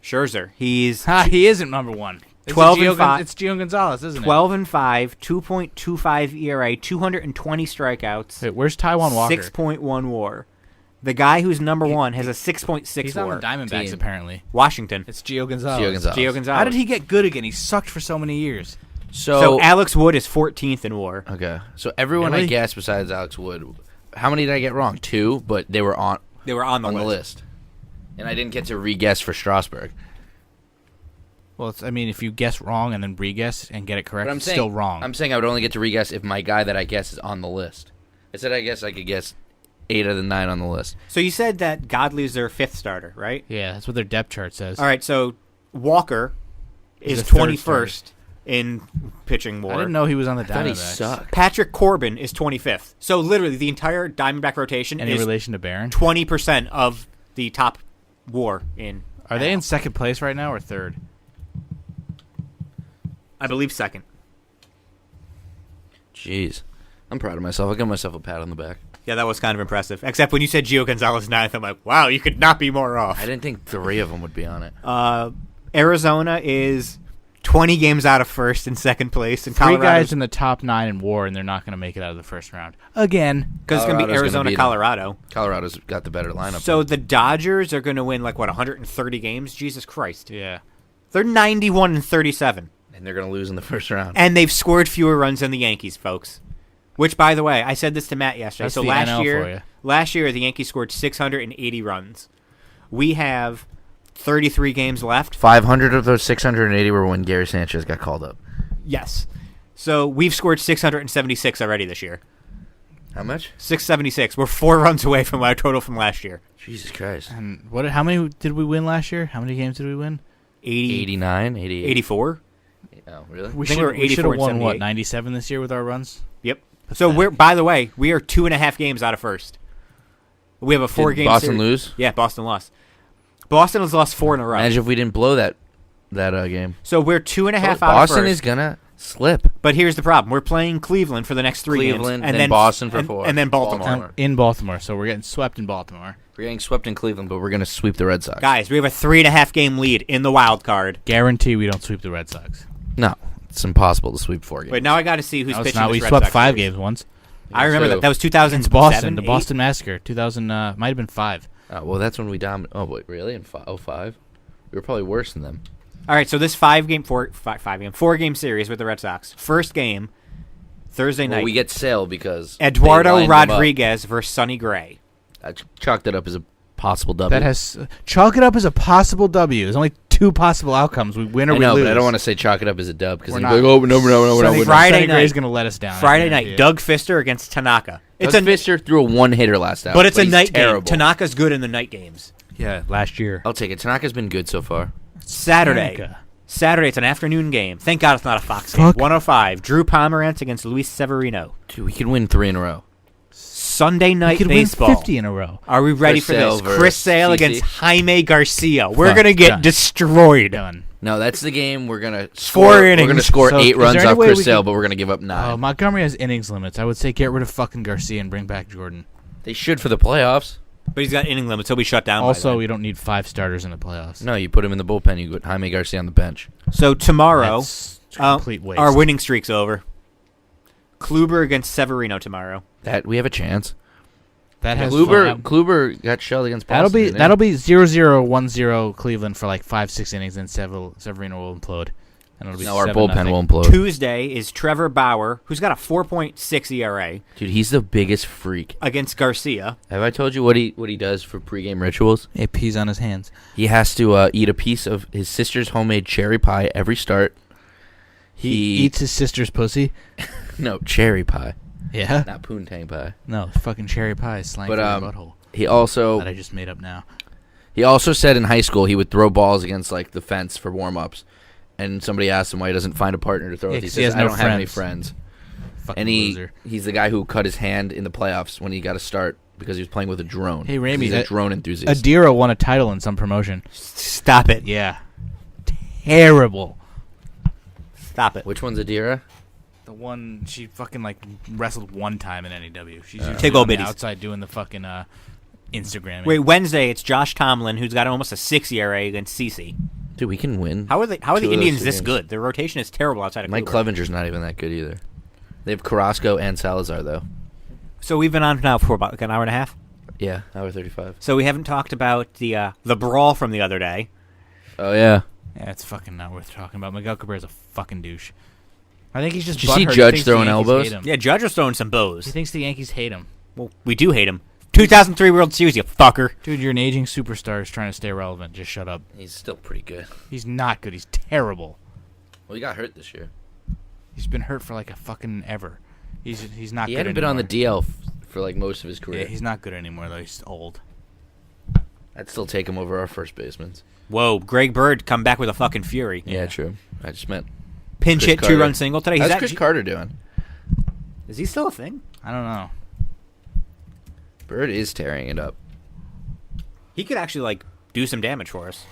Scherzer. He's Ha, he isn't number 1. It's 12 Gio and 5. It's Gio Gonzalez, isn't 12-5, 2.25 ERA, 220 strikeouts, it? Wait, where's Taiwan Walker? 6.1 WAR. The guy who's number 1 has a 6.6 He's on WAR. the Diamondbacks, Team. apparently. Washington. It's Gio Gonzalez. Gio Gonzalez. Gio Gonzalez. How did he get good again? He sucked for so many years. So Alex Wood is 14th in WAR. Okay. So everyone Really? I guessed besides Alex Wood, how many did I get wrong? 2, but they were on They were on the list. list. And I didn't get to re-guess for Strasburg. Well, I mean, if you guess wrong and then re-guess and get it correct, But I'm it's saying, still wrong. I'm saying I would only get to re-guess if my guy that I guess is on the list. I said I guess I could guess 8 of the 9 on the list. So you said that Godley's their 5th starter, right? Yeah, that's what their depth chart says. All right, so Walker He's is the third 21st in pitching WAR. I didn't know he was on the I thought he Diamondbacks. sucked. Patrick Corbin is 25th. So literally the entire Diamondback rotation Any is relation to Barron? 20% of the top WAR in. Are they in second place right now or third? I believe second. Jeez. I'm proud of myself. I'll give myself a pat on the back. Yeah, that was kind of impressive. Except when you said Gio Gonzalez 9th, I'm like, wow, you could not be more off. I didn't think 3 of them would be on it. Arizona is 20 games out of first and second place. And 3 guys Colorado's in the top 9 in WAR, and they're not going to make it out of the first round again. because it's going to be Colorado's gonna Arizona, beat 'em. Colorado. Colorado's got the better lineup. So the Dodgers are going to win 130 games. Jesus Christ, Yeah. they're 91-37, and they're going to lose in the first round. and they've scored fewer runs than the Yankees, folks. Which, by the way, I said this to Matt yesterday. That's so the NL for you. last year the Yankees scored 680 runs. We have 33 games left. 500 of those 680 were when Gary Sanchez got called up. Yes. So we've scored 676 already this year. How much? 676. We're 4 runs away from our total from last year. Jesus Christ. And what? How many did we win last year? How many games did we win? 89, 88. 84. Oh, really? I think we were We should 84 have and won, what, 78. 97 this year with our runs? Yep. So we're, by the way, we are 2.5 games out of first. We have a 4-game Boston series. lose? Yeah, Boston lost. Boston has lost 4 in a row. Imagine if we didn't blow that game. So we're 2.5 out of Boston first. is going to slip. But here's the problem: we're playing Cleveland for the next 3 games, Cleveland, and then Boston for 4. and then Baltimore. Baltimore. In Baltimore, so we're getting swept in Baltimore. We're getting swept in Cleveland, but we're going to sweep the Red Sox. Guys, we have a 3.5 game lead in the wild card. Guarantee we don't sweep the Red Sox. No, it's impossible to sweep 4 games. Wait, now I got to see who's No, it's pitching. not. This We Red swept Sox 5 series. games once. I remember So- that. That was 2000. It's Boston, the Boston Massacre. 2000 might have been 5. Oh, well, that's when we dominated. Oh, wait, really? In 05? We were probably worse than them. All right, so this 4-game series with the Red Sox. First game, Thursday Well, night. we get Sale because they Eduardo lined them up. Rodriguez versus Sonny Gray. I chalked it up as a possible W. That has chalk it up as a possible W. There's only 2 possible outcomes. We win or I we know, lose. but I don't want to say chalk it up as a dub because We're then you'd be not. like, oh, no, Sonny no. Friday Sonny Gray's night. going to let us down. I Friday guarantee night, it. Doug Fister against Tanaka. It's It's Doug Fister threw a one-hitter last out. but it's a he's night terrible. game. Tanaka's good in the night games. Yeah, last year. I'll take it. Tanaka's been good so far. Saturday. Tanaka. Saturday, it's an afternoon game. Thank God it's not a Fox Fuck. game. 105. Drew Pomerantz against Luis Severino. Dude, we could win 3 in a row. Sunday We night could baseball. win 50 in a row. Are we ready Chris for Sale this? versus Chris Sale CC. against Jaime Garcia. We're Fuck, going to get done. destroyed. Done. No, that's the game we're going to 4 score. We're innings. going to score So, 8 is runs there any off way Chris we Sale, could- but we're going to give up 9. Montgomery has innings limits. I would say get rid of fucking Garcia and bring back Jordan. They should for the playoffs. But he's got inning limits. He'll be shut down. Also, by we don't need 5 starters in the playoffs. No, you put him in the bullpen. You put Jaime Garcia on the bench. then. So tomorrow, That's a complete waste. our winning streak's over. Kluber against Severino tomorrow. That we have a chance. that has Kluber got shelled against Boston. that'll be 0-0-1-0 Cleveland for like 5-6 innings, and Severino will implode. And it'll be No, our 7-0. bullpen will implode. Tuesday is Trevor Bauer, who's got a 4.6 ERA, Dude, he's the biggest freak. against Garcia. Have I told you what he does for pregame rituals? He pees on his hands. He has to eat a piece of his sister's homemade cherry pie every start. He eats his sister's pussy. No, cherry pie. Yeah. not poontang pie. No, fucking cherry pie is slang But, for your butthole He also that I just made up now. said in high school he would throw balls against like the fence for warm-ups, and somebody asked him why he doesn't find a partner to throw Yeah, with. He 'cause he says, has "I no don't have any friends." friends." Fucking And loser. he's the guy who cut his hand in the playoffs when he got to start because he was playing with a drone. Hey, Ramey, he's a that- drone enthusiast. Adira won a title in some promotion. Stop it. Yeah. Terrible. Stop it. Which one's Adira? The one she fucking like wrestled one time in NEW. She's Take usually all on the biddies. outside doing the fucking Instagram. Wait, Wednesday it's Josh Tomlin, who's got almost a 6 ERA against CC. Dude, we can win. How are the Two of those Indians two this games. good? Their rotation is terrible outside of Mike Kluber. Clevenger's not even that good either. They have Carrasco and Salazar though. So we've been on now for about like an hour and a half. Yeah, hour 35. So we haven't talked about the brawl from the other day. Oh yeah. Yeah, it's fucking not worth talking about. Miguel Cabrera's a fucking douche. I think he's just. Did you see butthurt. He Judge thinks the throwing Yankees elbows? hate him. Yeah, Judge was throwing some He bows. thinks the Yankees hate him. Well, we do hate him. 2003 World Series, you fucker. Dude, you're an aging superstar who's trying to stay relevant. Just shut up. He's still pretty good. He's not good. He's terrible. Well, he got hurt this year. He's been hurt for like a fucking ever. He's not He good hadn't been on the anymore. DL for like most of his career. Yeah, he's not good anymore though. He's old. I'd still take him over our first baseman. Whoa, Greg Bird come back with a fucking fury. Yeah, true. I just meant Pinch Chris hit, Carter. 2-run single today. how's Chris Carter doing? Is he still a thing? I don't know. Bird is tearing it up. He could actually like do some damage for us.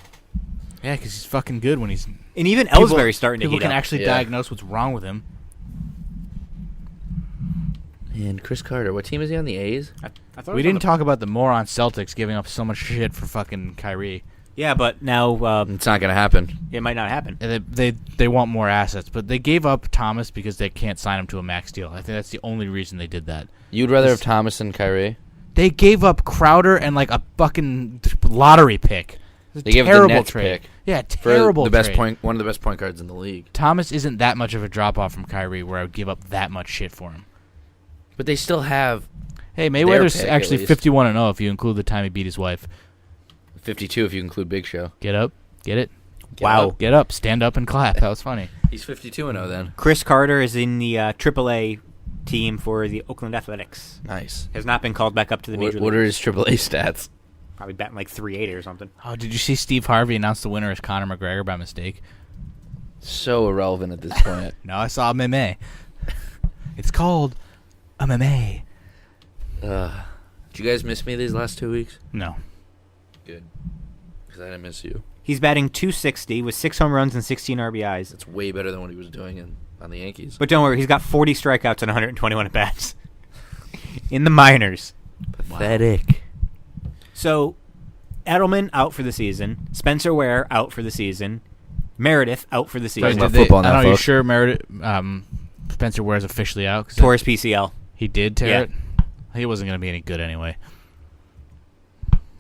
Yeah, because he's fucking good when he's. And even People- Ellsbury's starting to People heat can up. actually Yeah. diagnose what's wrong with him. And Chris Carter, what team is he on? The A's? I thought it We was on didn't the- talk about the moron Celtics giving up so much shit for fucking Kyrie. Yeah, but now It's not going to happen. it might not happen. And they want more assets, but they gave up Thomas because they can't sign him to a max deal. I think that's the only reason they did that. You'd rather have Thomas than Kyrie? They gave up Crowder and like a fucking lottery pick. It's a They gave up the terrible Nets trade. pick Yeah, For terrible the best trade. one of the best point guards in the league. Thomas isn't that much of a drop off from Kyrie where I would give up that much shit for him. But they still have Hey, Mayweather's pick, at actually least. 51-0 if you include the time he beat his wife. 52 if you include Big Show. Get up, get it. Wow. Get up, stand up and clap. That was funny. He's 52-0 then. Chris Carter is in the AAA team for the Oakland Athletics. Nice. Has not been called back up to the major What are league. his AAA stats? Probably batting like 380 or something. Oh, did you see Steve Harvey announce the winner as Conor McGregor by mistake? So irrelevant at this point. No, I saw MMA. It's called MMA. Did you guys miss me these last 2 weeks? No. Good. Because I didn't miss you. He's batting 260 with 6 home runs and 16 RBIs. That's way better than what he was doing on the Yankees. But don't worry, he's got 40 strikeouts and 121 at bats in the minors. Pathetic. So, Edelman out for the season. Spencer Ware out for the season. Meredith out for the Talking season. about football now, I don't know. You folks. sure Meredith, Spencer Ware's officially out? 'Cause Torres PCL. he did tear Yeah. it. He wasn't going to be any good anyway.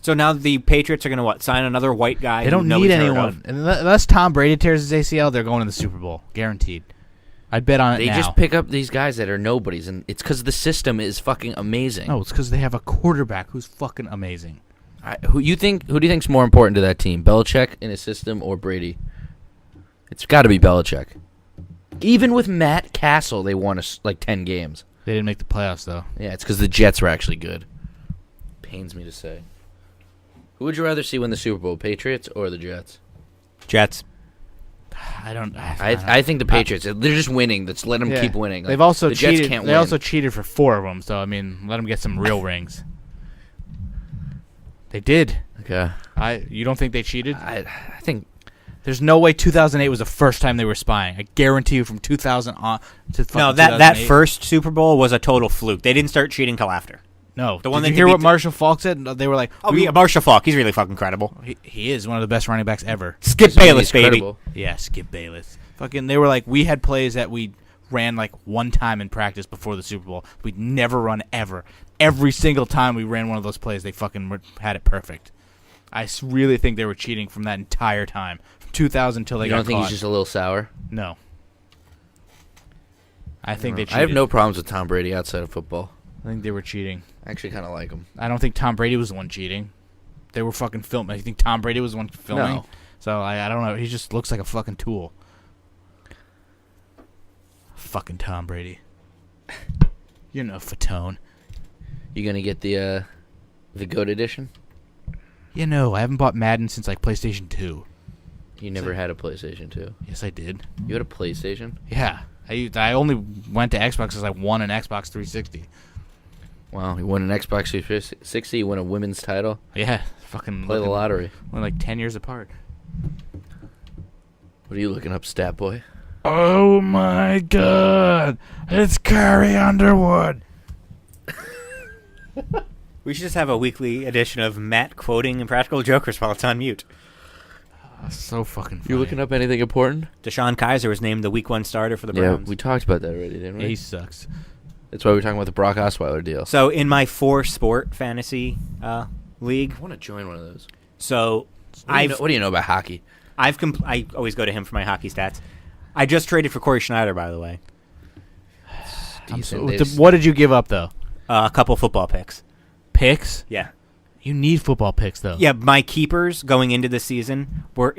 So now the Patriots are going to what? Sign another white guy? They don't who need nobody's heard anyone. of? Unless Tom Brady tears his ACL, they're going to the Super Bowl. Guaranteed. I'd bet on it They now. just pick up these guys that are nobodies, and it's because the system is fucking amazing. No, it's because they have a quarterback who's fucking amazing. Who do you think's more important to that team, Belichick in his system or Brady? It's got to be Belichick. Even with Matt Castle, they won like 10 games. They didn't make the playoffs, though. Yeah, it's because the Jets were actually good. Pains me to say. Who would you rather see win the Super Bowl, Patriots or the Jets? Jets. I don't. I think the Patriots. They're just winning. Let's let them Yeah. keep winning. Like, They've also the Jets cheated. can't They win. also cheated for 4 of them. So I mean, let them get some real rings. They did. Okay. You don't think they cheated? I think There's no way 2008 was the first time they were spying. I guarantee you, from 2000 on to fucking No, that 2008 first Super Bowl was a total fluke. They didn't start cheating till after. No, the one did that you hear beat what the- Marshall Falk said? They were like, Oh, yeah, Marshall Falk. He's really fucking credible. he is one of the best running backs ever. Skip he's Bayless, baby. credible. Yeah, Skip Bayless. Fucking, they were like, we had plays that we ran like one time in practice before the Super Bowl. We'd never run ever. Every single time we ran one of those plays, they fucking had it perfect. I really think they were cheating from that entire time, from 2000 until they You got don't think caught. he's just a little sour? No. I think they cheated. I have no problems with Tom Brady outside of football. I think they were cheating. I actually kind of like him. I don't think Tom Brady was the one cheating. They were fucking filming. I think Tom Brady was the one filming. No. So I don't know. He just looks like a fucking tool. Fucking Tom Brady. You know, Fatone. You gonna get the GOAT edition? You know, I haven't bought Madden since like PlayStation 2. You never had a PlayStation 2. Yes, I did. You had a PlayStation? Yeah. I only went to Xbox because I won an Xbox 360. Wow, you won an Xbox 360. You won a women's title. Yeah, fucking Play the lottery. We're like 10 years apart. What are you looking up, Stat Boy? Oh my God! It's Carrie Underwood. We should just have a weekly edition of Matt quoting Impractical Jokers while it's on mute. So fucking funny. You looking up anything important? Deshaun Kaiser was named the Week 1 starter for the Yeah, Browns. we talked about that already, didn't we? Yeah, he sucks. That's why we were talking about the Brock Osweiler deal. So in my 4-sport fantasy league, I want to join one of those. so What do you know about hockey? I always go to him for my hockey stats. I just traded for Corey Schneider, by the way. What did you give up though? A couple football picks. Picks? Yeah. You need football picks though. Yeah, my keepers going into the season were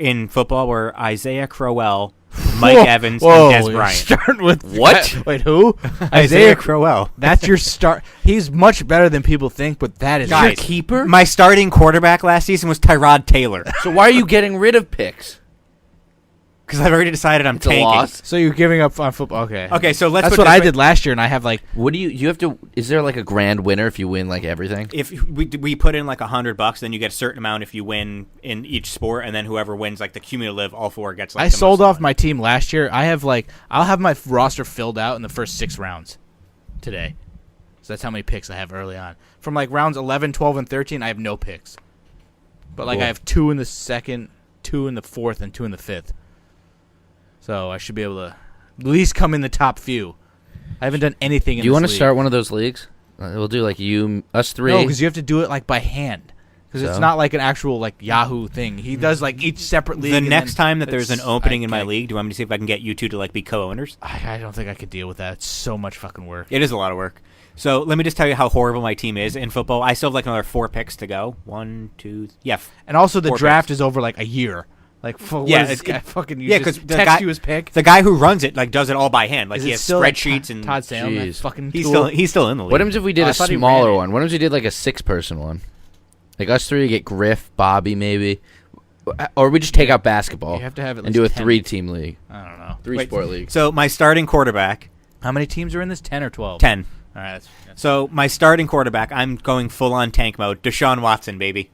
Isaiah Crowell, Mike Evans, Whoa, and Des you're Bryant. starting with What? Wait, who? Isaiah Crowell. That's your start. He's much better than people think, but that is Guys, your keeper? My starting quarterback last season was Tyrod Taylor. So why are you getting rid of picks? Because I've already decided I'm It's a tanking. loss. So you're giving up on football? Okay. Okay, so let's That's put what it this I way. did last year, and I have like What do you have to? Is there like a grand winner if you win like everything? If we put in like $100, then you get a certain amount if you win in each sport, and then whoever wins like the cumulative, all four gets like. I the sold most off money. my team last year. I'll have my roster filled out in the first 6 rounds today. So that's how many picks I have early on. From like rounds 11, 12, and 13, I have no picks. But like Cool. I have 2 in the second, 2 in the fourth, and 2 in the fifth. So I should be able to at least come in the top few. I haven't done anything in Do you want want to start one of those leagues? We'll do like us three. No, because you have to do it like by hand. Because it's So? not like an actual like Yahoo thing. He does like each separate league. The and next then time that there's an it's- opening in my I- league, do you want me to see if I can get you two to like be co-owners? I don't think I could deal with that. It's so much fucking work. It is a lot of work. So let me just tell you how horrible my team is in football. I still have like another 4 picks to go. 1, 2, yeah. And also the 4 draft picks. is over like a year. Like, what Yeah, is this guy fucking use? yeah, Just 'cause the text guy- you his pick. The guy who runs it like does it all by hand. Like Is he it has still like spreadsheets and Todd Salem, that Jeez. fucking he's tool? still in the league. What happens if we did Oh, I a thought he ran smaller it. one? What happens if we did like a 6-person one? Like us three get Griff, Bobby, maybe, or we just take out basketball You have to have at and do a least 10. 3-team league, I don't know. 3-sport league. So my starting quarterback, How many teams are in this? 10 or 12? 10. All right. That's So my starting quarterback, I'm going full on tank mode. Deshaun Watson, baby.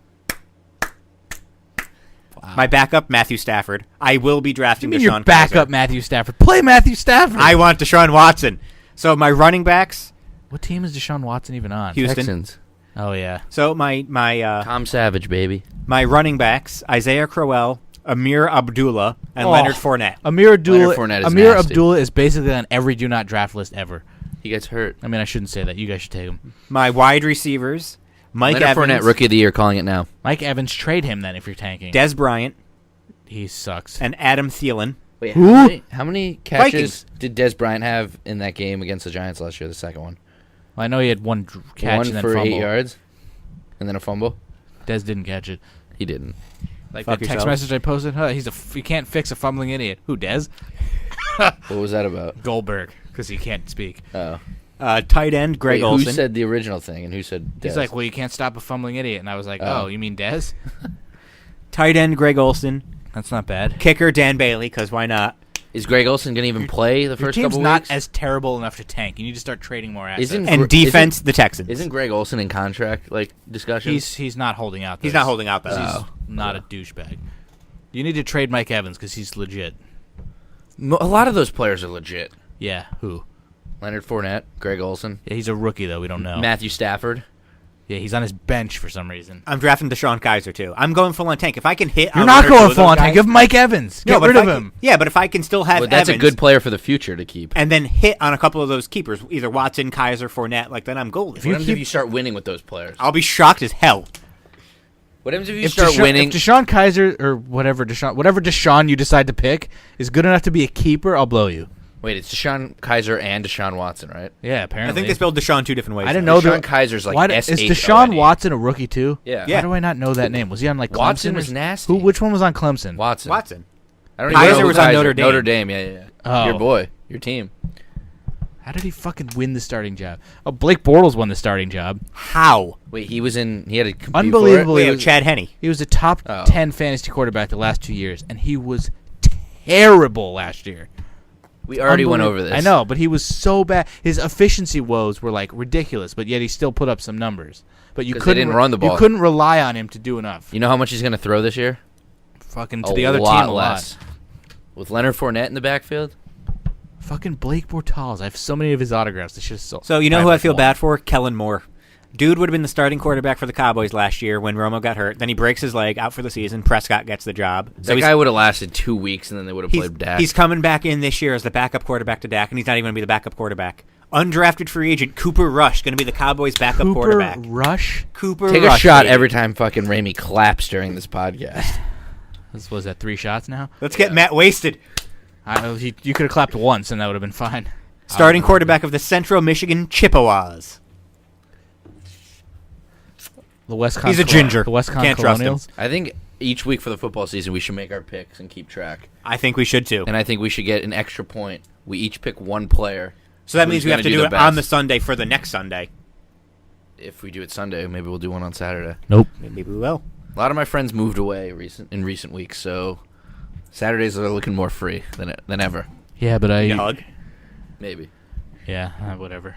My backup, Matthew Stafford. I will be you drafting mean Deshaun your backup Kaiser. Matthew Stafford? Play Matthew Stafford. I want Deshaun Watson. So my running backs, What team is Deshaun Watson even on? Houston. Texans. Oh yeah. So my Tom Savage, baby. my running backs, Isaiah Crowell, Amir Abdullah, and Oh. Leonard Fournette. Amir Abdullah. Leonard Fournette is Amir nasty. Abdullah is basically on every do not draft list ever. He gets hurt. I mean, I shouldn't say that. You guys should take him. My wide receivers, Mike Leonard Evans, Fournette, Rookie of the Year, calling it now. Mike Evans, trade him then if you're tanking. Des Bryant, He sucks. and Adam Thielen. Wait, Who? how many catches Vikings. did Des Bryant have in that game against the Giants last year? The second one, Well, I know he had one catch one and then for fumble. 8 yards, and then a fumble. Des didn't catch it. He didn't. Like Fuck that text yourself. message I posted. Huh, you can't fix a fumbling idiot. Who, Des? What was that about? Goldberg, because he can't speak. Oh, Tight end, Greg Wait, Olson. who said the original thing and who said? Des? He's like, well, you can't stop a fumbling idiot, and I was like, Oh. oh, you mean Des? Tight end, Greg Olson. That's not bad. Kicker, Dan Bailey, because why not? Is Greg Olson gonna even play the Your first team's couple not weeks? as terrible enough to tank. You need to start trading more assets. Isn't- And defense, the Texans. Isn't Greg Olson in contract discussion? He's not holding out. He's those. not holding out though. He's Oh. not a douchebag. You need to trade Mike Evans because he's legit. A lot of those players are legit. Yeah. Who? Leonard Fournette, Greg Olson, Yeah, he's a rookie though. We don't know. Matthew Stafford. Yeah, he's on his bench for some reason. I'm drafting Deshaun Kaiser too. I'm going full on tank. If I can hit, You're on not one or two going of full those on tank. guys- Give Mike Evans. Get but rid if of I him. can- yeah, but if I can still have But that's Evans a good player for the future to keep. and then hit on a couple of those keepers, either Watson, Kaiser, Fournette, like then I'm golden. What happens if you start winning with those players? I'll be shocked as hell. What happens if you If start Deshaun, winning? if Deshaun Kaiser or whatever Deshaun you decide to pick is good enough to be a keeper, I'll blow you. Wait, it's Deshaun Kaiser and Deshaun Watson, right? Yeah, I apparently. think they spelled Deshaun 2 different ways. I didn't though. know Deshaun that. Kaiser's like Why, S is H Deshaun O N E. Watson a rookie too? Yeah. Yeah. How do I not know that name? Was he on like Clemson? Watson or was s- nasty. Who? Which one was on Clemson? Watson. Watson. I don't Kaiser even know was who on Notre Dame. Notre Dame, yeah. Oh. Your boy, your team. How did he fucking win the starting job? Oh, Blake Bortles won the starting job. How? Wait, he had to compete Unbelievable. for it? Wait, was- Chad Henne. He was a top Oh. 10 fantasy quarterback the last 2 years, and he was terrible last year. We already went over Unbelievable. this. I know, but he was so bad. His efficiency woes were like ridiculous, but yet he still put up some numbers. But you 'Cause they couldn't didn't run the ball. You couldn't rely on him to do enough. You know how much he's going to throw this year? Fucking to A the other lot team a less. With Leonard Fournette in the backfield? lot. Fucking Blake Bortles. I have so many of his autographs. They should have So you know who I feel bad for? Kellen Moore. Dude would have been the starting quarterback for the Cowboys last year when Romo got hurt. Then he breaks his leg out for the season. Prescott gets the job. So That he's, guy would have lasted 2 weeks, and then they would have he's, played Dak. he's coming back in this year as the backup quarterback to Dak, and he's not even going to be the backup quarterback. Undrafted free agent Cooper Rush going to be the Cowboys' backup quarterback. Rush. Cooper Take Rush, a shot baby. every time fucking Ramey claps during this podcast. This was that 3 shots now. Let's get Matt wasted. You could have clapped once, and that would have been fine. Starting quarterback of the Central Michigan Chippewas. The Wisconsin. He's a ginger. The Wisconsin Can't trust him. Colonials. I think each week for the football season, we should make our picks and keep track. I think we should too. And I think we should get an extra point. We each pick one player. So that Who's means we have gonna to do do the it on the best? Sunday for the next Sunday. If we do it Sunday, maybe we'll do one on Saturday. Nope. Maybe we will. A lot of my friends moved away in recent weeks, so Saturdays are looking more free than ever. Yeah, but You hug? Maybe. Yeah, whatever.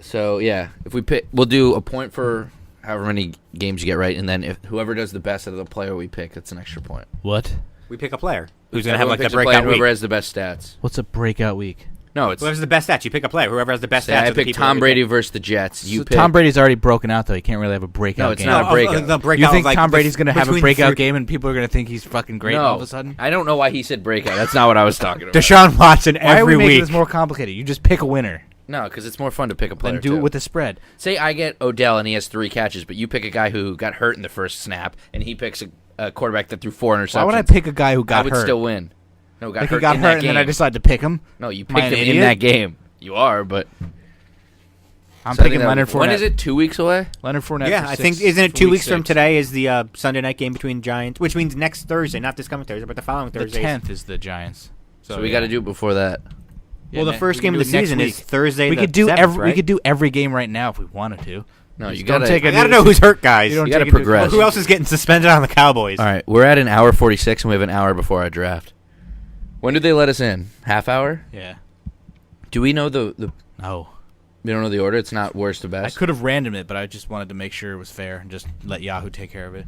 So yeah, if we pick, we'll do a point for however many games you get right, and then if whoever does the best out of the player we pick, it's an extra point. What? We pick a player who's going to have Everyone like the picks a player, breakout whoever week. has the best stats. What's a breakout week? No, it's. Whoever has the best stats, you pick a player. Whoever has the best Say stats. I are the pick people Tom that we Brady pick. versus the Jets. You So pick. Tom Brady's already broken out, though. He can't really have a breakout No, it's game. not a breakout. The You breakout think of, like, Tom the- Brady's going to have a between the breakout three- game and people are going to think he's fucking great No, all of a sudden? I don't know why he said breakout. That's not what I was talking about. Deshaun Watson Why are we every making week. this more complicated? You just pick a winner. No, because it's more fun to pick a player. Then do too. it with the spread. Say I get Odell and he has 3 catches, but you pick a guy who got hurt in the first snap, and he picks a quarterback that threw 4 interceptions. Why would I pick a guy who I got would hurt? still win. No, got Like hurt he got in hurt that and game. then I decided to pick him? No, you Am I picked an him in idiot? that game. You are, but I'm So I picking think that- Leonard Fournette. When is it? 2 weeks away? Leonard Fournette. Yeah, for I six- think isn't it for 2 week weeks from 6. today is the Sunday night game between Giants, which means next Thursday, not this coming Thursday, but the following The Thursday. 10th is the Giants. So we got to do it before that. Well, the first game of the season is Thursday. We the could do 7th, right? we could do every game right now if we wanted to. No, Just you don't gotta take I a- gotta know who's hurt, guys. You don't You gotta take into progress. account- Who else is getting suspended on the Cowboys? All right, we're at an hour 46, and we have an hour before our draft. When did they let us in? Half hour? Yeah. Do we know the? No. We don't know the order. It's not worst to I best. could have randomed it, but I just wanted to make sure it was fair and just let Yahoo take care of it.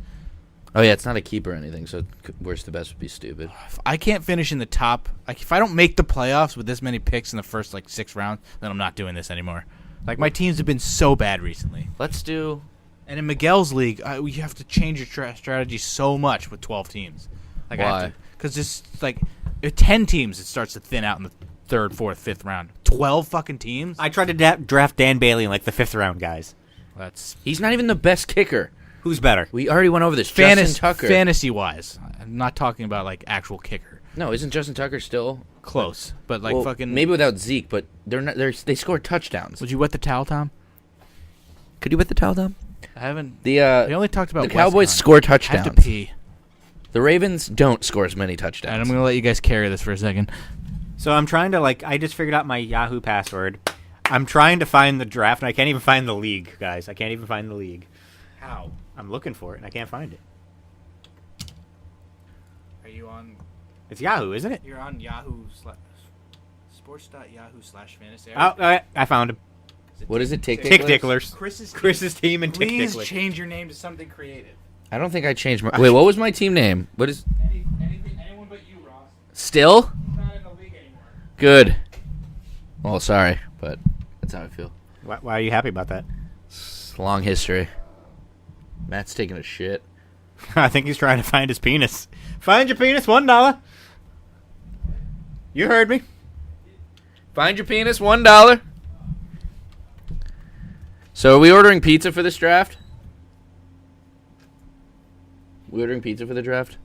Oh yeah, it's not a keeper or anything. So worst to best would be stupid. If I can't finish in the top, like if I don't make the playoffs with this many picks in the first like 6 rounds, then I'm not doing this anymore. Like my teams have been so bad recently. Let's do. And in Miguel's league, you have to change your strategy so much with 12 teams. Like Why? Because just like 10 teams, it starts to thin out in the 3rd, 4th, 5th round. 12 fucking teams. I tried to draft Dan Bailey in like the 5th round, guys. That's He's not even the best kicker. Who's better? We already went over this. Justin Tucker. fantasy wise. I'm not talking about like actual kicker. No, isn't Justin Tucker still Close, but like well, fucking. maybe without Zeke? But they're not. They scored touchdowns. Would you wet the towel, Tom? Could you wet the towel down? I haven't. The We only talked about the Cowboys Westcon. score I have touchdowns. to pee, The Ravens don't score as many and touchdowns. I'm gonna let you guys carry this for a second. So I'm trying to I just figured out my Yahoo password. I'm trying to find the draft, and I can't even find the league, guys. I can't even find the league. How? I'm looking for it, and I can't find it. Are you on? It's Yahoo, isn't it? You're on Yahoo sports.yahoo/fantasy. Oh, I found him. What is it? Tick Tick Ticklers? Dicklers. Chris's team and Tick Please Dicklers. change your name to something creative. I don't think I changed my. Wait, what was my team name? What is? Anyone but you, Ross. Still? Not in the league anymore. Good. Well, sorry, but that's how I feel. Why are you happy about that? It's a long history. Matt's taking a shit. I think he's trying to find his penis. Find your penis, $1. You heard me. Find your penis, $1. So are we ordering pizza for this draft? We ordering pizza for the draft?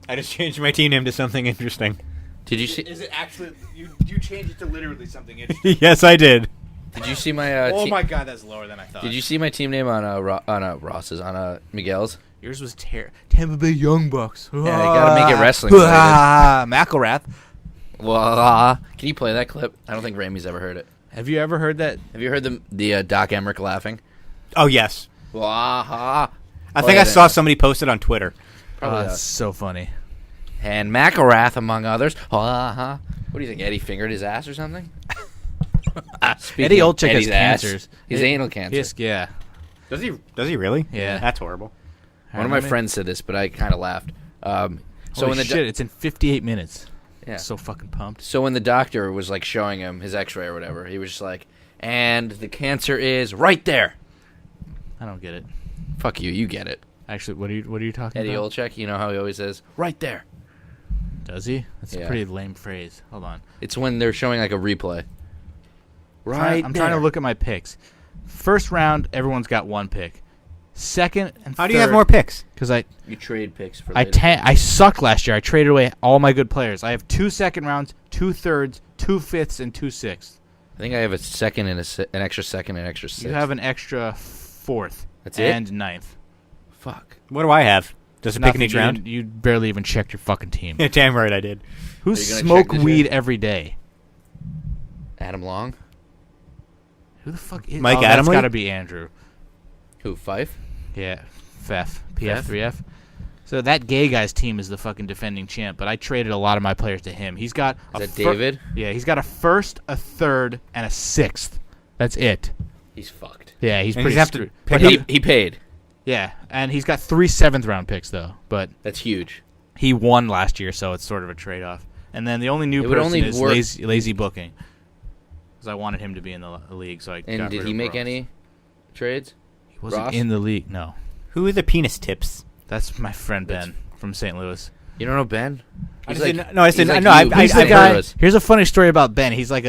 I just changed my team name to something interesting. Did you see? Is it actually you changed it to literally something interesting? Yes, I did. Did you see my? Oh my god, that's lower than I thought. Did you see my team name on Ross's on Miguel's? Yours was Tampa Bay Young Bucks. Yeah, they gotta make it wrestling. McElrath. Can you play that clip? I don't think Ramey's ever heard it. Have you ever heard that? Have you heard the Doc Emmerich laughing? Oh yes. Wah-ha. I think I saw somebody post it on Twitter. Probably It's so funny. And McElrath, among others. What do you think? Eddie fingered his ass or something? Eddie Olczyk has Eddie's ass, cancers. His anal cancer. Yeah. Does he really? Yeah. That's horrible. One of my friends said this, but I kind of laughed. So when it's in 58 minutes. Yeah. So fucking pumped. So when the doctor was like showing him his X-ray or whatever, he was just like, "And the cancer is right there." I don't get it. Fuck you, you get it. Actually, what are you talking Eddie about? Olczyk, you know how he always says, "Right there." Does he? That's Yeah. a pretty lame phrase. Hold on. It's when they're showing like a replay. I'm trying to look at my picks. First round, everyone's got one pick. Second and How do you have more picks? Because I You trade picks for. I sucked last year. I traded away all my good players. I have 2 second rounds, 2 thirds, 2 fifths, and 2 sixths. I think I have a second and an extra second and an extra sixth. You have an extra fourth. That's it? And ninth. Fuck. What do I have? Does it pick in each round? You barely even checked your fucking team. Yeah, damn right I did. Who Are you gonna smoke check this weed year? every day? Adam Long. Who the fuck is Mike That's Adamle? got to be Andrew. Who? Fife. Yeah, Fef. PF3F. So that gay guy's team is the fucking defending champ, but I traded a lot of my players to him. He's got Is that David? Yeah, he's got a first, a third, and a sixth. That's it. He's fucked. Yeah, he's And pretty he's have to screwed. pick But up- He paid. yeah, and he's got 3 seventh round picks though, but That's huge. he won last year, so it's sort of a trade off. And then the only new It would person only is work- lazy booking, because I wanted him to be in the league. So I And got did rid he of make Ross. any trades? He wasn't Ross? in the league. No, Who are the penis tips? that's my friend Ben from St. Louis. You don't know Ben? I He's just like- didn't- no, I he's didn't- like no, you. I- He's the I've guy. heard us. Here's a funny story about Ben. He's like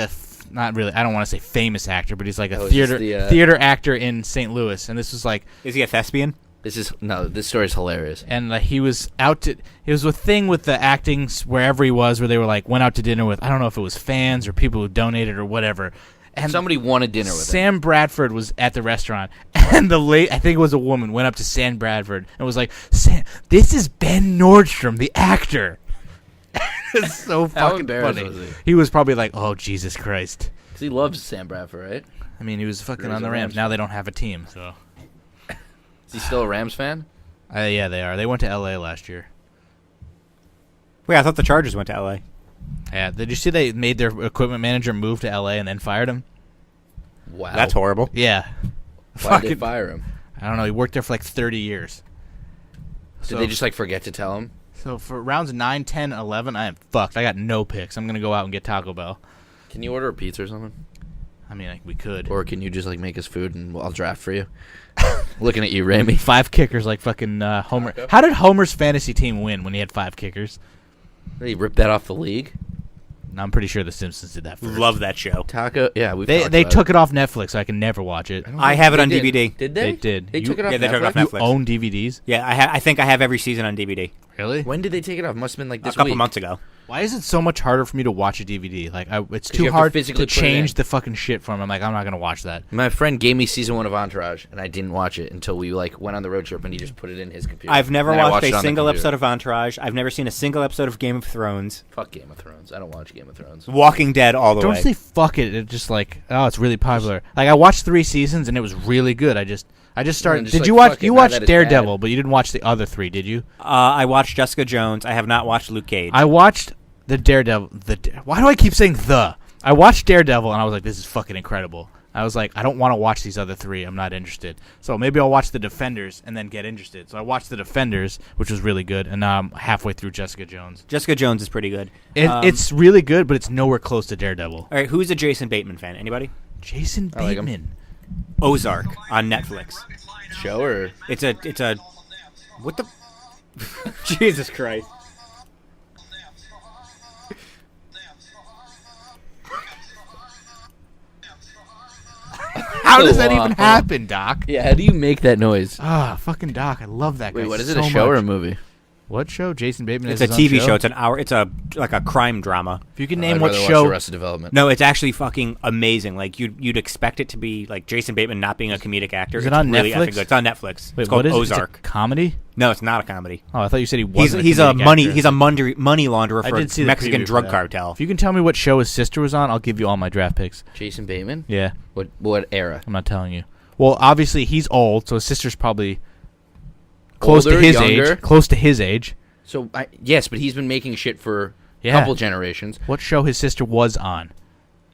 not really. I don't want to say famous actor, but he's like a Oh, is this theater the, theater actor in St. Louis. And this was like, Is he a thespian? This story's hilarious. and he was out to. It was a thing with the acting wherever he was, where they were like went out to dinner with. I don't know if it was fans or people who donated or whatever. And Somebody wanted dinner with him. Sam Bradford was at the restaurant, and I think it was a woman, went up to Sam Bradford and was like, "Sam, this is Ben Nordstrom, the actor." It's so fucking embarrassed funny. was he? He was probably like, "Oh Jesus Christ!" 'Cause he loves Sam Bradford, right? I mean, he was fucking He's on the a Rams. Rams Now fan. they don't have a team, so Is he still a Rams fan? yeah, they are. They went to L.A. last year. Wait, I thought the Chargers went to L.A. Yeah, did you see they made their equipment manager move to L.A. and then fired him? Wow. That's horrible. Yeah, Why did they fire him? I don't know. He worked there for like 30 years. Did they just like forget to tell him? So for rounds 9, 10, 11, I am fucked. I got no picks. I'm gonna go out and get Taco Bell. Can you order a pizza or something? I mean, we could. Or can you just like make us food and I'll draft for you? Looking at you, Ramey. 5 kickers like fucking Homer. How did Homer's fantasy team win when he had 5 kickers? They ripped that off the league. No, I'm pretty sure the Simpsons did that first. Love that show. Taco. Yeah, we. They took it off Netflix, so I can never watch it. I have it on did. DVD. Did they? They did. They You- took it off. Yeah, they took it off Netflix? Netflix. You own DVDs? Yeah, I think I have every season on DVD. Really? When did they take it off? Must have been like this A couple week. months ago. Why is it so much harder for me to watch a DVD? Like, it's 'Cause too you have to hard to physically put it change in. the fucking shit for me. I'm like, I'm not gonna watch that. My friend gave me season 1 of Entourage, and I didn't watch it until we like went on the road trip, and he just put it in his computer. I've never And I watched it a on the single computer. episode of Entourage. I've never seen a single episode of Game of Thrones. Fuck Game of Thrones. I don't watch Game of Thrones. Walking Dead all the Don't way. say fuck it. It's just like, oh, it's really popular. Like, I watched 3 seasons and it was really good. I just started. just Did like, you watch? fuck it, You now watched that it's Daredevil, bad. but you didn't watch the other 3, did you? I watched Jessica Jones. I have not watched Luke Cage. I watched the Daredevil. Why do I keep saying the? I watched Daredevil and I was like, this is fucking incredible. I was like, I don't want to watch these other 3. I'm not interested. So maybe I'll watch The Defenders and then get interested. So I watched The Defenders, which was really good, and now I'm halfway through Jessica Jones. Jessica Jones is pretty good. It's really good, but it's nowhere close to Daredevil. All right, who's a Jason Bateman fan? Anybody? Jason I like him. Bateman. Ozark on Netflix. Show or It's a what the Jesus Christ. How does that even Wow. happen, Doc? yeah? How do you make that noise? Ah, fucking Doc. I love that guy Wait, what is it? so A show or a much. movie? What show? Jason Bateman It's has a his own TV show. It's an hour. It's like a crime drama. If you can I'd name what rather watch show. Arrested Development. No, it's actually fucking amazing. Like you'd expect it to be like Jason Bateman not being a comedic actor. Is it It's on really Netflix? effing good. It's on Netflix. Wait, it's called what is it? Ozark. It's a comedy? No, it's not a comedy. Oh, I thought you said he was. He's a money launderer I did see for the Mexican preview drug for that. cartel. If you can tell me what show his sister was on, I'll give you all my draft picks. Jason Bateman? Yeah, What era? I'm not telling you. Well, obviously he's old, so his sister's probably close Older, to his younger? age. Close to his age. So, yes, but he's been making shit for a Yeah. couple generations. What show his sister was on?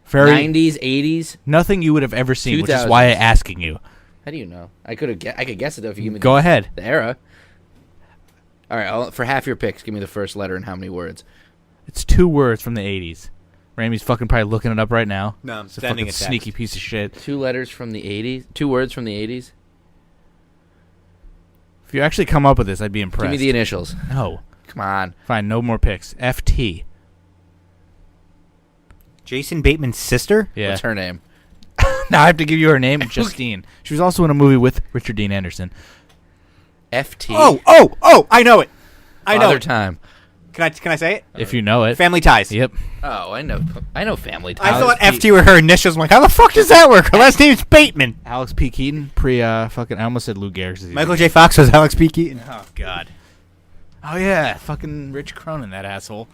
Very 90s, 80s? nothing you would have ever seen, which is why I'm 2000s. asking you. How do you know? I could guess it, though, if you give me Go ahead. the era. All right, for half your picks, give me the first letter and how many words. It's 2 words from the 80s. Ramey's fucking probably looking it up right now. No, I'm It's a sending fucking a text. sneaky piece of shit. 2 letters from the 80s? 2 words from the 80s? If you actually come up with this, I'd be impressed. Give me the initials. No. Come on. Fine, no more picks. FT. Jason Bateman's sister? Yeah. What's her name? Now I have to give you her name, Justine. She was also in a movie with Richard Dean Anderson. FT. Oh! I know it. I know Father it. Time. Can I say it? If you know it. Family Ties. Yep. Oh, I know Family I Ties. thought FT were her initials. I'm like, how the fuck does that work? Her last name's Bateman. Alex P. Keaton, fucking, I almost said Lou Gehrig's. Michael J. Fox was Alex P. Keaton. Oh, God. Oh, yeah, fucking Rich Cronin, that asshole.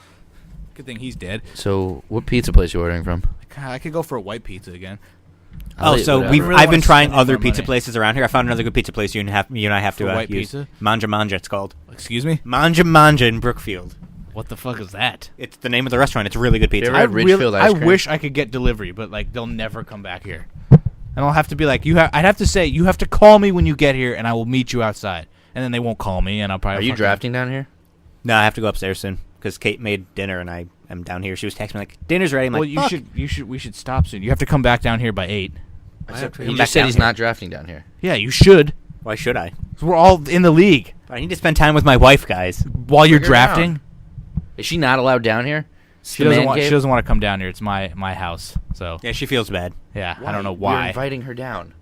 Good thing he's dead. So, what pizza place you ordering from? God, I could go for a white pizza again. I'll Oh, eat so whatever. we've really I've wanna been trying spend more other pizza money. places around here. I found another good pizza place you and I have For to white use. pizza? Manja, it's called. Excuse me? Manja in Brookfield. What the fuck is that? It's the name of the restaurant. It's really good pizza. ever had Ridgefield ice I cream? wish I could get delivery, but, like, they'll never come back here. And I'll have to be like, I'd have to say, you have to call me when you get here, and I will meet you outside. And then they won't call me, and I'll probably... Are you fucking- drafting down here? No, I have to go upstairs soon because Kate made dinner and I am down here. She was texting me like, "Dinner's ready." I'm Well, like, we should stop soon. You have to come back down here by 8. He just said he's not drafting down here. Yeah, you should. Why should I? 'Cause we're all in the league. I need to spend time with my wife, guys. While you're Bring her down. drafting, Is she not allowed down here? It's she the doesn't man want. cave? She doesn't want to come down here. It's my house. So Yeah, she feels bad. yeah, I don't know You're why. inviting her down.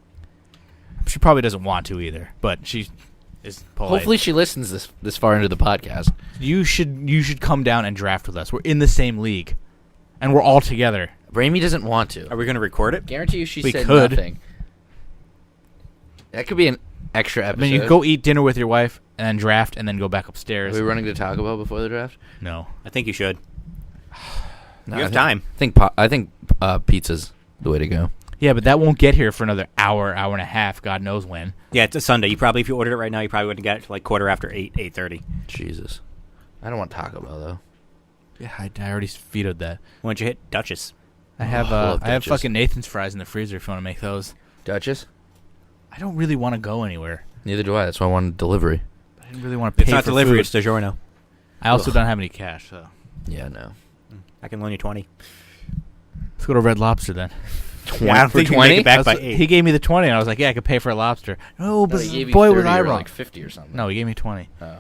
She probably doesn't want to either, but she is polite. Hopefully, she listens this far into the podcast. you should come down and draft with us. We're in the same league, and we're all together. Ramey doesn't want to. Are we going to record it? Guarantee you, she We said could. nothing. That could be an extra I episode. mean, you go eat dinner with your wife and then draft and then go back Are upstairs. we running to Taco Bell before the draft? No, I think you should. No, You have time. I think pizza's the way to go. yeah, but that won't get here for another hour and a half. God knows when. Yeah, it's a Sunday. You probably, if you ordered it right now, you probably wouldn't get it till like 8:30. Jesus, I don't want Taco Bell though. Yeah, I already vetoed that. Why don't you hit Duchess? I have love I have Duchess. fucking Nathan's fries in the freezer if you want to make those. Duchess? I don't really want to go anywhere. Neither do I. That's why I wanted delivery. I didn't really want to pay It's not for delivery. food. It's DiGiorno. I also Ugh. don't have any cash, so Yeah, no. I can loan you 20. let's go to Red Lobster then. Yeah, I don't for think you can make 20? it back by That's what- 8. He gave me the 20, and I was like, yeah, I could pay for a lobster. No, but he gave you boy, was 30 I or wrong. like 50 or something. No, he gave me 20. Oh.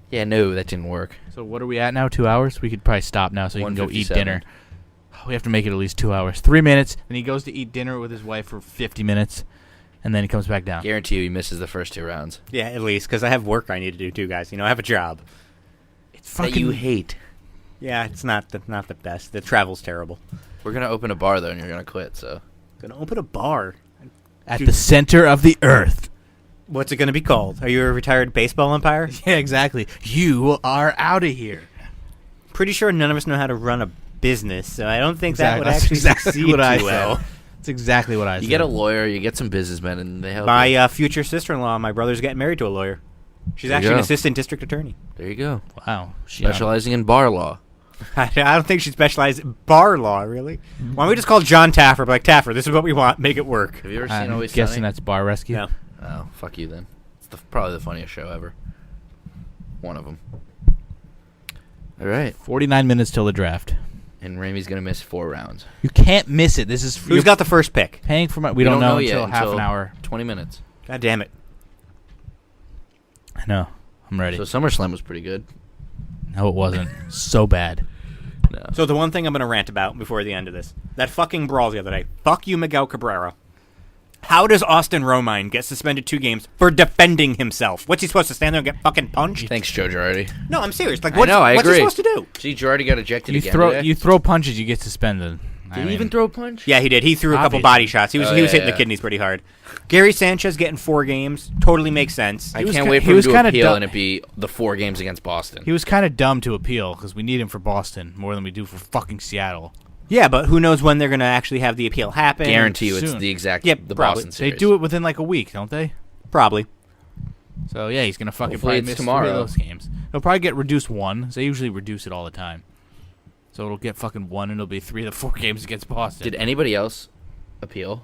Yeah, no, that didn't work. So what are we at now? 2 hours? We could probably stop now so you can go eat 1:57. dinner. We have to make it at least 2 hours. 3 minutes, and he goes to eat dinner with his wife for 50 minutes, and then he comes back down. Guarantee you he misses the first 2 rounds. Yeah, at least, because I have work I need to do too, guys. You know, I have a job. It's That you hate. Yeah, it's not the best. The travel's terrible. We're going to open a bar, though, and you're going to quit, so. Gonna open a bar. at Dude. the center of the earth. What's it gonna be called? Are you a retired baseball umpire? Yeah, exactly. You are out of here. Pretty sure none of us know how to run a business, so I don't think that would That's actually exactly succeed what I too well. said. That's exactly what I said. You get a lawyer, you get some businessmen, and they help you. My future sister-in-law, my brother's getting married to a lawyer. She's There you actually an go. assistant district attorney. There you go. Wow. Specializing in bar law. I don't think she specializes in bar law, really. Why don't we just call John Taffer? Be like, Taffer, this is what we want. Make it work. Have you ever seen I'm Always guessing Sunny? that's Bar Rescue. No. Oh, fuck you then. It's probably the funniest show ever. One of them. All right. 49 minutes till the draft. And Ramey's going to miss 4 rounds. You can't miss it. This is Who's got the first pick? paying for my. We don't know yet until half an hour. 20 minutes. God damn it. I know. I'm ready. So SummerSlam was pretty good. No, it wasn't. So bad. No. So the one thing I'm going to rant about before the end of this, that fucking brawl the other day. Fuck you, Miguel Cabrera. How does Austin Romine get suspended 2 games for defending himself? What's he supposed to stand there and get fucking punched? Thanks, Joe Girardi. No, I'm serious. Like, I know, I what's agree. he supposed to do? See, Girardi got ejected You again throw today. you throw punches, you get suspended. Did he even throw a punch? Yeah, he did. He threw a couple Obviously. body shots. He was hitting the yeah. kidneys pretty hard. Gary Sanchez getting 4 games totally makes sense. I was can't ki- wait he for him was to kinda appeal dumb. and it be the 4 games against Boston. He was kind of dumb to appeal because we need him for Boston more than we do for fucking Seattle. Yeah, but who knows when they're going to actually have the appeal happen? Guarantee you it's soon. the exact Yep, the probably. Boston They series. do it within like a week, don't they? Probably. So yeah, he's gonna fucking Hopefully probably it's miss tomorrow. 3 of those games. He'll probably get reduced 1. They usually reduce it all the time. So it'll get fucking 1, and it'll be 3 of the 4 games against Boston. Did anybody else appeal?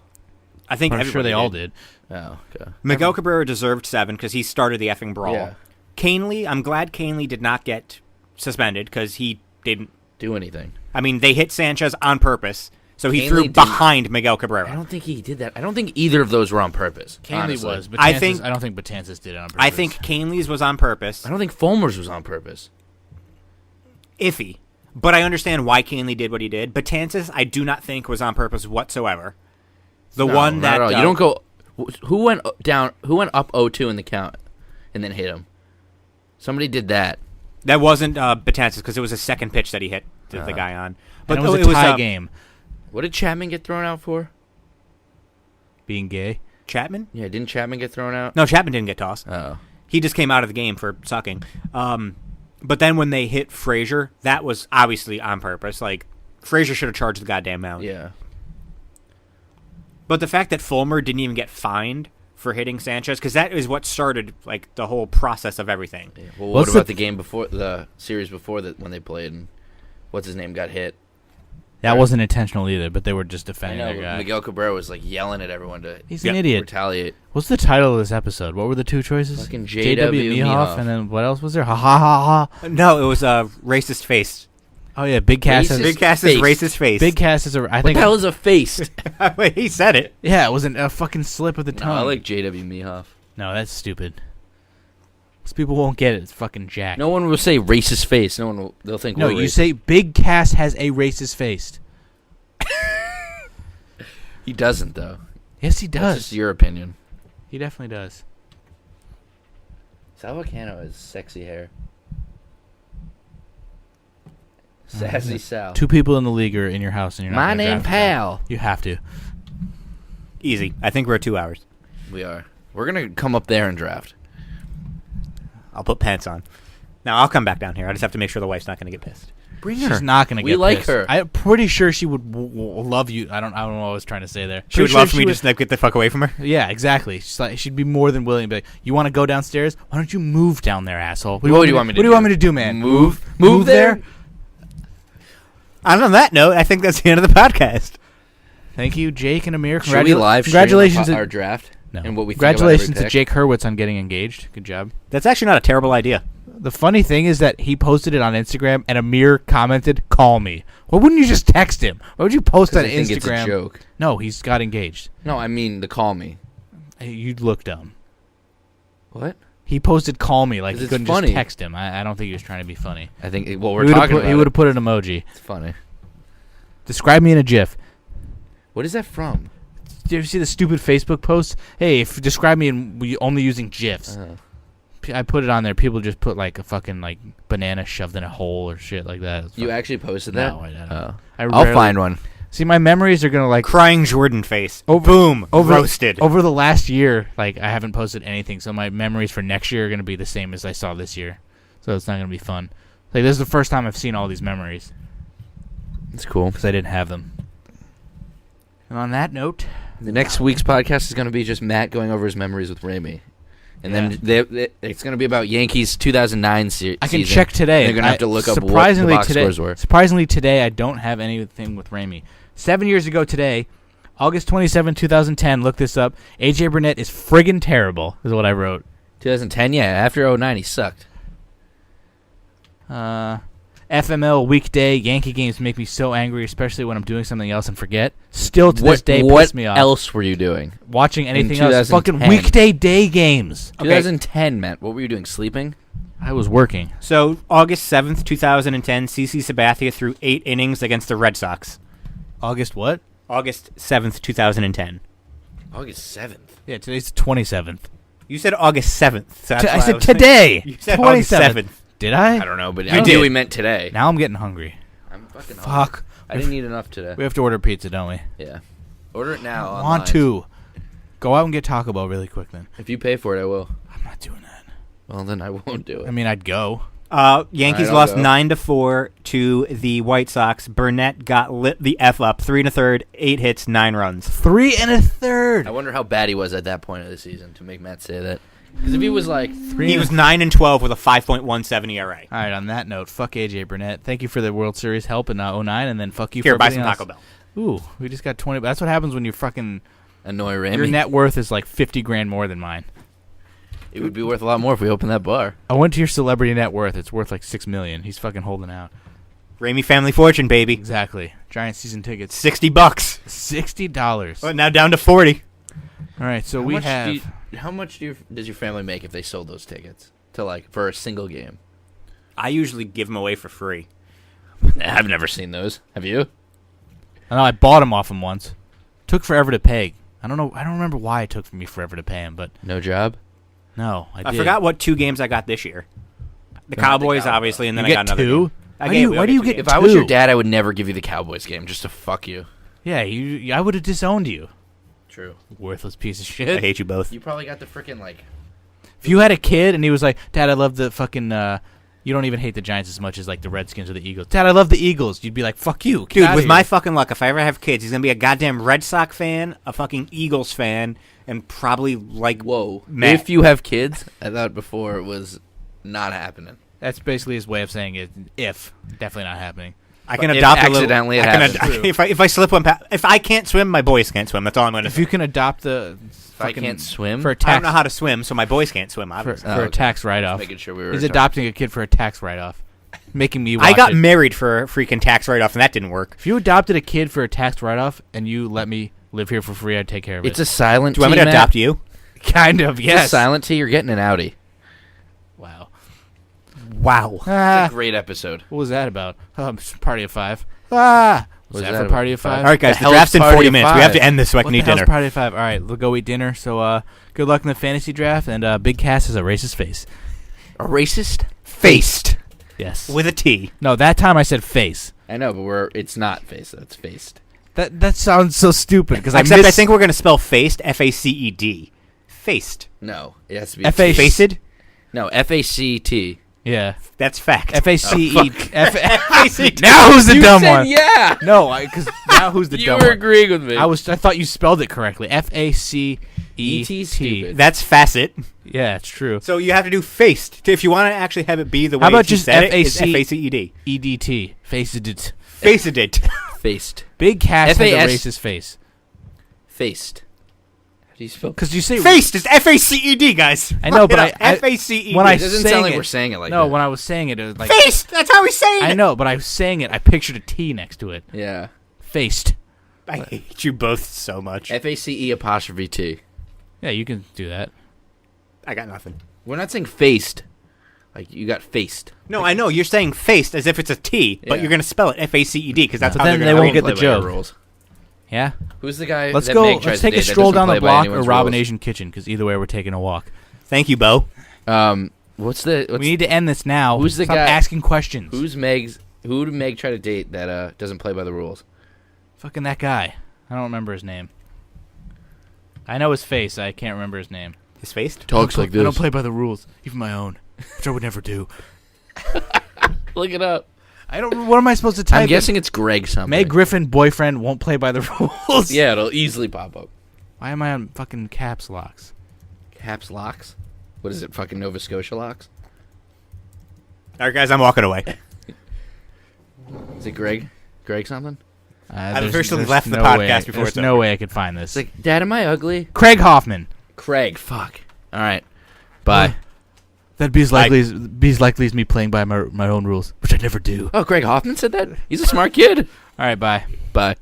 I think I'm sure everybody they all did. Oh, okay. Miguel Cabrera deserved 7 because he started the effing brawl. Yeah. Canely, I'm glad Canely did not get suspended because he didn't. Do anything. I mean, they hit Sanchez on purpose, so he Canely threw didn't- behind Miguel I Cabrera. don't think he did that. I don't think either of those were on purpose. Canely honestly. was, but I I think- don't think Betances did it on purpose. I think Canely's was on purpose. I don't think Fulmer's was on purpose. Iffy. But I understand why Canely did what he did. Betances, I do not think was on purpose whatsoever. The No, one not that at all. You don't go. Who went down? Who went up 0-2 in the count, and then hit him? Somebody did that. that wasn't Betances because it was a second pitch that he hit the guy on. But But it was a tie uh, game. What did Chapman get thrown out for? Being gay. Chapman? Yeah, didn't Chapman get thrown out? No, Chapman didn't get tossed. Oh, He just came out of the game for sucking. But then when they hit Frazier, that was obviously on purpose. Like, Frazier should have charged the goddamn mound. yeah. But the fact that Fulmer didn't even get fined for hitting Sanchez, because that is what started like the whole process of everything. Yeah. Well, What's what about the- the game before the series before that when they played and what's his name got hit? That wasn't intentional either, but they were just I defending know their guy. Miguel Cabrera was like yelling at everyone to He's Yeah. an idiot. retaliate. What's the title of this episode? What were the 2 choices? Fucking J.W. J.W. Mehoff, Mehoff. and then what else was there? Ha ha ha ha. No, it was racist face. Oh yeah, Big Cass. Racist Has, Big Cass's face. racist face. Big Cass is a. I What think. the hell is a face? Wait, he said it. Yeah, it wasn't a fucking slip of the No, tongue. I like J.W. Mehoff. No, that's stupid. These people won't get it. It's fucking Jack. No one will say racist face. No one will. They'll think. No, we're you racist. say Big Cass has a racist face. He doesn't though. Yes, he That's does. just your opinion. He definitely does. Sal Volcano has sexy hair. Sassy Sal. 2 people in the league are in your house, and you're not. My gonna name draft them. Pal. You have to. Easy. I think we're at 2 hours. We are. We're gonna come up there and draft. I'll put pants on. Now I'll come back down here. I just have to make sure the wife's not going to get pissed. Bring She's not gonna We get like pissed. her. I'm pretty sure she would love you. I don't know what I was trying to say there. She would Pretty love sure for me to would- just get the fuck away from her. Yeah, exactly. She'd be more than willing to be like, you want to go downstairs? Why don't you move down there, asshole? What do you want me to What do you do? want me to do, man? Move there? And on that note, I think that's the end of the podcast. Thank you, Jake and Amir. Should we live stream Congratulations, our to, draft no. and what we think about Congratulations every to pick? Jake Hurwitz on getting engaged. Good job. That's actually not a terrible idea. The funny thing is that he posted it on Instagram, and Amir commented, "Call me." Why wouldn't you just text him? Why would you post 'Cause on I think Instagram? it's a joke. No, he's got engaged. No, I mean the call me. Hey, you look dumb. What? He posted "call me" like 'Cause he it's couldn't funny. just text him. I don't think he was trying to be funny. I think. Well, we're talking about. He would have put an emoji. It's funny. Describe me in a GIF. What is that from? Do you ever see the stupid Facebook posts? Hey, if describe me in we only using GIFs. I put it on there. People just put like a fucking like banana shoved in a hole or shit like that. It's You fucking- actually posted that? No, I didn't. Oh. I I'll rarely- find one. See, my memories are gonna like Crying Jordan face. Over- Boom. over Roasted. over the last year. Like I haven't posted anything, so my memories for next year are gonna be the same as I saw this year. So it's not gonna be fun. Like this is the first time I've seen all these memories It's cool. because I didn't have them. And on that note, The next week's podcast is going to be just Matt going over his memories with Ramey. And then it's going to be about Yankees 2009 season. I can check today. They're going to have to look up what the surprisingly box today, scores were. Surprisingly today, I don't have anything with Ramey. 7 years ago today, August 27, 2010, look this up. AJ Burnett is friggin' terrible, is what I wrote. 2010, yeah. After 2009, he sucked. FML weekday Yankee games make me so angry, especially when I'm doing something else and forget. Still to this day what piss me off. else were you doing? Watching anything else. 2010. Fucking weekday day games. Okay. 2010, Matt. What were you doing? Sleeping? I was working. So, August 7th, 2010, CC Sabathia threw 8 innings against the Red Sox. August what? August 7th, 2010. August 7th. Yeah, today's the 27th. You said August 7th. So that's I why said was thinking- today. You said August 7th. Did I? I don't know, but You I did. knew we meant today. Now I'm getting hungry. I'm fucking hungry. Fuck. I didn't eat enough today. We have to order pizza, don't we? Yeah. Order it now. I online. want to. Go out and get Taco Bell really quick then. If you pay for it, I will. I'm not doing that. Well, then I won't do it. I mean, I'd go. Yankees All right, I'll lost go. 9-4 to the White Sox. Burnett got lit the F up. 3 1/3, 8 hits, 9 runs. 3 1/3. I wonder how bad he was at that point of the season to make Matt say that. Because if he was like He was 9-12 with a 5.17 ERA. All right, on that note, fuck AJ Burnett. Thank you for the World Series help in 09, and then fuck you Here, for buy everything some else. Taco Bell. Ooh, we just got 20. That's what happens when you fucking annoy your Ramy, net worth is like 50 grand more than mine. it would be worth a lot more if we opened that bar. I went to your celebrity net worth. It's worth like $6 million. He's fucking holding out. Ramey Family Fortune, baby. Exactly. Giant season tickets. $60. $60. Well, now down to 40. All right, so How we much have. how much does your family make if they sold those tickets to like for a single game? I usually give them away for free. I've never seen those. Have you? I know I bought him off him once. Took forever to pay. I don't know. I don't remember why it took me forever to pay him, but No job. no, I I did. forgot what 2 games I got this year. The Not Cowboys, the Cowboys. obviously, and then You I got get another 2? game. I Why gave- do you, we why all do you two get games. If I was your 2? dad, I would never give you the Cowboys game just to fuck you. Yeah, I would have disowned you. True. Worthless piece of I shit. hate you both. You probably got the freaking like. If you had a kid and he was like, "Dad, I love the fucking," you don't even hate the Giants as much as like the Redskins or the Eagles. Dad, I love the Eagles. You'd be like, "Fuck you, get Dude, outta with here." my fucking luck, if I ever have kids, he's going to be a goddamn Red Sox fan, a fucking Eagles fan, and probably like Whoa. Matt. If you have kids, I thought before it was not happening. That's basically his way of saying it. If definitely not happening. I can But if adopt a little. accidentally it I can happens. if I slip one, if I can't swim, my boys can't swim. That's all I'm going to If say. you can adopt the, If I can't swim, for a I don't tax know how to swim, so my boys can't swim. for, Obviously, for Oh, a okay. tax write-off. making sure we were. He's adopting a kid for a tax write-off, making me. Watch I got it. married for a freaking tax write-off, and that didn't work. If you adopted a kid for a tax write-off and you let me live here for free, I'd take care of It's it. a silent. Do you want me T, to Matt. adopt you? Kind of, It's yes. a silent T. You're getting an Audi. Wow. Wow. Ah, It's a great episode. what was that about? Party of 5. Ah. Was What that was for that Party of about? 5? All right, guys, The the hell's draft's in Party 40 of minutes. We have to Five? end this so I What can the eat hell's dinner. Party of 5? All right, we'll go eat dinner. So, good luck in the fantasy draft, and Big Cass has a racist face. A racist? Faced Yes. with a T. No, that time I said face. I know, but it's not face. It's faced. That sounds so stupid because Except I think we're going to spell faced F-A-C-E-D. Faced. No, it has to be F.A. Faced? No, F-A-C-T. Yeah. That's fact. F-A-C-E. F-A-C-T. Now who's the You dumb said one? yeah. No, because now who's the You dumb were one? agreeing with me. I thought you spelled it correctly. F-A-C-E-T. E.T. stupid. That's facet. Yeah, it's true. So you have to do faced. If you want to actually have it be the way How about she just said it, it's F-A-C- F-A-C-E-D. E-D-T. Faced it. Faced it. Faced. Big Cass has a F-A-S- racist face. Faced. How do you spell? Because you say Faced is F-A-C-E-D, guys. I know, but I- F-A-C-E-D. when I It doesn't sang sound like it- we're saying it like no, that. when I was saying it, it was like Faced! That's how he's saying I it. know, but I was saying it. I pictured a T next to it. Yeah. Faced. I hate you both so much. F-A-C-E apostrophe T. Yeah, you can do that. I got nothing. We're not saying faced. Like, you got faced. No, I know. You're saying faced as if it's a T, but Yeah. you're going to spell it F-A-C-E-D because that's But how then they're they going won't to get the Play by our joke. rules. Yeah. Who's the guy Let's that go. Meg tries Let's to take a date that stroll doesn't down the play by block or anyone's rob an rules? Asian kitchen because either way we're taking a walk. Thank you, Bo. What's the... We need to end this now. Who's the Stop guy- asking questions? Who did Meg try to date that doesn't play by the rules? Fucking that guy. I don't remember his name. I know his face. I can't remember his name. His faced? Talks like I don't play by the rules, even my own, which I would never do. Look it up. I don't. What am I supposed to type? I'm in? guessing it's Greg something. Meg Griffin boyfriend won't play by the rules. Yeah, it'll easily pop up. Why am I on fucking caps locks? Caps locks? What is it, fucking Nova Scotia locks? All right, guys, I'm walking away. Is it Greg? Greg something? I've officially left the podcast before There's it's no over. way I could find this. It's like, Dad, am I ugly? Craig Hoffman. Craig, fuck. All right. Bye. That'd be as likely as me playing by my own rules, which I never do. Oh, Greg Hoffman said that? He's a smart kid. All right, bye. Bye.